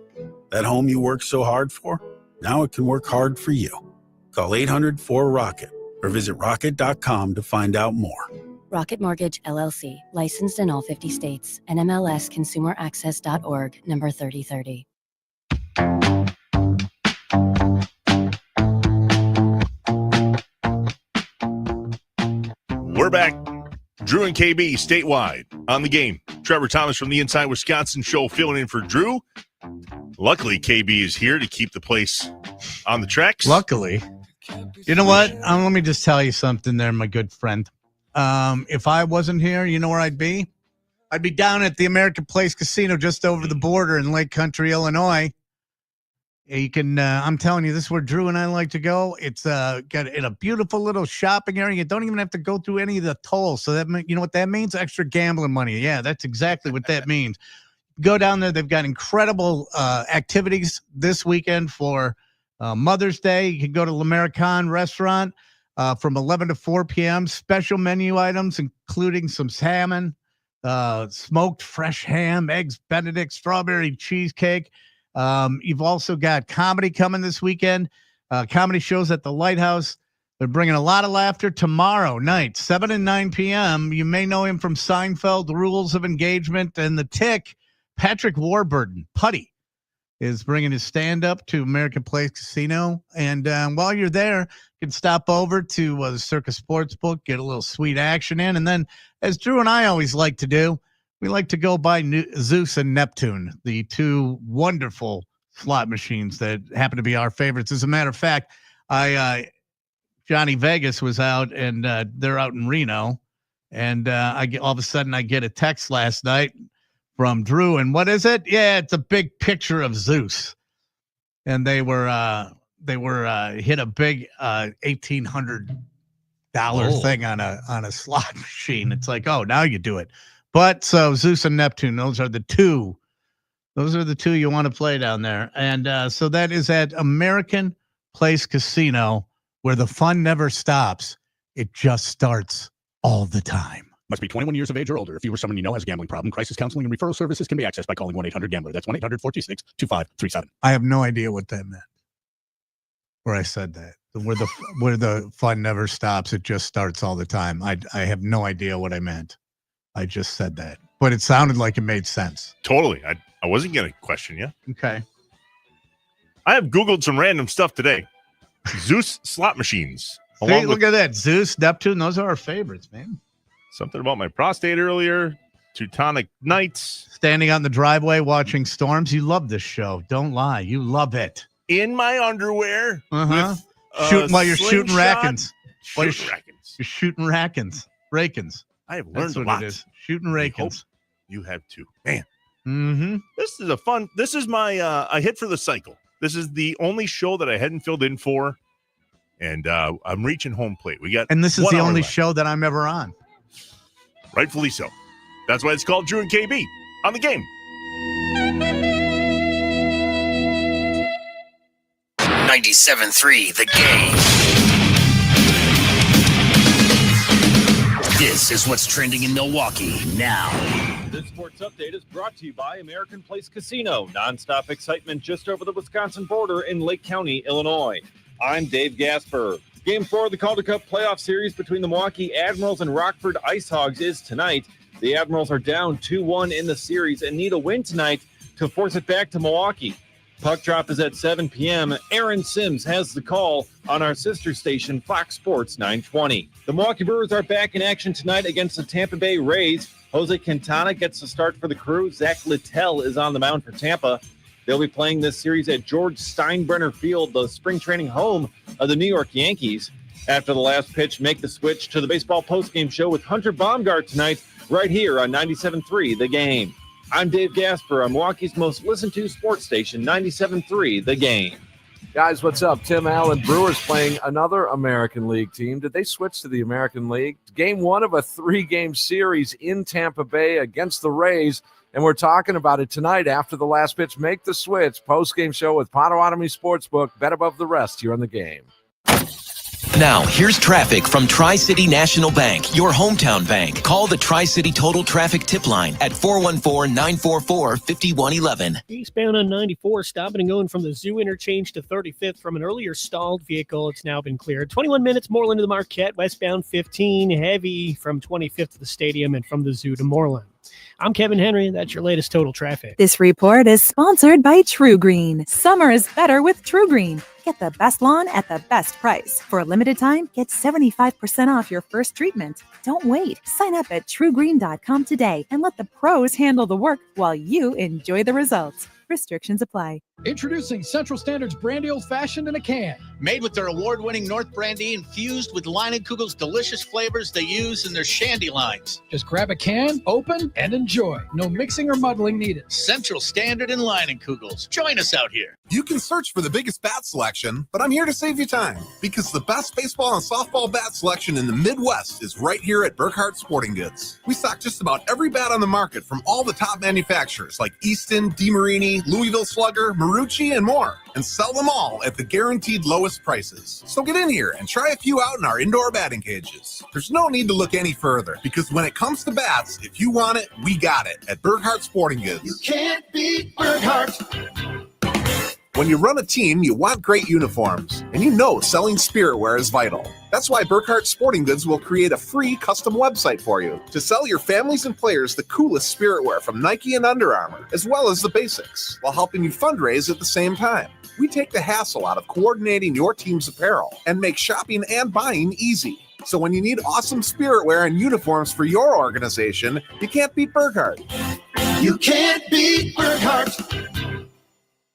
That home you worked so hard for, now it can work hard for you. Call 800-4ROCKET or visit rocket.com to find out more. Rocket Mortgage, LLC. Licensed in all 50 states. NMLSConsumerAccess.org, number 3030. We're back. Drew and KB statewide on the game. Trevor Thomas from the Inside Wisconsin Show filling in for Drew. Luckily, KB is here to keep the place on the tracks. Luckily. You know what? Let me just tell you something there, my good friend. If I wasn't here, you know where I'd be? I'd be down at the American Place Casino just over the border in Lake Country, Illinois. You can, I'm telling you, this is where Drew and I like to go. It's got in a beautiful little shopping area. You don't even have to go through any of the tolls. So that, you know what that means? Extra gambling money. Yeah, that's exactly what that means. Go down there. They've got incredible activities this weekend for Mother's Day. You can go to L'American restaurant from 11 to 4 p.m. Special menu items, including some salmon, smoked fresh ham, eggs Benedict, strawberry cheesecake. You've also got comedy coming this weekend. Comedy shows at the Lighthouse. They're bringing a lot of laughter tomorrow night, 7 and 9 p.m. You may know him from Seinfeld, The Rules of Engagement, and The Tick. Patrick Warburton, Putty, is bringing his stand-up to American Place Casino. And while you're there, you can stop over to the Circus Sportsbook, get a little sweet action in. And then, as Drew and I always like to do, we like to go by Zeus and Neptune, the two wonderful slot machines that happen to be our favorites. As a matter of fact, Johnny Vegas was out, and they're out in Reno. And all of a sudden, I get a text last night from Drew, and what is it? Yeah, it's a big picture of Zeus, and they were hit a big $1,800 thing on a slot machine. It's like, oh, now you do it. But so Zeus and Neptune, those are the two you want to play down there. And so that is at American Place Casino, where the fun never stops. It just starts all the time. Must be 21 years of age or older. If you or someone you know has a gambling problem, crisis counseling and referral services can be accessed by calling 1-800-GAMBLER. That's 1-800-426-2537. I have no idea what that meant. Where I said that. Where the fun never stops, it just starts all the time. I have no idea what I meant. I just said that. But it sounded like it made sense. Totally. I wasn't going to question you. Okay. I have Googled some random stuff today. Zeus slot machines. See, look at that. Zeus, Neptune, those are our favorites, man. Something about my prostate earlier. Teutonic Knights. Standing on the driveway watching storms. You love this show. Don't lie. You love it. In my underwear. Uh-huh. Shooting while you're shooting rackins. You're shooting rackins. Rakins. I have learned That's a what lot. it is. Shooting rakins. You have too. Man. Mm-hmm. This is my a hit for the cycle. This is the only show that I hadn't filled in for. And I'm reaching home plate. And this is 1 the hour only left. show that I'm ever on. Rightfully so. That's why it's called Drew and KB on the game. 97.3 The Game. This is what's trending in Milwaukee now. This sports update is brought to you by American Place Casino. Nonstop excitement just over the Wisconsin border in Lake County, Illinois. I'm Dave Gasper. Game 4 of the Calder Cup playoff series between the Milwaukee Admirals and Rockford Ice Hogs is tonight. The Admirals are down 2-1 in the series and need a win tonight to force it back to Milwaukee. Puck drop is at 7 p.m. Aaron Sims has the call on our sister station, Fox Sports 920. The Milwaukee Brewers are back in action tonight against the Tampa Bay Rays. Jose Quintana gets the start for the Crew. Zach Littell is on the mound for Tampa. They'll be playing this series at George Steinbrenner Field, the spring training home of the New York Yankees. After the last pitch, make the switch to the baseball postgame show with Hunter Baumgart tonight, right here on 97.3 The Game. I'm Dave Gasper on Milwaukee's most listened to sports station, 97.3 The Game. Guys, what's up? Tim Allen. Brewers playing another American League team. Did they switch to the American League? Game one of a 3-game series in Tampa Bay against the Rays, and we're talking about it tonight after the last pitch. Make the switch. Post-game show with Potawatomi Sportsbook. Bet above the rest here on The Game. Now, here's traffic from Tri-City National Bank, your hometown bank. Call the Tri-City Total Traffic Tip Line at 414-944-5111. Eastbound on 94, stopping and going from the Zoo interchange to 35th from an earlier stalled vehicle. It's now been cleared. 21 minutes, Moreland to the Marquette. Westbound 15, heavy from 25th to the stadium and from the Zoo to Moreland. I'm Kevin Henry. That's your latest total traffic. This report is sponsored by True Green. Summer is better with True Green. Get the best lawn at the best price. For a limited time, get 75% off your first treatment. Don't wait. Sign up at truegreen.com today and let the pros handle the work while you enjoy the results. Restrictions apply. Introducing Central Standard's Brandy Old Fashioned in a can. Made with their award-winning North Brandy infused with Leinenkugel's delicious flavors they use in their shandy lines. Just grab a can, open, and enjoy. No mixing or muddling needed. Central Standard and Leinenkugel's. Join us out here. You can search for the biggest bat selection, but I'm here to save you time because the best baseball and softball bat selection in the Midwest is right here at Burkhart Sporting Goods. We stock just about every bat on the market from all the top manufacturers like Easton, DeMarini, Louisville Slugger, Marucci, and more, and sell them all at the guaranteed lowest prices. So get in here and try a few out in our indoor batting cages. There's no need to look any further because when it comes to bats, if you want it, we got it at Burkhart Sporting Goods. You can't beat Burkhart. When you run a team, you want great uniforms, and you know selling spirit wear is vital. That's why Burkhart Sporting Goods will create a free custom website for you to sell your families and players the coolest spirit wear from Nike and Under Armour, as well as the basics, while helping you fundraise at the same time. We take the hassle out of coordinating your team's apparel and make shopping and buying easy. So when you need awesome spirit wear and uniforms for your organization, you can't beat Burkhart. You can't beat Burkhart.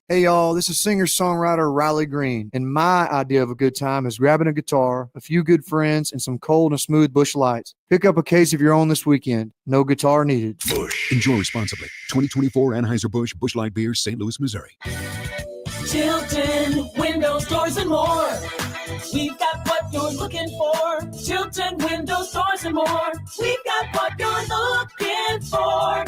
Hey y'all, this is singer-songwriter Riley Green, and my idea of a good time is grabbing a guitar, a few good friends, and some cold and smooth Busch Lights. Pick up a case of your own this weekend. No guitar needed. Busch. Enjoy responsibly. 2024 Anheuser-Busch Busch Light Beer, St. Louis, Missouri. Tilton Windows, Doors, and more. We've got what you're looking for. Tilton Windows, Doors, and more. We've got what you're looking for.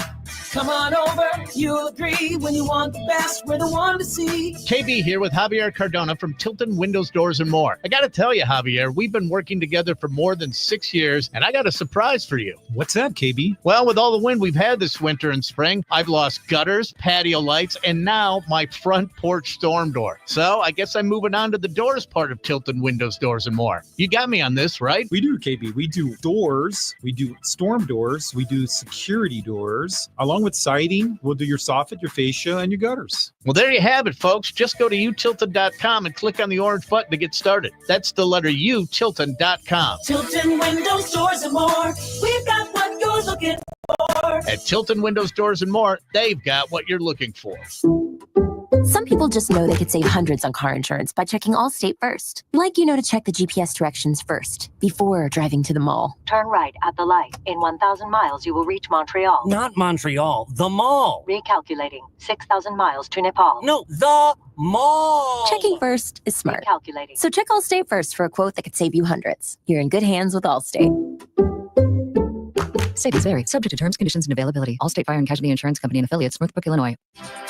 Come on over, you'll agree. When you want the best, we're the one to see. KB here with Javier Cardona from Tilton Windows, Doors, and More. I got to tell you, Javier, we've been working together for more than 6 years, and I got a surprise for you. What's that, KB? Well, with all the wind we've had this winter and spring, I've lost gutters, patio lights, and now my front porch storm door. So I guess I'm moving on to the doors part of Tilton Windows, Doors, and More. You got me on this, right? We do, KB. We do doors, we do storm doors, we do security doors, along with siding. We'll do your soffit, your fascia, and your gutters. Well, there you have it, folks. Just go to utilton.com and click on the orange button to get started. That's the letter U, Tilton.com. Tilton Windows, Doors, and More. We've got what you're looking for. At Tilton Windows, Doors, and More, they've got what you're looking for. Some people just know they could save hundreds on car insurance by checking Allstate first. Like you know to check the GPS directions first, before driving to the mall. Turn right at the light. In 1,000 miles, you will reach Montreal. Not Montreal, the mall. Recalculating. 6,000 miles to Nepal. No, the mall. Checking first is smart. Recalculating. So check Allstate first for a quote that could save you hundreds. You're in good hands with Allstate. Savings vary. Subject to terms, conditions, and availability. Allstate Fire and Casualty Insurance Company and Affiliates, Northbrook, Illinois.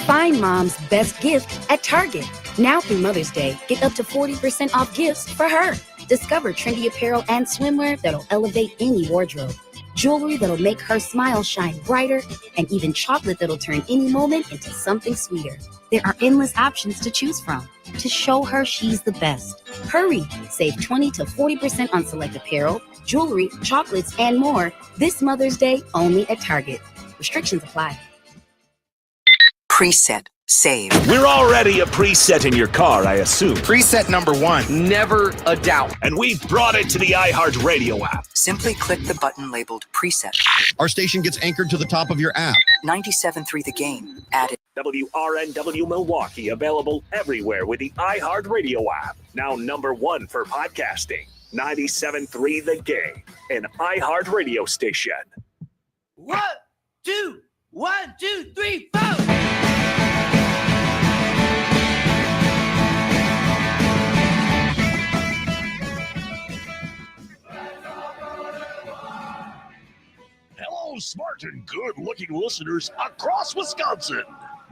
Find mom's best gift at Target. Now through Mother's Day, get up to 40% off gifts for her. Discover trendy apparel and swimwear that'll elevate any wardrobe. Jewelry that'll make her smile shine brighter, and even chocolate that'll turn any moment into something sweeter. There are endless options to choose from to show her she's the best. Hurry! Save 20 to 40% on select apparel, jewelry, chocolates, and more this Mother's Day only at Target. Restrictions apply. Preset. Save. We're already a preset in your car, I assume. Preset number 1. Never a doubt. And we've brought it to the iHeartRadio app. Simply click the button labeled Preset. Our station gets anchored to the top of your app. 97.3 The Game. Added. WRNW Milwaukee, available everywhere with the iHeartRadio app. Now #1 for podcasting. 97.3 The Game, an iHeart radio station. 1, 2, 1, 2, 3, 4. Hello, smart and good-looking listeners across Wisconsin.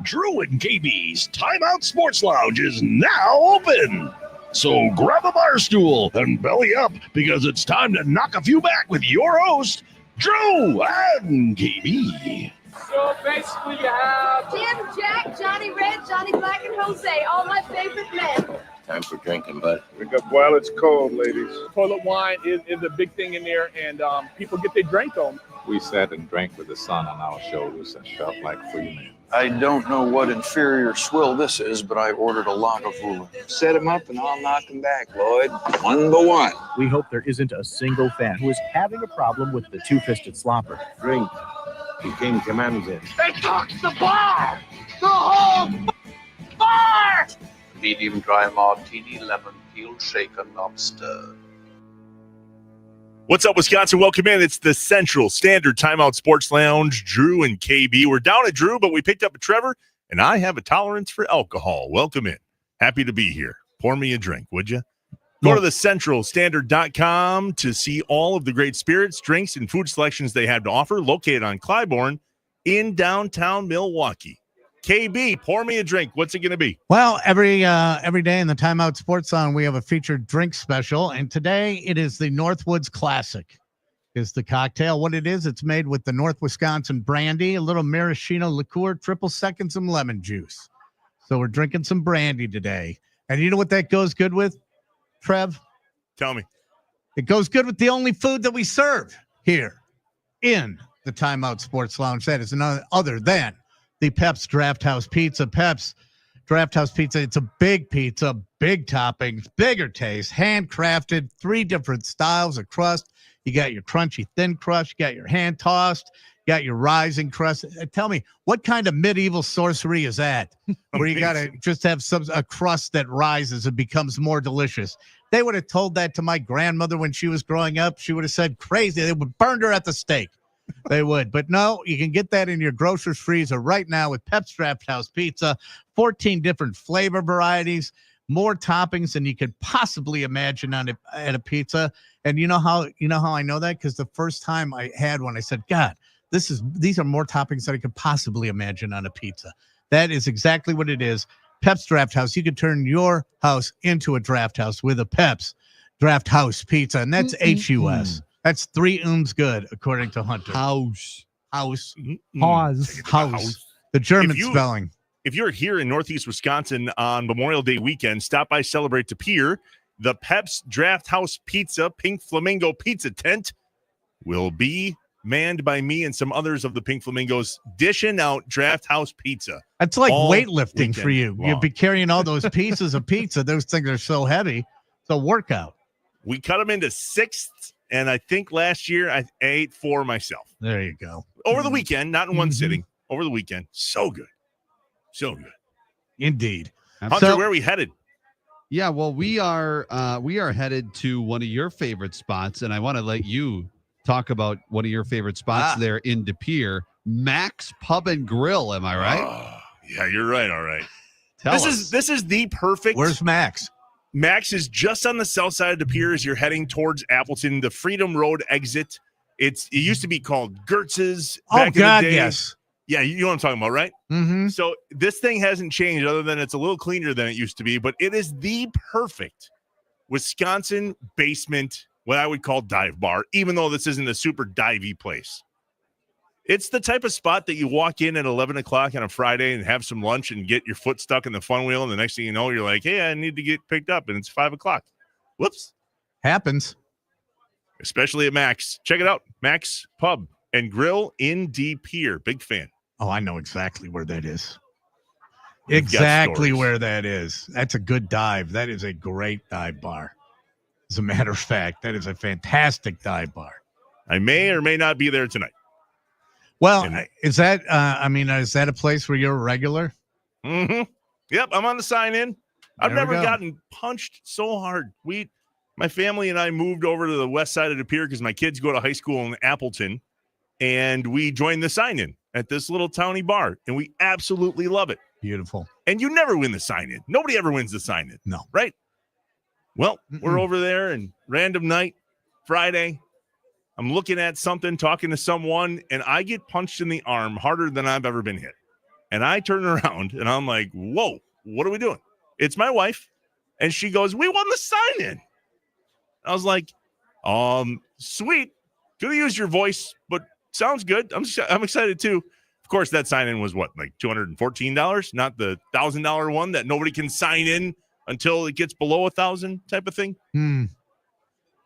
Drew and KB's Timeout Sports Lounge is now open. So grab a bar stool and belly up because it's time to knock a few back with your host, Drew and KB. So basically you have Jim, Jack, Johnny Red, Johnny Black, and Jose, all my favorite men. Time for drinking, bud. Drink up while it's cold, ladies. Toilet wine is a big thing in there, and people get their drink on. We sat and drank with the sun on our shoulders and felt like free men. I don't know what inferior swill this is, but I ordered a Lagavulin. Set him up and I'll knock him back, Lloyd. 1-1. We hope there isn't a single fan who is having a problem with the two-fisted slopper. Drink. The king commands it. They took the bar! The whole bar! Medium dry martini, lemon peel, shaken, not stirred. What's up, Wisconsin? Welcome in. It's the Central Standard Timeout Sports Lounge. Drew and KB. We're down at Drew, but we picked up a Trevor, and I have a tolerance for alcohol. Welcome in. Happy to be here. Pour me a drink, would you? Go to thecentralstandard.com to see all of the great spirits, drinks, and food selections they have to offer, located on Clybourne in downtown Milwaukee. KB, pour me a drink. What's it going to be? Well, every day in the Timeout Sports Zone, we have a featured drink special, and today it is the Northwoods Classic. Is the cocktail what it is? It's made with the North Wisconsin brandy, a little maraschino liqueur, triple sec, and some lemon juice. So we're drinking some brandy today, and you know what that goes good with, Trev? Tell me. It goes good with the only food that we serve here in the Timeout Sports Lounge. That is none other than the Pep's Draft House Pizza. Pep's Draft House Pizza. It's a big pizza, big toppings, bigger taste, handcrafted, 3 different styles of crust. You got your crunchy thin crust, you got your hand tossed, you got your rising crust. Tell me, what kind of medieval sorcery is that? Where you got to just have a crust that rises and becomes more delicious. They would have told that to my grandmother when she was growing up. She would have said crazy. They would burn her at the stake. They would. But no, you can get that in your grocer's freezer right now with Pep's Draft House Pizza. 14 different flavor varieties, more toppings than you could possibly imagine at a pizza. And you know how I know that? Because the first time I had one, I said, God, these are more toppings than I could possibly imagine on a pizza. That is exactly what it is. Pep's Draft House. You can turn your house into a draft house with a Pep's Draft House Pizza. And that's H-U-S. That's 3 good, according to Hunter. House. The German spelling. If you're here in Northeast Wisconsin on Memorial Day weekend, stop by Celebrate to Pier. The Pep's Draft House Pizza Pink Flamingo Pizza Tent will be manned by me and some others of the Pink Flamingos dishing out Draft House Pizza. That's like weightlifting for you. Long. You'd be carrying all those pieces of pizza. Those things are so heavy. It's a workout. We cut them into 6ths. And I think last year I ate 4 myself. There you go. Over the weekend, not in one sitting. Over the weekend. So good. So good. Indeed. Hunter, where are we headed? Yeah, well, we are headed to one of your favorite spots, and I want to let you talk about one of your favorite spots there in De Pere, Max Pub and Grill. Am I right? Yeah, you're right. All right. This is the perfect. Where's Max? Max is just on the south side of De Pere as you're heading towards Appleton, the Freedom Road exit. It used to be called Gertz's. Oh, God, yes. Yeah, you know what I'm talking about, right? Mm-hmm. So this thing hasn't changed other than it's a little cleaner than it used to be, but it is the perfect Wisconsin basement, what I would call dive bar, even though this isn't a super divey place. It's the type of spot that you walk in at 11 o'clock on a Friday and have some lunch and get your foot stuck in the fun wheel. And the next thing you know, you're like, hey, I need to get picked up. And it's 5 o'clock. Whoops. Happens. Especially at Max. Check it out. Max Pub and Grill in De Pere. Big fan. Oh, I know exactly where that is. Exactly where that is. That's a good dive. That is a great dive bar. As a matter of fact, that is a fantastic dive bar. I may or may not be there tonight. Well, is that a place where you're a regular? Mm-hmm. Yep, I'm on the sign in. I've never gotten punched so hard. My family and I moved over to the west side of the pier because my kids go to high school in Appleton, and we joined the sign-in at this little towny bar, and we absolutely love it. Beautiful. And you never win the sign-in. Nobody ever wins the sign-in. No. Right? Well, we're over there, and random night, Friday, I'm looking at something, talking to someone, and I get punched in the arm harder than I've ever been hit. And I turn around, and I'm like, whoa, what are we doing? It's my wife, and she goes, we won the sign-in. I was like, sweet. Could have used your voice, but sounds good. I'm excited too. Of course, that sign-in was what, like $214, not the $1,000 one that nobody can sign in until it gets below 1,000 type of thing.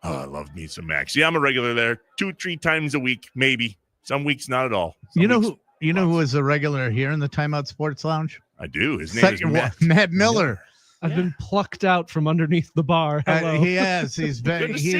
Oh, I love me some Max. Yeah, I'm a regular there 2-3 times a week, maybe. Some weeks not at all. Some weeks, who is a regular here in the Timeout Sports Lounge? I do. His name is Matt Mueller. I've been plucked out from underneath the bar. Hello. He has. He's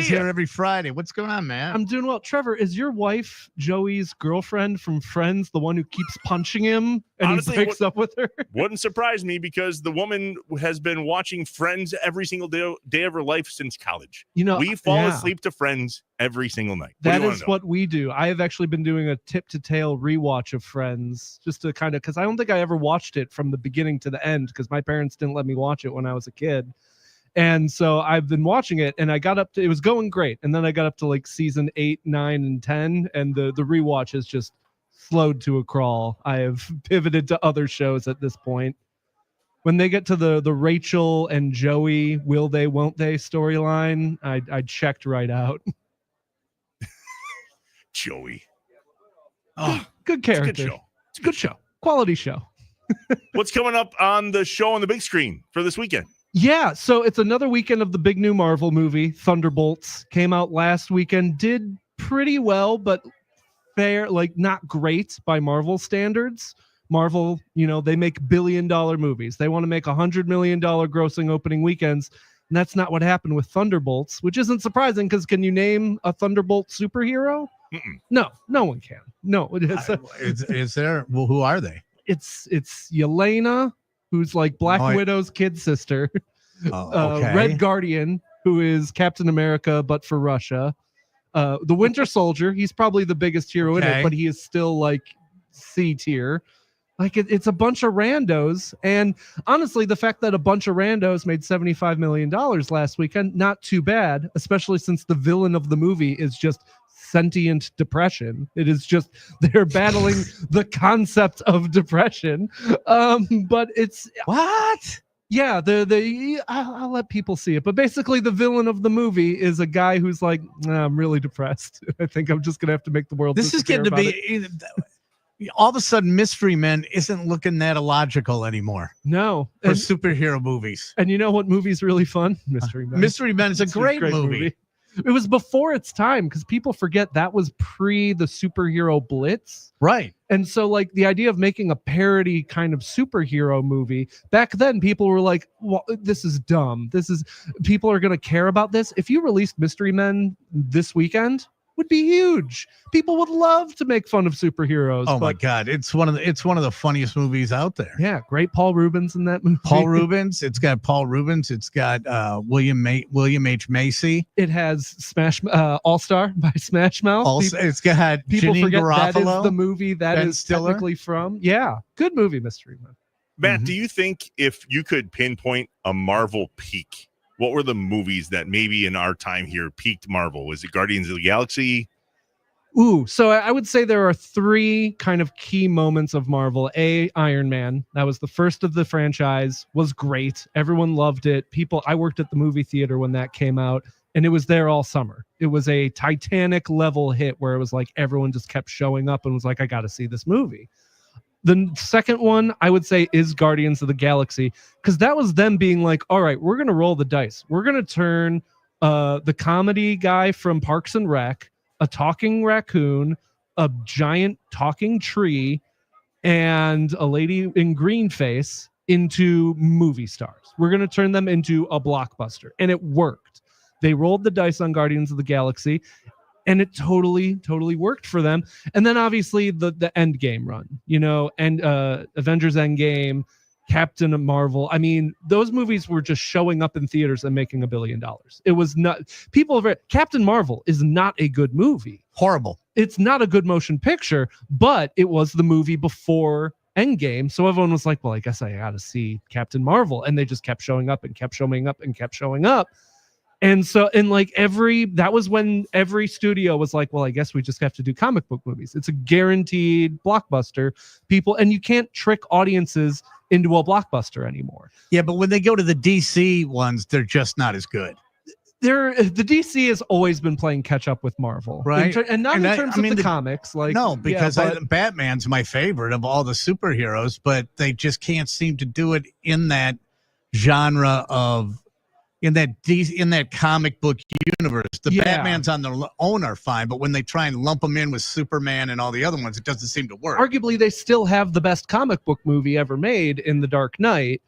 here every Friday. What's going on, man? I'm doing well. Trevor, is your wife Joey's girlfriend from Friends, the one who keeps punching him and Honestly, he breaks up with her? Wouldn't surprise me because the woman has been watching Friends every single day of her life since college. We fall asleep to Friends every single night. That is what we do. I have actually been doing a tip to tail rewatch of Friends just to kind of, because I don't think I ever watched it from the beginning to the end because my parents didn't let me watch it when I was a kid. And so I've been watching it and I got up to, it was going great. And then I got up to like season 8, 9, and 10. And the rewatch has just slowed to a crawl. I have pivoted to other shows at this point. When they get to the Rachel and Joey, will they, won't they storyline, I checked right out. Joey. Oh, good character. It's a good show. It's a good show. Quality show. What's coming up on the show on the big screen for this weekend? Yeah, so it's another weekend of the big new Marvel movie, Thunderbolts. Came out last weekend, did pretty well, but fair, like not great by Marvel standards. Marvel, they make billion-dollar movies. They want to make $100 million grossing opening weekends. And that's not what happened with Thunderbolts, which isn't surprising because can you name a Thunderbolt superhero? No one can. No, is there? Well, who are they? It's Yelena, who's like Black Widow's kid sister. Okay. Red Guardian, who is Captain America, but for Russia. The Winter Soldier, he's probably the biggest hero in it, but he is still like C tier. Like it's a bunch of randos. And honestly, the fact that a bunch of randos made $75 million last weekend, not too bad, especially since the villain of the movie is just sentient depression. It is just they're battling the concept of depression. But it's what? Yeah, I'll let people see it. But basically, the villain of the movie is a guy who's like, I'm really depressed. I think I'm just gonna have to make the world. This is getting to be. All of a sudden, Mystery Men isn't looking that illogical anymore. No, for superhero movies. And you know what movie's really fun? Mystery Men. Mystery Men is a great movie. It was before its time because people forget that was pre the superhero blitz. Right. And so like the idea of making a parody kind of superhero movie back then, people were like, well, this is dumb. People are going to care about this. If you released Mystery Men this weekend, would be huge. People would love to make fun of superheroes. Oh my God. It's one of the funniest movies out there. Yeah. Great Paul Rubens in that movie. Paul Rubens. It's got Paul Rubens. It's got William H. Macy. It has All-Star by Smash Mouth. It's got people Janine forget Garofalo, that is the movie that Ben is Stiller. technically from. Yeah. Good movie, Mystery Men. Matt, do you think if you could pinpoint a Marvel peak, what were the movies that maybe in our time here peaked Marvel? Was it Guardians of the Galaxy? Ooh, so I would say there are 3 kind of key moments of Marvel. Iron Man. That was the first of the franchise. Was great. Everyone loved it. I worked at the movie theater when that came out, and it was there all summer. It was a Titanic level hit where it was like everyone just kept showing up and was like, I got to see this movie. The second one I would say is Guardians of the Galaxy, because that was them being like, all right, we're going to roll the dice. We're going to turn the comedy guy from Parks and Rec, a talking raccoon, a giant talking tree, and a lady in green face into movie stars. We're going to turn them into a blockbuster. And it worked. They rolled the dice on Guardians of the Galaxy, and it totally worked for them. And then obviously the Endgame run, and Avengers Endgame, Captain Marvel. I mean, those movies were just showing up in theaters and making $1 billion. It was not Captain Marvel is not a good movie. Horrible. It's not a good motion picture, but it was the movie before Endgame. So everyone was like, well, I guess I got to see Captain Marvel. And they just kept showing up and kept showing up and kept showing up. And so, that was when every studio was like, well, I guess we just have to do comic book movies. It's a guaranteed blockbuster. And you can't trick audiences into a blockbuster anymore. Yeah, but when they go to the DC ones, they're just not as good. The DC has always been playing catch up with Marvel, right? In terms of the comics. Batman's my favorite of all the superheroes, but they just can't seem to do it in that genre in that comic book universe. The Batmans on their own are fine, but when they try and lump them in with Superman and all the other ones, it doesn't seem to work. Arguably, they still have the best comic book movie ever made in The Dark Knight.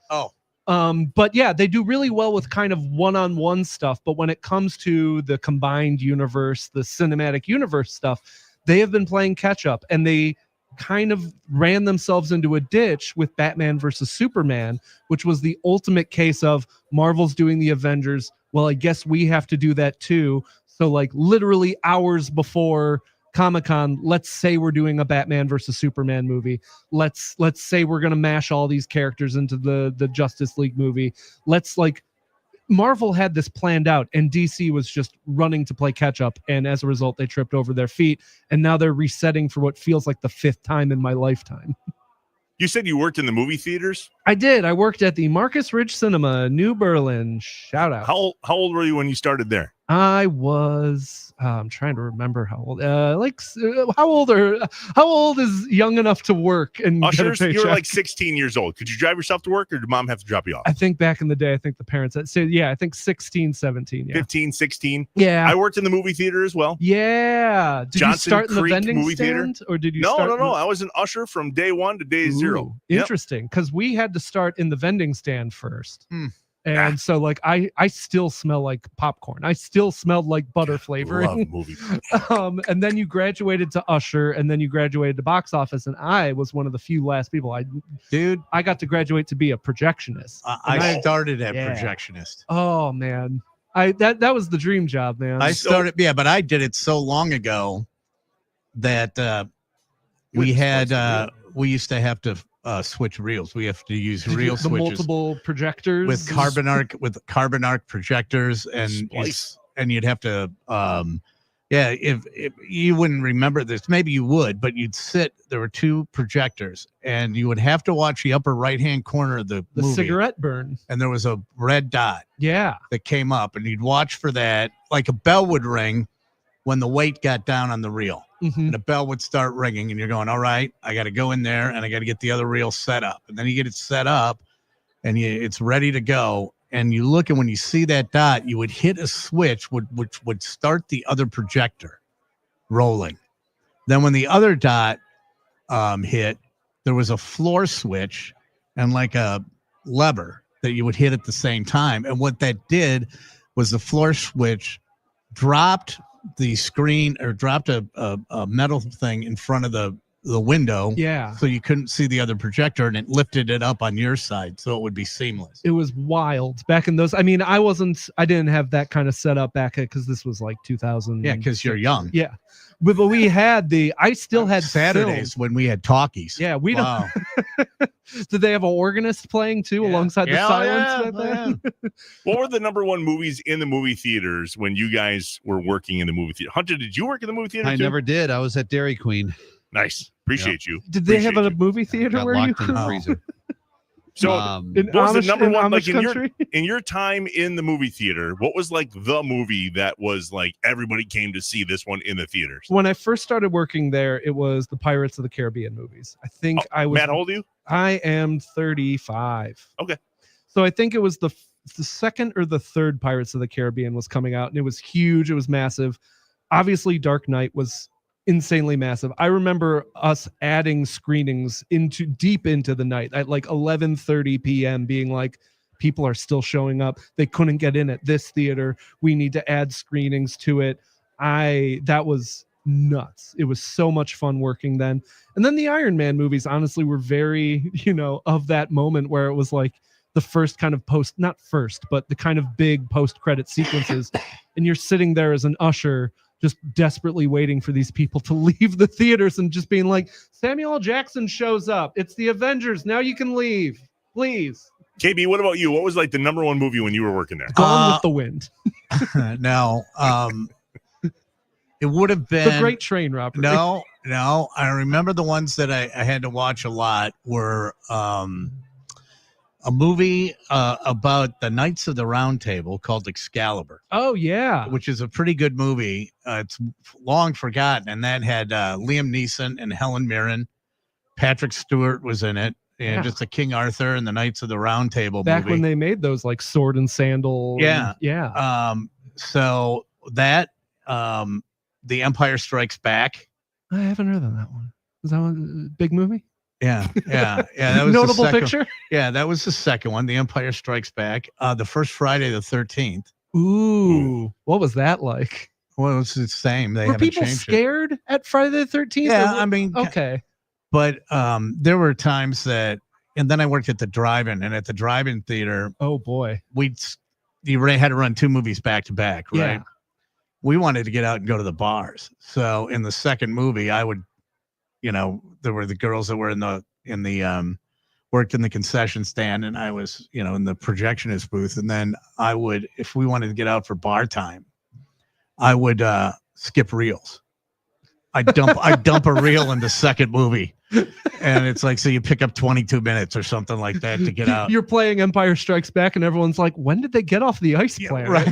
But yeah, they do really well with kind of one-on-one stuff. But when it comes to the combined universe, the cinematic universe stuff, they have been playing catch up, and they kind of ran themselves into a ditch with Batman versus Superman, which was the ultimate case of Marvel's doing the Avengers. Well, I guess we have to do that too. So literally hours before Comic-Con, let's say we're doing a Batman versus Superman movie. Let's say we're going to mash all these characters into the Justice League movie. Marvel had this planned out, and DC was just running to play catch up, and as a result, they tripped over their feet, and now they're resetting for what feels like the 5th time in my lifetime. You said you worked in the movie theaters? I did. I worked at the Marcus Ridge Cinema, New Berlin. Shout out. How old were you when you started there? I was, I'm trying to remember how old, how old is young enough to work and Ushers, get a you were paycheck? 16 years old. Could you drive yourself to work, or did mom have to drop you off? I think back in the day, the parents said, I think 16, 17. Yeah. 15, 16. Yeah. I worked in the movie theater as well. Yeah. Did Johnson you start in the Creek vending movie stand? Theater? Or did you No. start? I was an usher from day 1 to day 0. Interesting. Because we had to start in the vending stand first. And so I still smell like popcorn. I still smelled like butter flavoring. Love movie. And then you graduated to usher, and then you graduated to box office, and I was one of the few last people. I got to graduate to be a projectionist. I started at projectionist. Oh man. That was the dream job, man. I started, but I did it so long ago that we used to have to switch reels. We have to use reel the switches, multiple projectors with carbon arc projectors, and you'd have to if you wouldn't remember this, maybe you would, but there were 2 projectors, and you would have to watch the upper right hand corner of the movie, cigarette burn, and there was a red dot that came up, and you'd watch for that. Like a bell would ring when the weight got down on the reel. And the bell would start ringing, and you're going, all right, I got to go in there, and I got to get the other reel set up. And then you get it set up, and it's ready to go. And you look, and when you see that dot, you would hit a switch, which would start the other projector rolling. Then when the other dot hit, there was a floor switch and like a lever that you would hit at the same time. And what that did was the floor switch dropped the screen, or dropped a metal thing in front of the window, so you couldn't see the other projector, and it lifted it up on your side so it would be seamless. It was wild back in those. I mean, I didn't have that kind of setup back because this was like 2000. Yeah, because you're young. Yeah, but we had I still had Saturdays when we had talkies. Yeah, we don't. Did they have an organist playing too alongside the silence? What were the number 1 movies in the movie theaters when you guys were working in the movie theater? Hunter, did you work in the movie theater? I never did. I was at Dairy Queen. Nice. Appreciate you. Did they have a movie theater where you could freezer? So what was the number 1 like in your time in the movie theater? What was like the movie that was like everybody came to see this one in the theaters? When I first started working there, it was the Pirates of the Caribbean movies. I think I was. Matt, how old are you? I am 35. Okay. So I think it was the second or the third Pirates of the Caribbean was coming out, and it was huge. It was massive. Obviously, Dark Knight was insanely massive. I remember us adding screenings deep into the night at like 11:30 p.m. being like, people are still showing up. They couldn't get in at this theater. We need to add screenings to it. That was nuts. It was so much fun working then. And then the Iron Man movies, honestly, were very, of that moment where it was like the first kind of not first, but the kind of big post-credit sequences. And you're sitting there as an usher, just desperately waiting for these people to leave the theaters and just being like, Samuel L. Jackson shows up. It's the Avengers. Now you can leave, please. KB, what about you? What was like the number one movie when you were working there? Gone with the Wind. No. It would have been The Great Train Robbery. No. I remember the ones that I had to watch a lot were a movie about the Knights of the Round Table called Excalibur. Oh, yeah. Which is a pretty good movie. It's long forgotten. And that had Liam Neeson and Helen Mirren. Patrick Stewart was in it. And just the King Arthur and the Knights of the Round Table Back movie. when they made those like sword and sandal. Yeah. So that The Empire Strikes Back. I haven't heard of that one. Is that one a big movie? Yeah. That was Notable picture? Yeah, that was the second one. The Empire Strikes Back. The first Friday the 13th. Ooh. What was that like? Well, it's the same. They Were haven't people changed scared at Friday the 13th? Yeah, I mean, okay. But there were times that, and then I worked at the drive-in, and at the drive-in theater, oh boy, you had to run two movies back to back, right? Yeah. We wanted to get out and go to the bars. So in the second movie, I would, there were the girls that were in the worked in the concession stand, and I was, in the projectionist booth. And then I would, if we wanted to get out for bar time, I would skip reels. I dump a reel in the second movie, and it's like, so you pick up 22 minutes or something like that to get out. You're playing Empire Strikes Back, and everyone's like, when did they get off the ice planet? Right.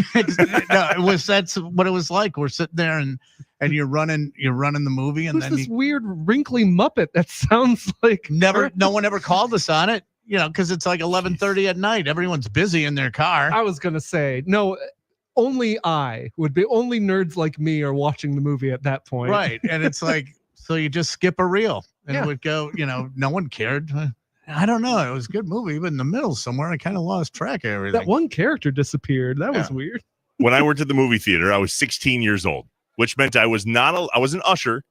No, that's what it was like. We're sitting there and you're running the movie, and Who's then this weird wrinkly Muppet that sounds like no one ever called us on it, because it's like 11:30 at night. Everyone's busy in their car. I was gonna say, no, only only nerds like me are watching the movie at that point. Right. And it's like, so you just skip a reel and it would go, no one cared. I don't know. It was a good movie, but in the middle somewhere, I kind of lost track of everything. That one character disappeared. That was weird. When I worked at the movie theater, I was 16 years old, which meant I was an usher,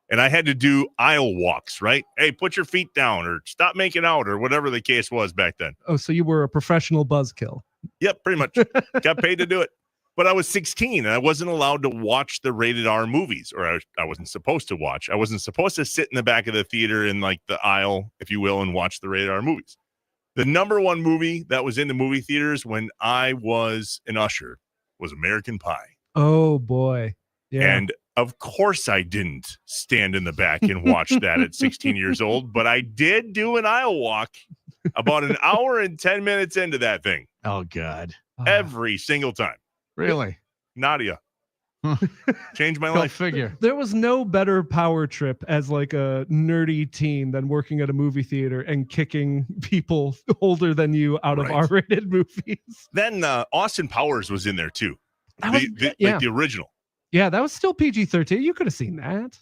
and I had to do aisle walks, right? Hey, put your feet down or stop making out or whatever the case was back then. Oh, so you were a professional buzzkill. Yep, pretty much. Got paid to do it. But I was 16 and I wasn't allowed to watch the rated R movies, or I wasn't supposed to watch. I wasn't supposed to sit in the back of the theater in like the aisle, if you will, and watch the rated R movies. The number one movie that was in the movie theaters when I was an usher was American Pie. Oh boy. Yeah. And of course I didn't stand in the back and watch that at 16 years old, but I did do an aisle walk about an hour and 10 minutes into that thing. Oh God. Every single time. Really? Nadia. Changed my Go life. figure. There was no better power trip as like a nerdy teen than working at a movie theater and kicking people older than you out of R-rated movies. Then Austin Powers was in there too. Like the original. Yeah, that was still PG-13. You could have seen that.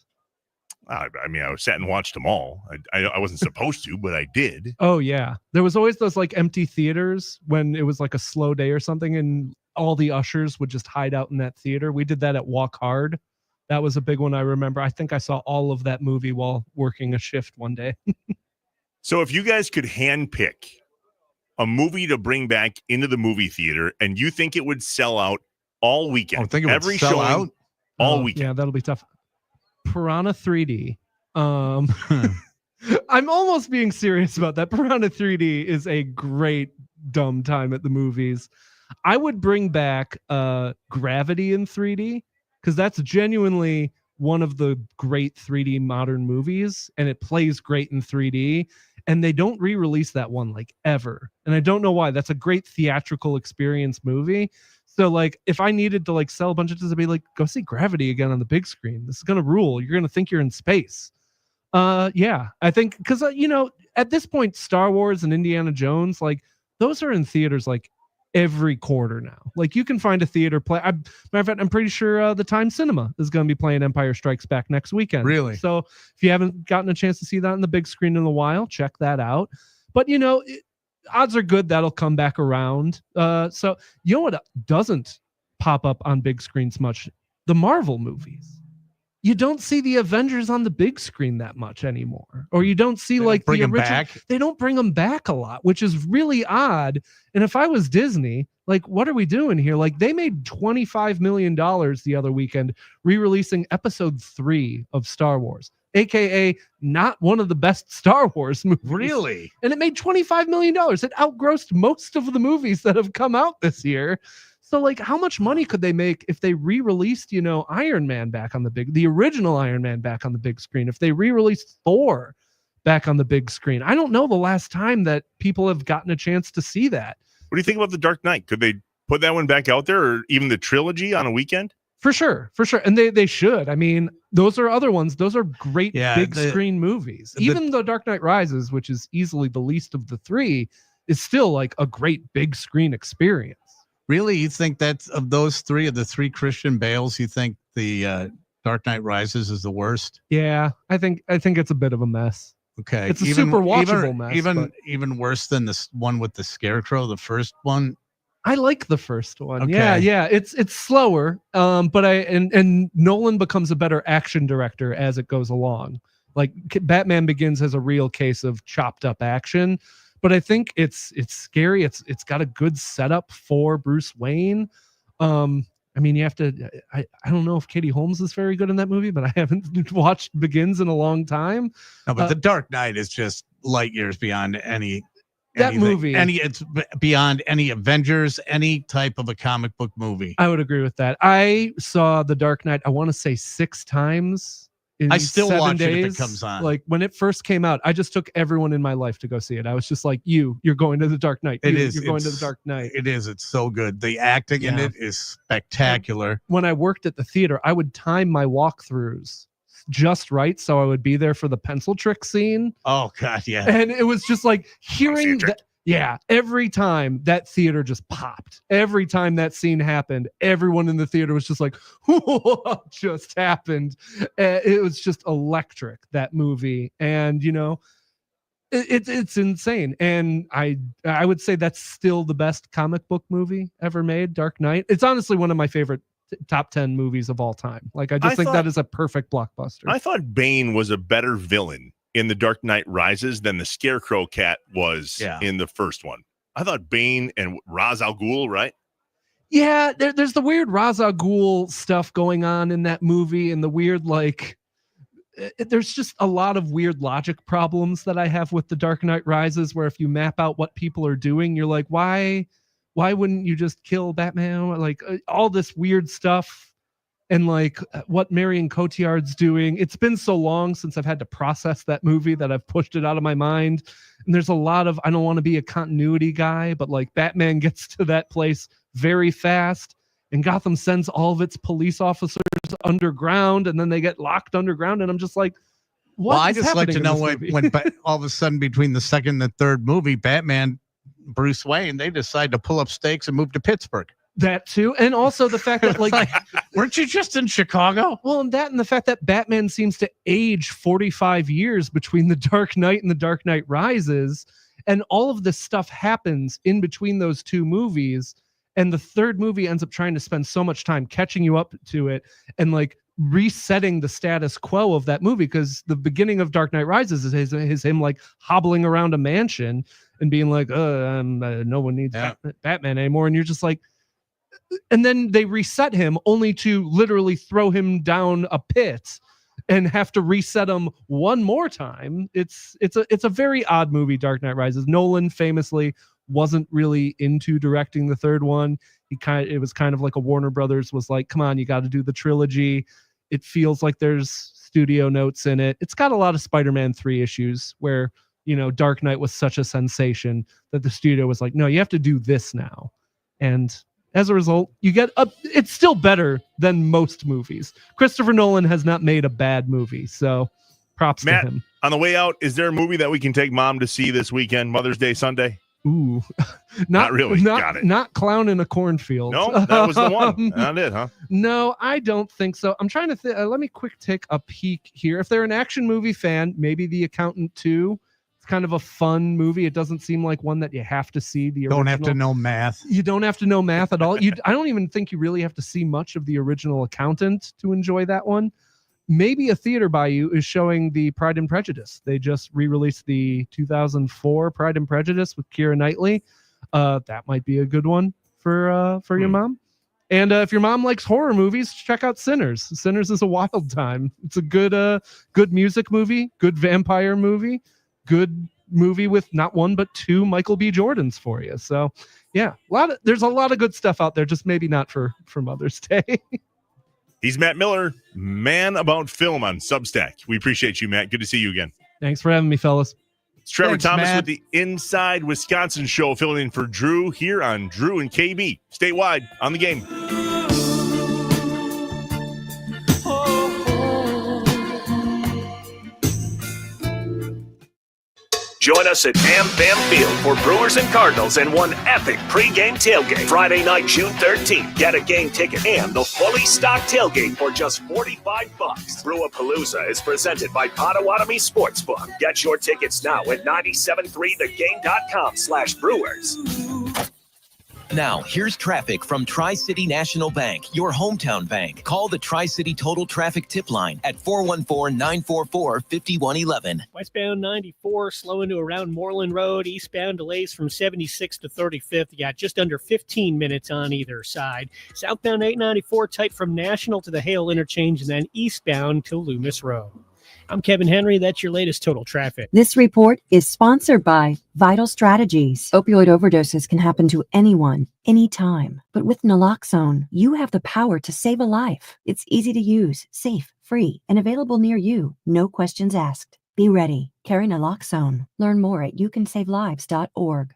I mean, I sat and watched them all. I wasn't supposed to, but I did. Oh yeah, there was always those like empty theaters when it was like a slow day or something, and all the ushers would just hide out in that theater. We did that at Walk Hard. That was a big one I remember. I think I saw all of that movie while working a shift one day. So if you guys could handpick a movie to bring back into the movie theater and you think it would sell out all weekend, every show out all weekend. Yeah, that'll be tough. Piranha 3D. I'm almost being serious about that. Piranha 3D is a great dumb time at the movies. I would bring back Gravity in 3D because that's genuinely one of the great 3D modern movies, and it plays great in 3D, and they don't re-release that one like ever, and I don't know why. That's a great theatrical experience movie. So like if I needed to like sell a bunch of tickets, I'd be like, go see Gravity again on the big screen. This is gonna rule. You're gonna think you're in space. Yeah, I think because at this point Star Wars and Indiana Jones, like those are in theaters like every quarter now. Like you can find a theater play. Matter of fact, I'm pretty sure the Time Cinema is going to be playing Empire Strikes Back next weekend. Really? So if you haven't gotten a chance to see that on the big screen in a while, check that out. But odds are good that'll come back around. So what doesn't pop up on big screens much? The Marvel movies. you don't see the Avengers on the big screen that much anymore, or you don't see like bring the 'em original. back. They don't bring them back a lot, which is really odd. And if I was Disney, like, what are we doing here? Like, they made $25 million the other weekend re-releasing episode 3 of Star Wars, aka not one of the best Star Wars movies. Really? And it made $25 million. It outgrossed most of the movies that have come out this year. So, like, how much money could they make if they re-released, Iron Man back on the original Iron Man back on the big screen? If they re-released Thor back on the big screen? I don't know the last time that people have gotten a chance to see that. What do you think about The Dark Knight? Could they put that one back out there, or even the trilogy on a weekend? For sure. And they should. I mean, those are other ones. Those are great big screen movies. Even The Dark Knight Rises, which is easily the least of the 3, is still like a great big screen experience. Really? You think that of those 3, of the 3 Christian Bales, you think the Dark Knight Rises is the worst? Yeah, I think it's a bit of a mess. Okay. It's a super watchable mess. Even worse than this one with the Scarecrow, the first one. I like the first one. Okay. Yeah. It's slower. But and Nolan becomes a better action director as it goes along. Like Batman Begins has a real case of chopped up action, but I think it's scary. It's got a good setup for Bruce Wayne. I mean, you have to. I don't know if Katie Holmes is very good in that movie, but I haven't watched Begins in a long time. No, but The Dark Knight is just light years beyond anything. Movie. It's beyond any Avengers, any type of a comic book movie. I would agree with that. I saw The Dark Knight, I want to say 6 times. I still 7 watch days. it if it comes on. Like when it first came out, I just took everyone in my life to go see it. I was just like, you're going to The Dark Knight. You're going to The Dark Knight. It is. It's so good. The acting in it is spectacular. When I worked at the theater, I would time my walkthroughs just right so I would be there for the pencil trick scene. Oh God, yeah. And it was just like hearing that. Yeah, every time that theater just popped, every time that scene happened, everyone in the theater was just like, what just happened? It was just electric, that movie. And, it's insane. And I would say that's still the best comic book movie ever made, Dark Knight. It's honestly one of my favorite top 10 movies of all time. Like, I think that is a perfect blockbuster. I thought Bane was a better villain in The Dark Knight Rises than the Scarecrow Cat was in the first one. I thought Bane and Ra's al Ghul, right? Yeah, there's the weird Ra's al Ghul stuff going on in that movie, and the weird, like, there's just a lot of weird logic problems that I have with The Dark Knight Rises, where if you map out what people are doing, you're like, why wouldn't you just kill Batman? Like, all this weird stuff. And like what Marion Cotillard's doing. It's been so long since I've had to process that movie that I've pushed it out of my mind. And there's a lot of, I don't want to be a continuity guy, but like Batman gets to that place very fast, and Gotham sends all of its police officers underground, and then they get locked underground. And I'm just like, what? Well, I just like to know when all of a sudden between the second and the third movie, Batman, Bruce Wayne, they decide to pull up stakes and move to Pittsburgh. That too. And also the fact that, like, weren't you just in Chicago? Well, and the fact that Batman seems to age 45 years between The Dark Knight and The Dark Knight Rises. And all of this stuff happens in between those two movies. And the third movie ends up trying to spend so much time catching you up to it and like resetting the status quo of that movie. Because the beginning of Dark Knight Rises is him like hobbling around a mansion and being like, no one needs Batman anymore. And you're just like, and then they reset him only to literally throw him down a pit and have to reset him one more time. It's a very odd movie, Dark Knight Rises. Nolan famously wasn't really into directing the third one. It was kind of like a Warner Brothers was like, come on, you got to do the trilogy. It feels like there's studio notes in it. It's got a lot of Spider-Man 3 issues where, Dark Knight was such a sensation that the studio was like, no, you have to do this now. And as a result, you get it's still better than most movies. Christopher Nolan has not made a bad movie, so props Matt, to him. On the way out, is there a movie that we can take Mom to see this weekend, Mother's Day Sunday? Ooh, not really. Got it. Not Clown in a Cornfield. No, that was the one. Not it, huh? No, I don't think so. I'm trying to let me take a peek here. If they're an action movie fan, maybe The Accountant 2. Kind of a fun movie. It doesn't seem like one that you have to see. The original. Don't have to know math. You don't have to know math at all. I don't even think you really have to see much of the original Accountant to enjoy that one. maybe a theater by you is showing the Pride and Prejudice. They just re-released the 2004 Pride and Prejudice with Keira Knightley. That might be a good one for your mom. And if your mom likes horror movies, check out Sinners. Sinners is a wild time. It's a good music movie, good vampire movie, good movie with not one but two Michael B. Jordans for you. So yeah, there's a lot of good stuff out there, just maybe not for Mother's Day. He's Matt Mueller, Man About Film on Substack. We appreciate you, Matt. Good to see you again. Thanks for having me, fellas. It's Trevor Thanks, Thomas Matt. with the Inside Wisconsin Show, filling in for Drew here on Drew and KB. Statewide on the game. Join us at AmFam Field for Brewers and Cardinals in one epic pregame tailgate. Friday night, June 13th. Get a game ticket and the fully stocked tailgate for just $45. Brewapalooza is presented by Potawatomi Sportsbook. Get your tickets now at 973thegame.com/Brewers. Now, here's traffic from Tri-City National Bank, your hometown bank. Call the Tri-City Total Traffic Tip Line at 414-944-5111. Westbound 94 slowing to around Moreland Road. Eastbound delays from 76 to 35th. You got just under 15 minutes on either side. Southbound 894 tight from National to the Hale Interchange, and then eastbound to Loomis Road. I'm Kevin Henry. That's your latest total traffic. This report is sponsored by Vital Strategies. Opioid overdoses can happen to anyone, anytime. But with naloxone, you have the power to save a life. It's easy to use, safe, free, and available near you. No questions asked. Be ready. Carry naloxone. Learn more at youcansavelives.org.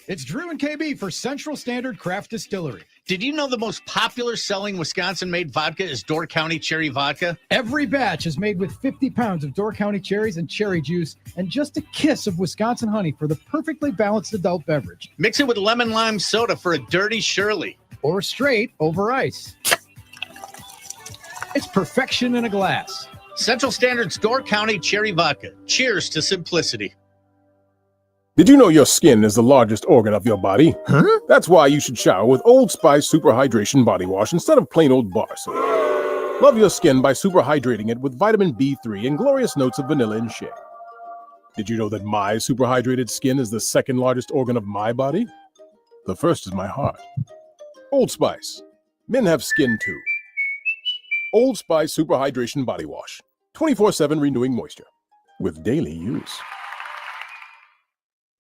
It's Drew and KB for Central Standard Craft Distillery. Did you know the most popular selling Wisconsin-made vodka is Door County Cherry Vodka? Every batch is made with 50 pounds of Door County cherries and cherry juice and just a kiss of Wisconsin honey for the perfectly balanced adult beverage. Mix it with lemon lime soda for a dirty Shirley. Or straight over ice. It's perfection in a glass. Central Standard's Door County Cherry Vodka. Cheers to simplicity. Did you know your skin is the largest organ of your body? Huh? That's why you should shower with Old Spice Super Hydration Body Wash instead of plain old bar soap. Love your skin by super hydrating it with vitamin B3 and glorious notes of vanilla and shea. Did you know that my super hydrated skin is the second largest organ of my body? The first is my heart. Old Spice. Men have skin too. Old Spice Super Hydration Body Wash. 24/7 renewing moisture. With daily use.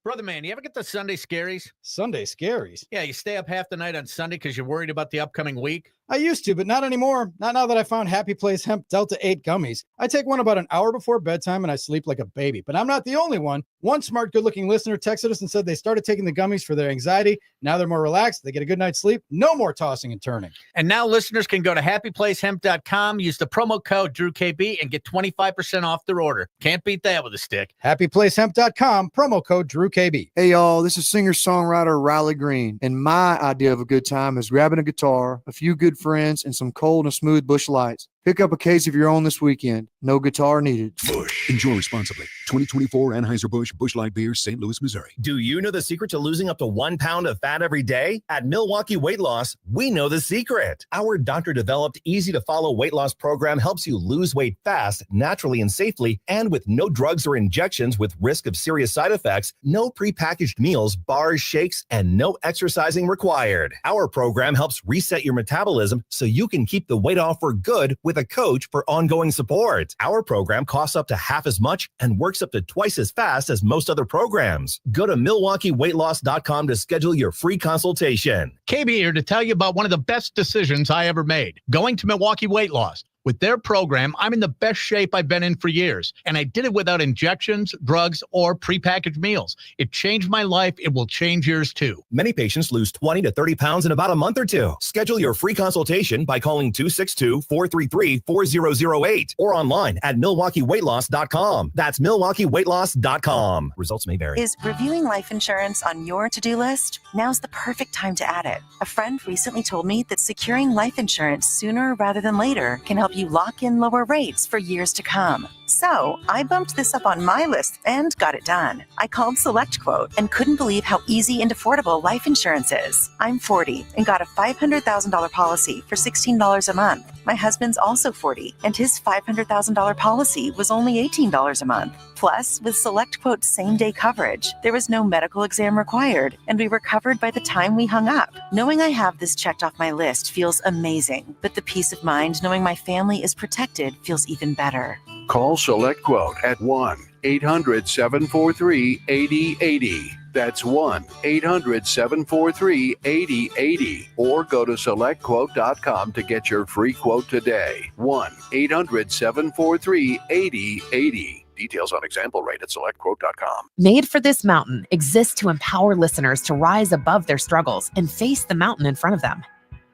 Brother man, you ever get the Sunday scaries? Sunday scaries? Yeah, you stay up half the night on Sunday because you're worried about the upcoming week. I used to, but not anymore. Not now that I found Happy Place Hemp Delta 8 gummies. I take one about an hour before bedtime and I sleep like a baby. But I'm not the only one. One smart, good-looking listener texted us and said they started taking the gummies for their anxiety. Now they're more relaxed. They get a good night's sleep. No more tossing and turning. And now listeners can go to happyplacehemp.com, use the promo code DrewKB, and get 25% off their order. Can't beat that with a stick. Happyplacehemp.com, promo code DrewKB. Hey, y'all, this is singer-songwriter Riley Green. And my idea of a good time is grabbing a guitar, a few good friends, and some cold and smooth Busch Lights. Pick up a case of your own this weekend. No guitar needed. Busch. Enjoy responsibly. 2024 Anheuser-Busch Busch Light Beer, St. Louis, Missouri. Do you know the secret to losing up to 1 pound of fat every day? At Milwaukee Weight Loss, we know the secret. Our doctor-developed, easy-to-follow weight loss program helps you lose weight fast, naturally, and safely, and with no drugs or injections with risk of serious side effects, no prepackaged meals, bars, shakes, and no exercising required. Our program helps reset your metabolism so you can keep the weight off for good with a coach for ongoing support. Our program costs up to half as much and works up to twice as fast as most other programs. Go to MilwaukeeWeightLoss.com to schedule your free consultation. KB here to tell you about one of the best decisions I ever made, going to Milwaukee Weight Loss. With their program, I'm in the best shape I've been in for years, and I did it without injections, drugs, or prepackaged meals. It changed my life. It will change yours too. Many patients lose 20 to 30 pounds in about a month or two. Schedule your free consultation by calling 262-433-4008 or online at MilwaukeeWeightLoss.com. That's MilwaukeeWeightLoss.com. Results may vary. Is reviewing life insurance on your to-do list? Now's the perfect time to add it. A friend recently told me that securing life insurance sooner rather than later can help you lock in lower rates for years to come. So I bumped this up on my list and got it done. I called SelectQuote and couldn't believe how easy and affordable life insurance is. I'm 40 and got a $500,000 policy for $16 a month. My husband's also 40 and his $500,000 policy was only $18 a month. Plus, with SelectQuote's same-day coverage, there was no medical exam required, and we were covered by the time we hung up. Knowing I have this checked off my list feels amazing, but the peace of mind knowing my family is protected feels even better. Call SelectQuote at 1-800-743-8080. That's 1-800-743-8080. Or go to SelectQuote.com to get your free quote today. 1-800-743-8080. Details on example rate at SelectQuote.com. Made for This Mountain exists to empower listeners to rise above their struggles and face the mountain in front of them.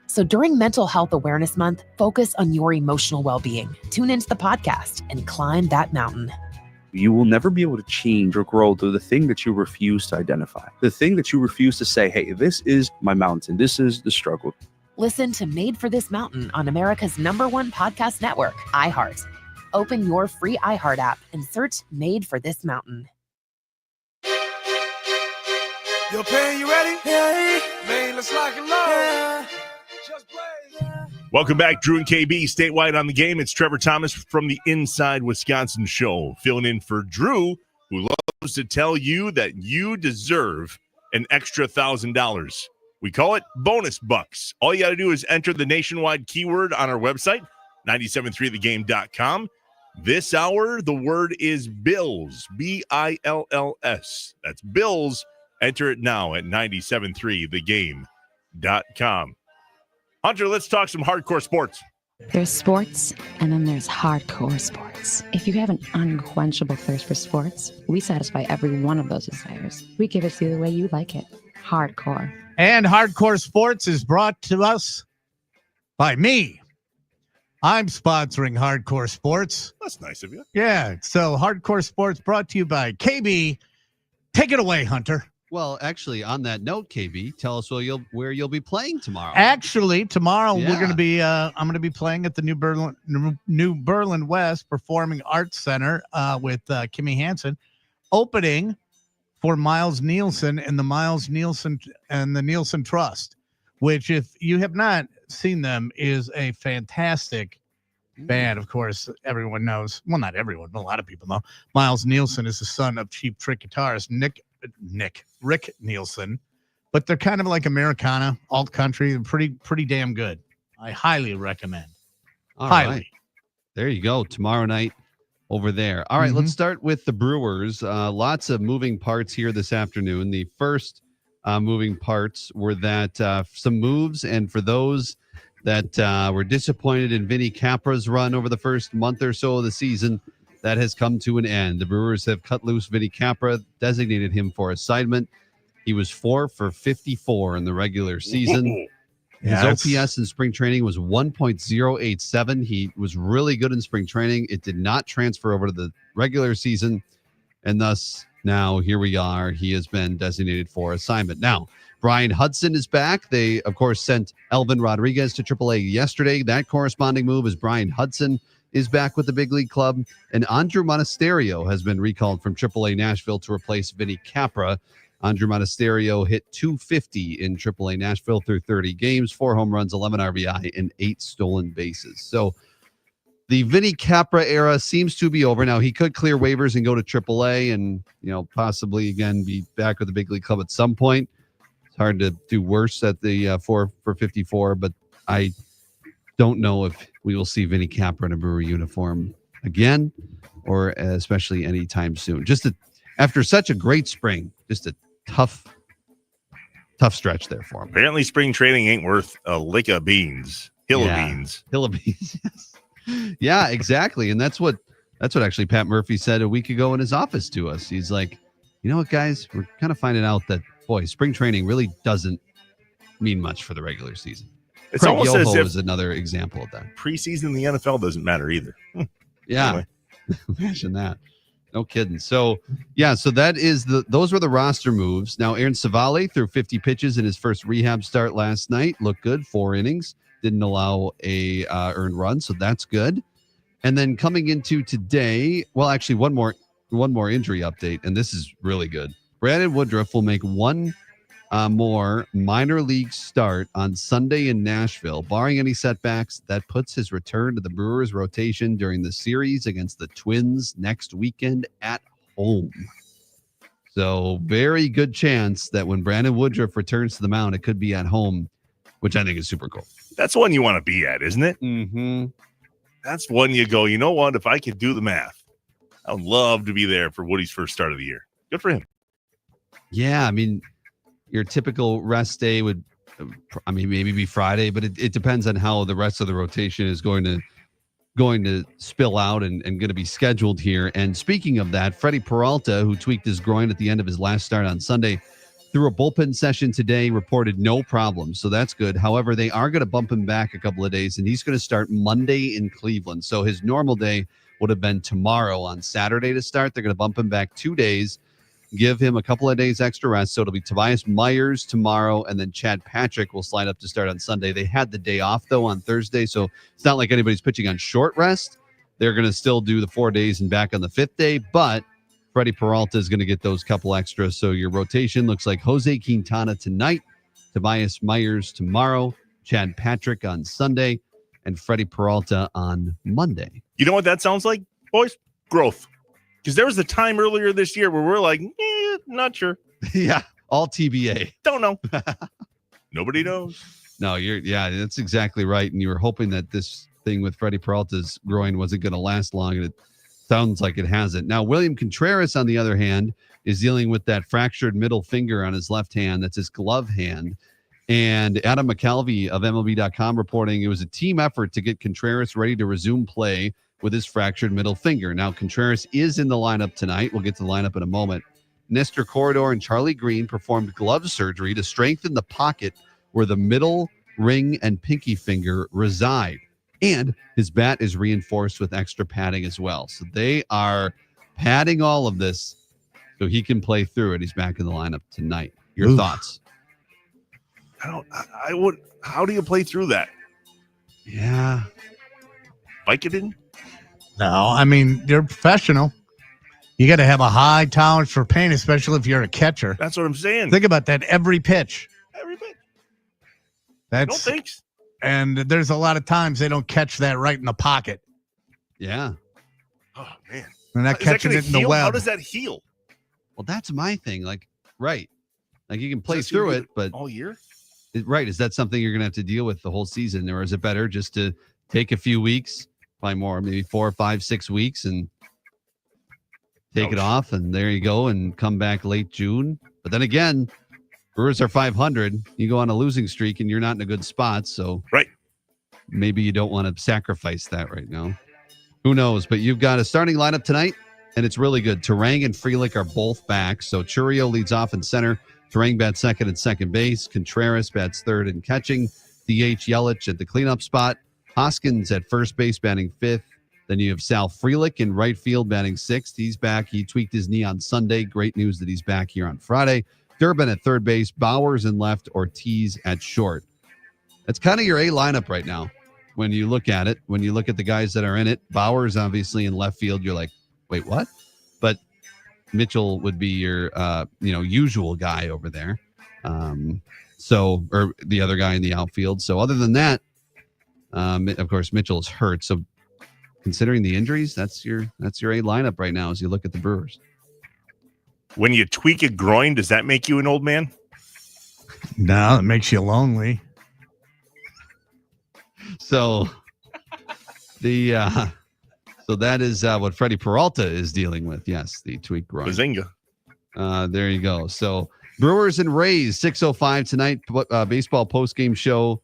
So during Mental Health Awareness Month, focus on your emotional well-being. Tune into the podcast and climb that mountain. You will never be able to change or grow through the thing that you refuse to identify. The thing that you refuse to say, hey, this is my mountain. This is the struggle. Listen to Made for This Mountain on America's #1 podcast network, iHeart. Open your free iHeart app and search Made for This Mountain. Yo, Pan, you ready? Yeah. Man, let's lock and load. Yeah. Just play. Yeah. Welcome back, Drew and KB, statewide on the game. It's Trevor Thomas from the Inside Wisconsin Show, filling in for Drew, who loves to tell you that you deserve an extra $1,000. We call it bonus bucks. All you got to do is enter the nationwide keyword on our website, 973thegame.com. This hour, the word is bills, B-I-L-L-S. That's bills. Enter it now at 973thegame.com. Hunter, let's talk some hardcore sports. There's sports, and then there's hardcore sports. If you have an unquenchable thirst for sports, we satisfy every one of those desires. We give it to you the way you like it. Hardcore. And Hardcore Sports is brought to us by me. I'm sponsoring Hardcore Sports. That's nice of you. Yeah. So Hardcore Sports brought to you by KB. Take it away, Hunter. Well, actually, on that note, KB, tell us where you'll be playing tomorrow. Actually, tomorrow Yeah. we're going to be. I'm going to be playing at the New Berlin West Performing Arts Center with Kimmy Hansen, opening for Miles Nielsen and the Miles Nielsen and the Nielsen Trust, which, if you have not seen them, is a fantastic band. Of course, everyone knows. Well, not everyone, but a lot of people know. Miles Nielsen is the son of Cheap Trick guitarist Rick Nielsen, but they're kind of like Americana, alt country. They're pretty damn good. I highly recommend. All highly. right. There you go. Tomorrow night over there. All right, let's start with the Brewers. Lots of moving parts here this afternoon. The first moving parts were that some moves, and for those that were disappointed in Vinny Capra's run over the first month or so of the season, that has come to an end. The Brewers have cut loose Vinny Capra, designated him for assignment. He was 4 for 54 in the regular season. His OPS in spring training was 1.087. He was really good in spring training. It did not transfer over to the regular season, and thus now here we are. He has been designated for assignment. Now, Brian Hudson is back. They, of course, sent Elvin Rodriguez to AAA yesterday. That corresponding move is Brian Hudson is back with the big league club, and Andrew Monasterio has been recalled from AAA Nashville to replace Vinny Capra. Andrew Monasterio hit .250 in AAA Nashville through 30 games, 4 home runs, 11 RBI, and 8 stolen bases. So the Vinny Capra era seems to be over. Now, he could clear waivers and go to AAA and, possibly again be back with the big league club at some point. It's hard to do worse at the 4 for 54, but I don't know if we will see Vinny Capra in a Brewer uniform again, or especially anytime soon. After such a great spring, just a tough stretch there for him. Apparently, spring training ain't worth a lick of beans. Hill of beans. Hill of beans, yes. Yeah, exactly. And that's what actually Pat Murphy said a week ago in his office to us. He's like, you know what, guys? We're kind of finding out that, boy, spring training really doesn't mean much for the regular season. It's Craig almost Yoho as if is another example of that. Preseason in the NFL doesn't matter either. Yeah. Anyway. Imagine that. No kidding. So, so that is those were the roster moves. Now, Aaron Savale threw 50 pitches in his first rehab start last night. Looked good, 4 innings. Didn't allow a earned run, so that's good. And then coming into today, well, actually, one more injury update, and this is really good. Brandon Woodruff will make one more minor league start on Sunday in Nashville. Barring any setbacks, that puts his return to the Brewers rotation during the series against the Twins next weekend at home. So very good chance that when Brandon Woodruff returns to the mound, it could be at home, which I think is super cool. That's one you want to be at, isn't it? Mm-hmm. That's one you go, you know what? If I could do the math, I would love to be there for Woody's first start of the year. Good for him. Yeah, I mean, your typical rest day would, maybe be Friday, but it depends on how the rest of the rotation is going to spill out and going to be scheduled here. And speaking of that, Freddie Peralta, who tweaked his groin at the end of his last start on Sunday, through a bullpen session today, reported no problems. So that's good. However, they are going to bump him back a couple of days, and he's going to start Monday in Cleveland. So his normal day would have been tomorrow on Saturday to start. They're going to bump him back 2 days, give him a couple of days extra rest. So it'll be Tobias Myers tomorrow, and then Chad Patrick will slide up to start on Sunday. They had the day off, though, on Thursday, so it's not like anybody's pitching on short rest. They're going to still do the 4 days and back on the 5th day, but Freddie Peralta is going to get those couple extras. So your rotation looks like Jose Quintana tonight, Tobias Myers tomorrow, Chad Patrick on Sunday, and Freddie Peralta on Monday. You know what that sounds like, boys? Growth. Because there was a time earlier this year where we're like, not sure. Yeah, all TBA. Don't know. Nobody knows. No, that's exactly right. And you were hoping that this thing with Freddie Peralta's groin wasn't going to last long, and it sounds like it hasn't. Now, William Contreras, on the other hand, is dealing with that fractured middle finger on his left hand. That's his glove hand. And Adam McCalvey of MLB.com reporting it was a team effort to get Contreras ready to resume play with his fractured middle finger. Now, Contreras is in the lineup tonight. We'll get to the lineup in a moment. Nestor Corredor and Charlie Green performed glove surgery to strengthen the pocket where the middle, ring, and pinky finger reside. And his bat is reinforced with extra padding as well. So they are padding all of this so he can play through it. He's back in the lineup tonight. Your thoughts? How do you play through that? Yeah. Vicodin? No, I mean, you're professional. You got to have a high tolerance for pain, especially if you're a catcher. That's what I'm saying. Think about that every pitch. Every pitch. That's, thanks. And there's a lot of times they don't catch that right in the pocket. Yeah. Oh, man. They're not catching it in the web. How does that heal? Well, that's my thing. Right. Like you can play through it, but all year? Right. Is that something you're going to have to deal with the whole season? Or is it better just to take a few weeks, probably more, maybe 4, 5, 6 weeks and take it off? And there you go. And come back late June. But then again, Brewers are 500. You go on a losing streak and you're not in a good spot. So right. Maybe you don't want to sacrifice that right now. Who knows? But you've got a starting lineup tonight, and it's really good. Terang and Frelick are both back. So Churio leads off in center. Terang bats second and second base. Contreras bats third and catching. DH Yelich at the cleanup spot. Hoskins at first base batting fifth. Then you have Sal Frelick in right field batting sixth. He's back. He tweaked his knee on Sunday. Great news that he's back here on Friday. Durbin at third base, Bowers in left, Ortiz at short. That's kind of your A lineup right now when you look at it. When you look at the guys that are in it, Bowers obviously in left field, you're like, wait, what? But Mitchell would be your usual guy over there. Or the other guy in the outfield. So other than that, of course, Mitchell's hurt. So considering the injuries, that's your A lineup right now as you look at the Brewers. When you tweak a groin, does that make you an old man? No, it makes you lonely. So so that is what Freddie Peralta is dealing with. Yes, the tweak groin. Bazinga. There you go. So Brewers and Rays, 6:05 tonight. Baseball postgame show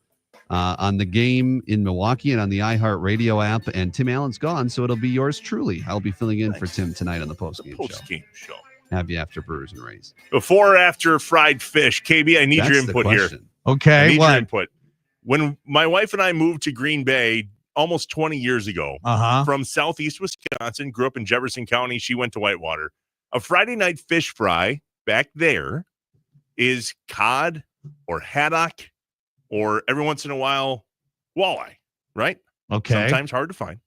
on the game in Milwaukee and on the iHeartRadio app. And Tim Allen's gone, so it'll be yours truly. I'll be filling in for Tim tonight on the postgame show. Have you after Brewers and Rays. Before or after fried fish? KB, I need your input here. Okay. I need your input. When my wife and I moved to Green Bay almost 20 years ago from southeast Wisconsin, grew up in Jefferson County. She went to Whitewater. A Friday night fish fry back there is cod or haddock or every once in a while walleye, right? Okay. Sometimes hard to find.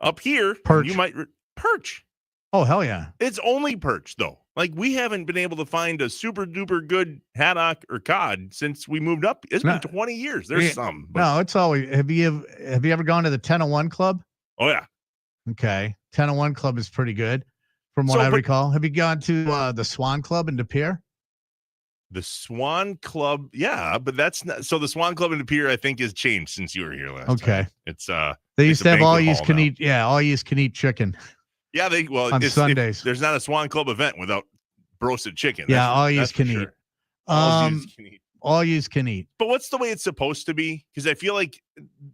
Up here, Perch. you might perch. Oh, hell yeah. It's only perch, though. Like, we haven't been able to find a super duper good haddock or cod since we moved up. It's been 20 years. There's some. But... No, it's always. Have you ever gone to the 1001 Club? Oh, yeah. Okay. 1001 Club is pretty good from what I recall. Have you gone to the Swan Club in De Pere? The Swan Club, yeah, but that's not. So the Swan Club in De Pere, I think, has changed since you were here last time. It's they used to have all you can eat. Yeah, all you can eat chicken. Yeah, on Sundays. There's not a Swan Club event without roasted chicken. Yeah, all you can eat. All you can eat. But what's the way it's supposed to be? Because I feel like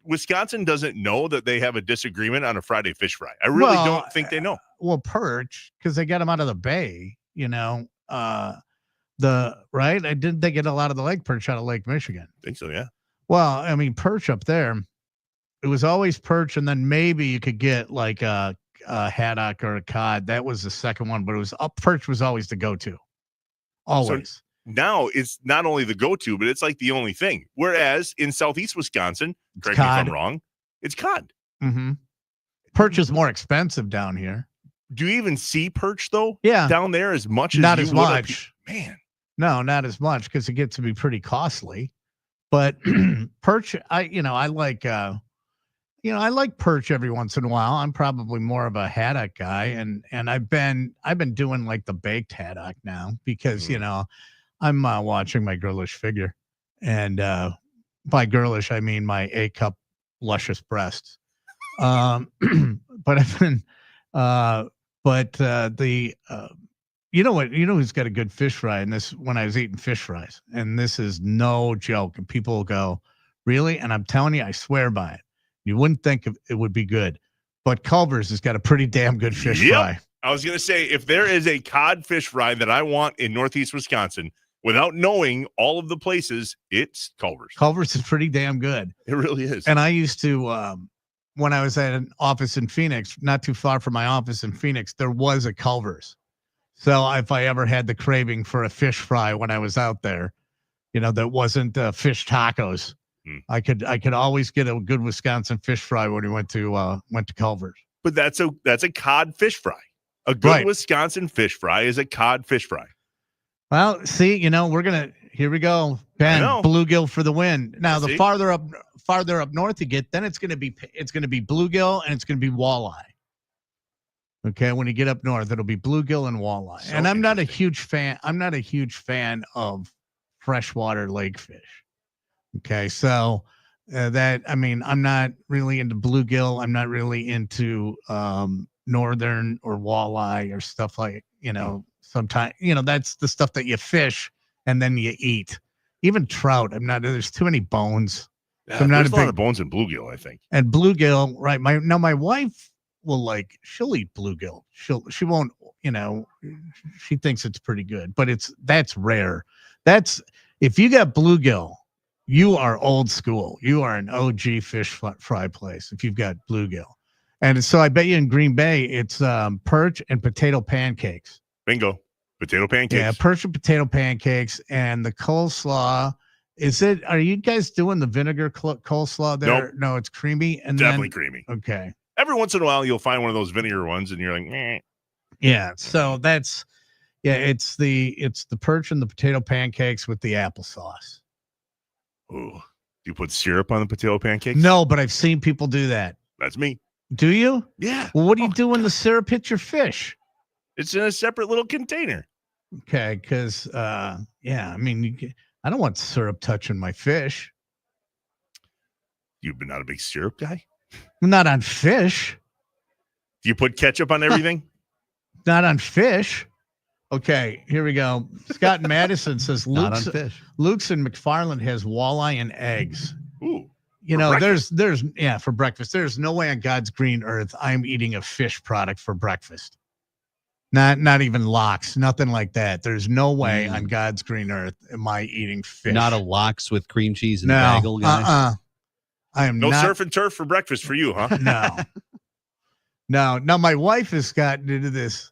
Wisconsin doesn't know that they have a disagreement on a Friday fish fry. I really don't think they know. Well, perch, because they got them out of the bay, didn't they get a lot of the lake perch out of Lake Michigan? I think so, yeah. Well, I mean, perch up there, it was always perch, and then maybe you could get like a haddock or a cod. That was the second one, but it was perch was always the go-to. Always. So now it's not only the go-to, but it's like the only thing. Whereas in Southeast Wisconsin, correct me if I'm wrong, it's cod. Mm-hmm. Perch is more expensive down here. Do you even see perch though? Yeah, down there as much as not as much. Man, no, not as much because it gets to be pretty costly. But perch, I like. I like perch every once in a while. I'm probably more of a haddock guy, and I've been doing like the baked haddock now because I'm watching my girlish figure, and by girlish I mean my A-cup luscious breasts. But I've been, who's got a good fish fry? And this, when I was eating fish fries, and this is no joke, and people will go, really? And I'm telling you, I swear by it. You wouldn't think it would be good, but Culver's has got a pretty damn good fish fry. I was going to say, if there is a cod fish fry that I want in Northeast Wisconsin, without knowing all of the places, it's Culver's. Culver's is pretty damn good. It really is. And I used to, when I was at an office in Phoenix, not too far from my office in Phoenix, there was a Culver's. So if I ever had the craving for a fish fry when I was out there, that wasn't fish tacos, I could always get a good Wisconsin fish fry when we went to Culver's. But that's a cod fish fry. A good Wisconsin fish fry is a cod fish fry. Well, see, here we go, Ben, bluegill for the win. Now, the farther up north you get, then it's going to be bluegill and it's going to be walleye. Okay, when you get up north, it'll be bluegill and walleye. And I'm not a huge fan. I'm not a huge fan of freshwater lake fish. Okay, so I'm not really into bluegill. I'm not really into northern or walleye or stuff like, sometimes, that's the stuff that you fish and then you eat. Even trout, there's too many bones. Yeah, so there's a lot of bones in bluegill, I think. And bluegill, right? My wife will she'll eat bluegill. She won't, she thinks it's pretty good, but that's rare. If you got bluegill, you are old school. You are an OG fish fry place if you've got bluegill. And so I bet you in Green Bay, it's perch and potato pancakes. Bingo. Potato pancakes. Yeah, perch and potato pancakes. And the coleslaw, are you guys doing the vinegar coleslaw there? Nope. No, it's creamy. And definitely creamy. Okay. Every once in a while, you'll find one of those vinegar ones and you're like, meh. Yeah, so it's the perch and the potato pancakes with the applesauce. Ooh. Do you put syrup on the potato pancakes? No, but I've seen people do that. That's me. Do you? Yeah. Well, what do you do when the syrup hits your fish? It's in a separate little container. Okay, because I don't want syrup touching my fish. You've been not a big syrup guy? Not on fish. Do you put ketchup on everything? Not on fish. Okay, here we go. Scott Madison says Luke's in McFarland has walleye and eggs. Ooh. There's for breakfast. There's no way on God's green earth I'm eating a fish product for breakfast. Not even lox, nothing like that. There's no way on God's green earth am I eating fish. Not a lox with cream cheese and bagel, guys. I am no not. surf and turf for breakfast for you, huh? No. Now my wife has gotten into this.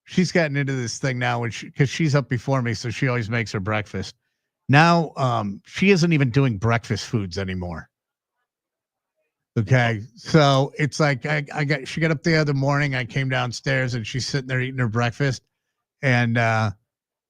She's gotten into this thing now, because she's up before me, so she always makes her breakfast. Now she isn't even doing breakfast foods anymore. Okay. So it's like she got up the other morning. I came downstairs and she's sitting there eating her breakfast. And I'm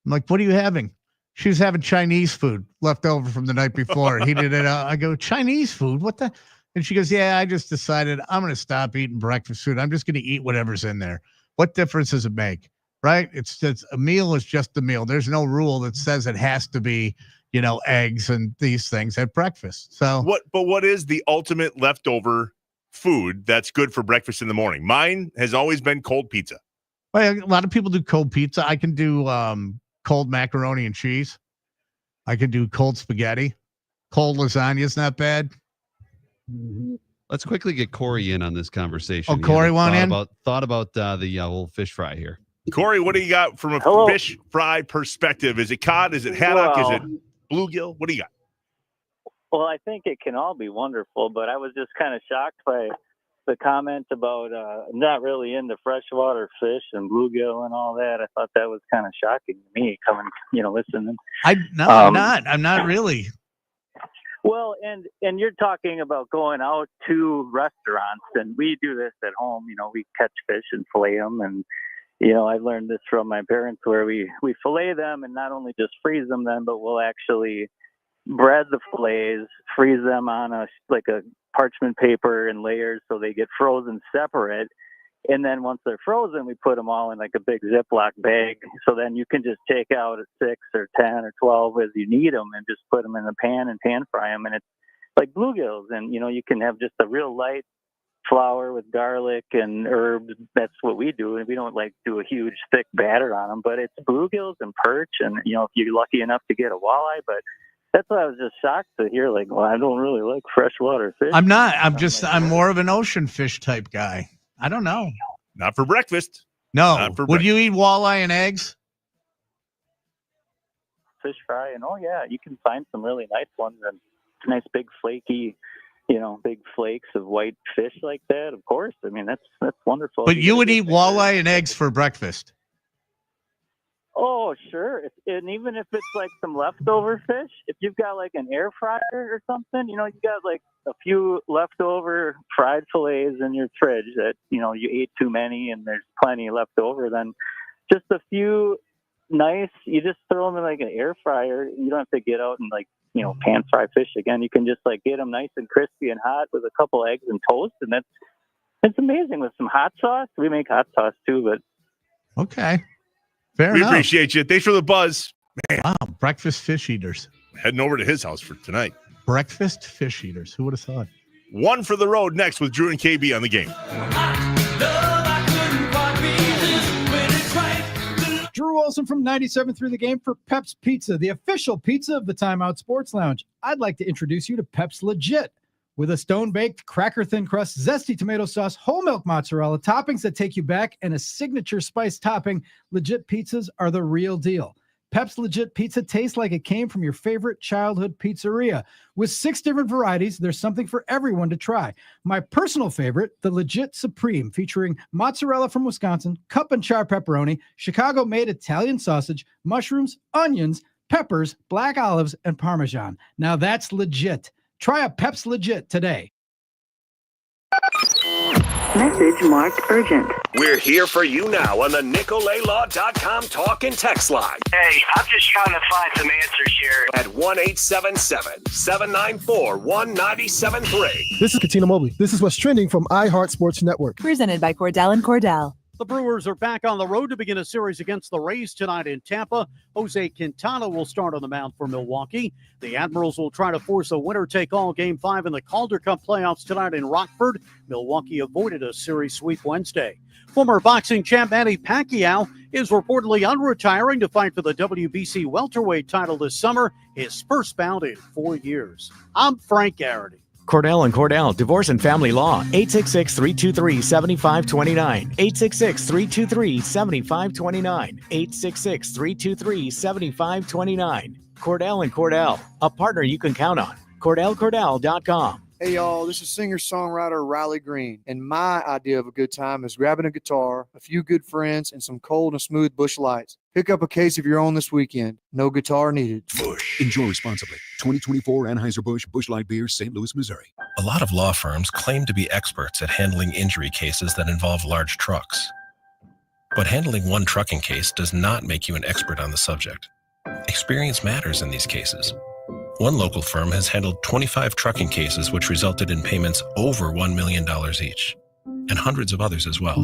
like, what are you having? She was having Chinese food left over from the night before. Heated it up. I go, Chinese food? What the? And she goes, yeah, I just decided I'm going to stop eating breakfast food. I'm just going to eat whatever's in there. What difference does it make? Right? It's a meal is just a meal. There's no rule that says it has to be, eggs and these things at breakfast. So what is the ultimate leftover food that's good for breakfast in the morning? Mine has always been cold pizza. Well, a lot of people do cold pizza. I can do cold macaroni and cheese. I can do cold spaghetti. Cold lasagna is not bad. Let's quickly get Corey in on this conversation. Oh, Corey want in? Thought about the old fish fry here. Corey, what do you got from a fish fry perspective? Is it cod? Is it haddock? Is it bluegill? What do you got? Well, I think it can all be wonderful, but I was just kind of shocked by the comment about not really into freshwater fish and bluegill and all that. I thought that was kind of shocking to me coming, listening. I'm not really. Well, and you're talking about going out to restaurants, and we do this at home. We catch fish and fillet them, and I learned this from my parents where we fillet them and not only just freeze them then, but we'll actually bread the fillets, freeze them on a parchment paper in layers so they get frozen separate. And then once they're frozen, we put them all in like a big Ziploc bag. So then you can just take out 6 or 10 or 12 as you need them and just put them in the pan and pan fry them. And it's like bluegills. And, you can have just a real light flour with garlic and herbs. That's what we do. And we don't do a huge thick batter on them, but it's bluegills and perch. And, if you're lucky enough to get a walleye, but that's why I was just shocked to hear, I don't really like freshwater fish. I'm not. I'm more of an ocean fish type guy. I don't know. Not for breakfast. No. Would you eat walleye and eggs? Fish fry, and yeah, you can find some really nice ones and nice big flaky, big flakes of white fish like that. Of course, I mean that's wonderful. But you would eat walleye and eggs for breakfast. Oh, sure. And even if it's some leftover fish, if you've got an air fryer or something, you got a few leftover fried fillets in your fridge that, you ate too many and there's plenty left over, then just a few nice, you just throw them in an air fryer. You don't have to get out and pan fry fish again. You can just get them nice and crispy and hot with a couple eggs and toast. And it's amazing with some hot sauce. We make hot sauce too, but. Okay. Fair we enough. Appreciate you. Thanks for the buzz. Man. Wow, breakfast fish eaters. Heading over to his house for tonight. Breakfast fish eaters. Who would have thought? One for the road next with Drew and KB on the game. Drew Wilson from 97 through the game for Pep's Pizza, the official pizza of the Timeout Sports Lounge. I'd like to introduce you to Pep's Legit. With a stone-baked, cracker-thin crust, zesty tomato sauce, whole milk mozzarella, toppings that take you back, and a signature spice topping, Legit pizzas are the real deal. Pep's Legit Pizza tastes like it came from your favorite childhood pizzeria. With 6 different varieties, there's something for everyone to try. My personal favorite, the Legit Supreme, featuring mozzarella from Wisconsin, cup and char pepperoni, Chicago-made Italian sausage, mushrooms, onions, peppers, black olives, and Parmesan. Now that's legit. Try a Pep's Legit today. Message marked urgent. We're here for you now on the NicoletLaw.com talk and text line. Hey, I'm just trying to find some answers here. At 1-877-794-1973. This is Katina Mobley. This is what's trending from iHeart Sports Network. Presented by Cordell and Cordell. The Brewers are back on the road to begin a series against the Rays tonight in Tampa. Jose Quintana will start on the mound for Milwaukee. The Admirals will try to force a winner-take-all Game 5 in the Calder Cup playoffs tonight in Rockford. Milwaukee avoided a series sweep Wednesday. Former boxing champ Manny Pacquiao is reportedly unretiring to fight for the WBC welterweight title this summer, his first bout in 4 years. I'm Frank Garrity. Cordell and Cordell, Divorce and Family Law, 866-323-7529, 866-323-7529, 866-323-7529. Cordell and Cordell, a partner you can count on. CordellCordell.com. Hey y'all, this is singer-songwriter Riley Green, and my idea of a good time is grabbing a guitar, a few good friends, and some cold and smooth Busch Lights. Pick up a case of your own this weekend. No guitar needed. Busch. Enjoy responsibly. 2024 Anheuser-Busch Busch Light Beer, St. Louis, Missouri. A lot of law firms claim to be experts at handling injury cases that involve large trucks. But handling one trucking case does not make you an expert on the subject. Experience matters in these cases. One local firm has handled 25 trucking cases which resulted in payments over $1 million each, and hundreds of others as well.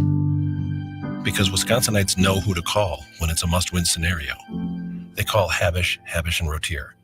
Because Wisconsinites know who to call when it's a must-win scenario. They call Habish, Habish & Rotier.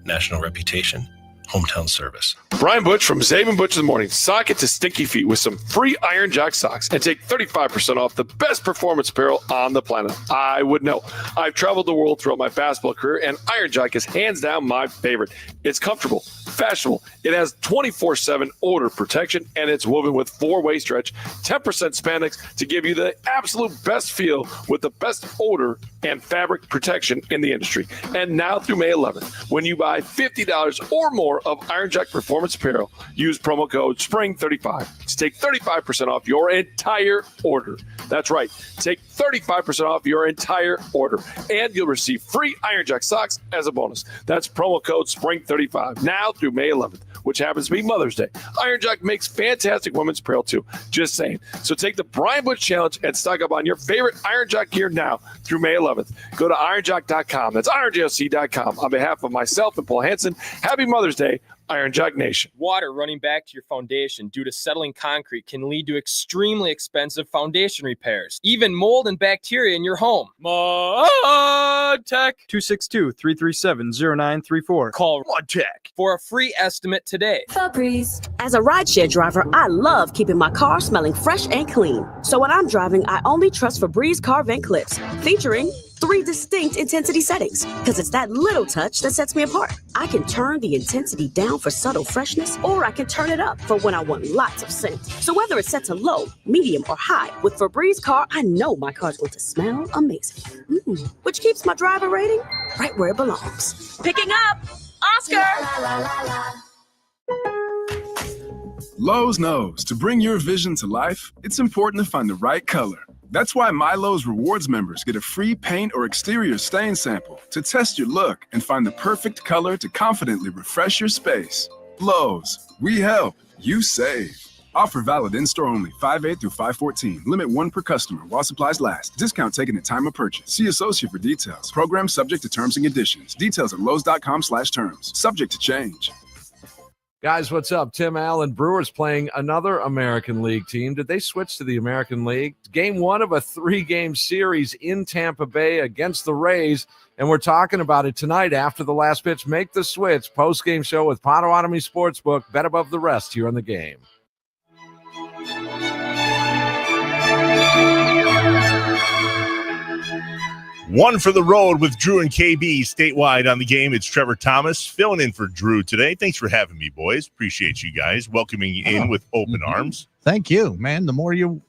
National reputation, hometown service. Brian Butch from Zabe and Butch in the Morning. Sock it to stinky feet with some free Iron Jock socks and take 35% off the best performance apparel on the planet. I would know. I've traveled the world throughout my basketball career, and Iron Jock is hands down my favorite. It's comfortable, fashionable. It has 24/7 odor protection, and it's woven with 4-way stretch, 10% spandex to give you the absolute best feel with the best odor and fabric protection in the industry. And now through May 11th, when you buy $50 or more of Iron Jock Performance Apparel, use promo code SPRING35 to take 35% off your entire order. That's right. Take 35% off your entire order, and you'll receive free Iron Jock socks as a bonus. That's promo code SPRING35 now through May 11th, which happens to be Mother's Day. Iron Jock makes fantastic women's apparel too. Just saying. So take the Brian Butch Challenge and stock up on your favorite Iron Jock gear now through May 11th. Go to ironjock.com. That's ironjoc.com. On behalf of myself and Paul Hansen, happy Mother's Day, Iron Jock Nation. Water running back to your foundation due to settling concrete can lead to extremely expensive foundation repairs, even mold and bacteria in your home. MudTech 262-337-0934. Call MudTech for a free estimate today. Febreze. As a rideshare driver, I love keeping my car smelling fresh and clean. So when I'm driving, I only trust Febreze car vent clips, featuring 3 distinct intensity settings, because it's that little touch that sets me apart. I can turn the intensity down for subtle freshness, or I can turn it up for when I want lots of scent. So whether it's set to low, medium, or high, with Febreze car, I know my car's going to smell amazing. Which keeps my driver rating right where it belongs. Picking up, Oscar! Lowe's knows to bring your vision to life, it's important to find the right color. That's why MyLowe's Rewards members get a free paint or exterior stain sample to test your look and find the perfect color to confidently refresh your space. Lowe's, we help, you save. Offer valid in-store only, 5/8 through 5/14. Limit 1 per customer while supplies last. Discount taken at time of purchase. See associate for details. Program subject to terms and conditions. Details at lowes.com/terms. Subject to change. Guys, what's up? Tim Allen. Brewers playing another American League team. Did they switch to the American League? Game 1 of a 3-game series in Tampa Bay against the Rays, and we're talking about it tonight after the last pitch. Make the switch. Post-game show with Potawatomi Sportsbook. Bet above the rest here on the game. One for the road with Drew and KB statewide on the game. It's Trevor Thomas filling in for Drew today. Thanks for having me, boys. Appreciate you guys welcoming you in with open arms. Thank you, man. The more you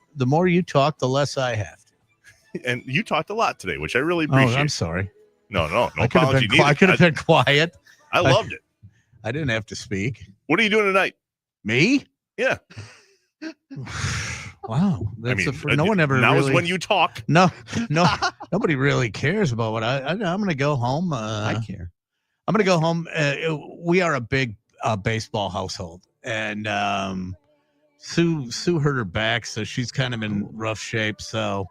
talk, the less I have to. And you talked a lot today, which I really appreciate. Oh, I'm sorry. No apology needed. I could have been quiet. I loved it. I didn't have to speak. What are you doing tonight? Me? Yeah. Wow, that's no one ever. Now really, is when you talk. No, nobody really cares about what I'm going to go home. I care. I'm going to go home. We are a big baseball household, and Sue hurt her back, so she's kind of in rough shape. So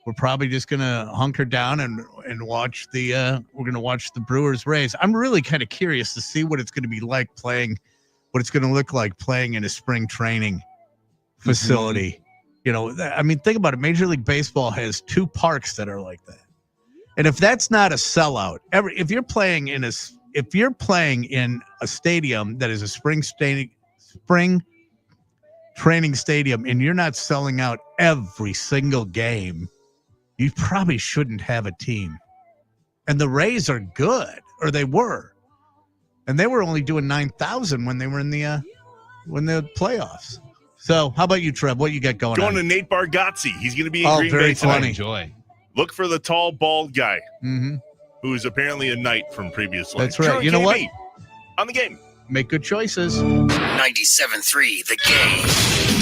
we're probably just going to hunker down and watch the. We're going to watch the Brewers Rays. I'm really kind of curious to see what it's going to be like playing. What it's going to look like playing in a spring training facility. Mm-hmm. You know, I mean, think about it. Major League Baseball has 2 parks that are like that. And if that's not a sellout, if you're playing in a stadium that is a spring training stadium and you're not selling out every single game, you probably shouldn't have a team. And the Rays are good, or they were. And they were only doing 9,000 when they were in the playoffs. So, how about you, Trev? What you got going on? Going to Nate Bargatze. He's going to be in Green very Bay tonight. funny. Enjoy. Look for the tall, bald guy who is apparently a knight from previous life. That's right. You know what? On the game. Make good choices. 97.3 The Game.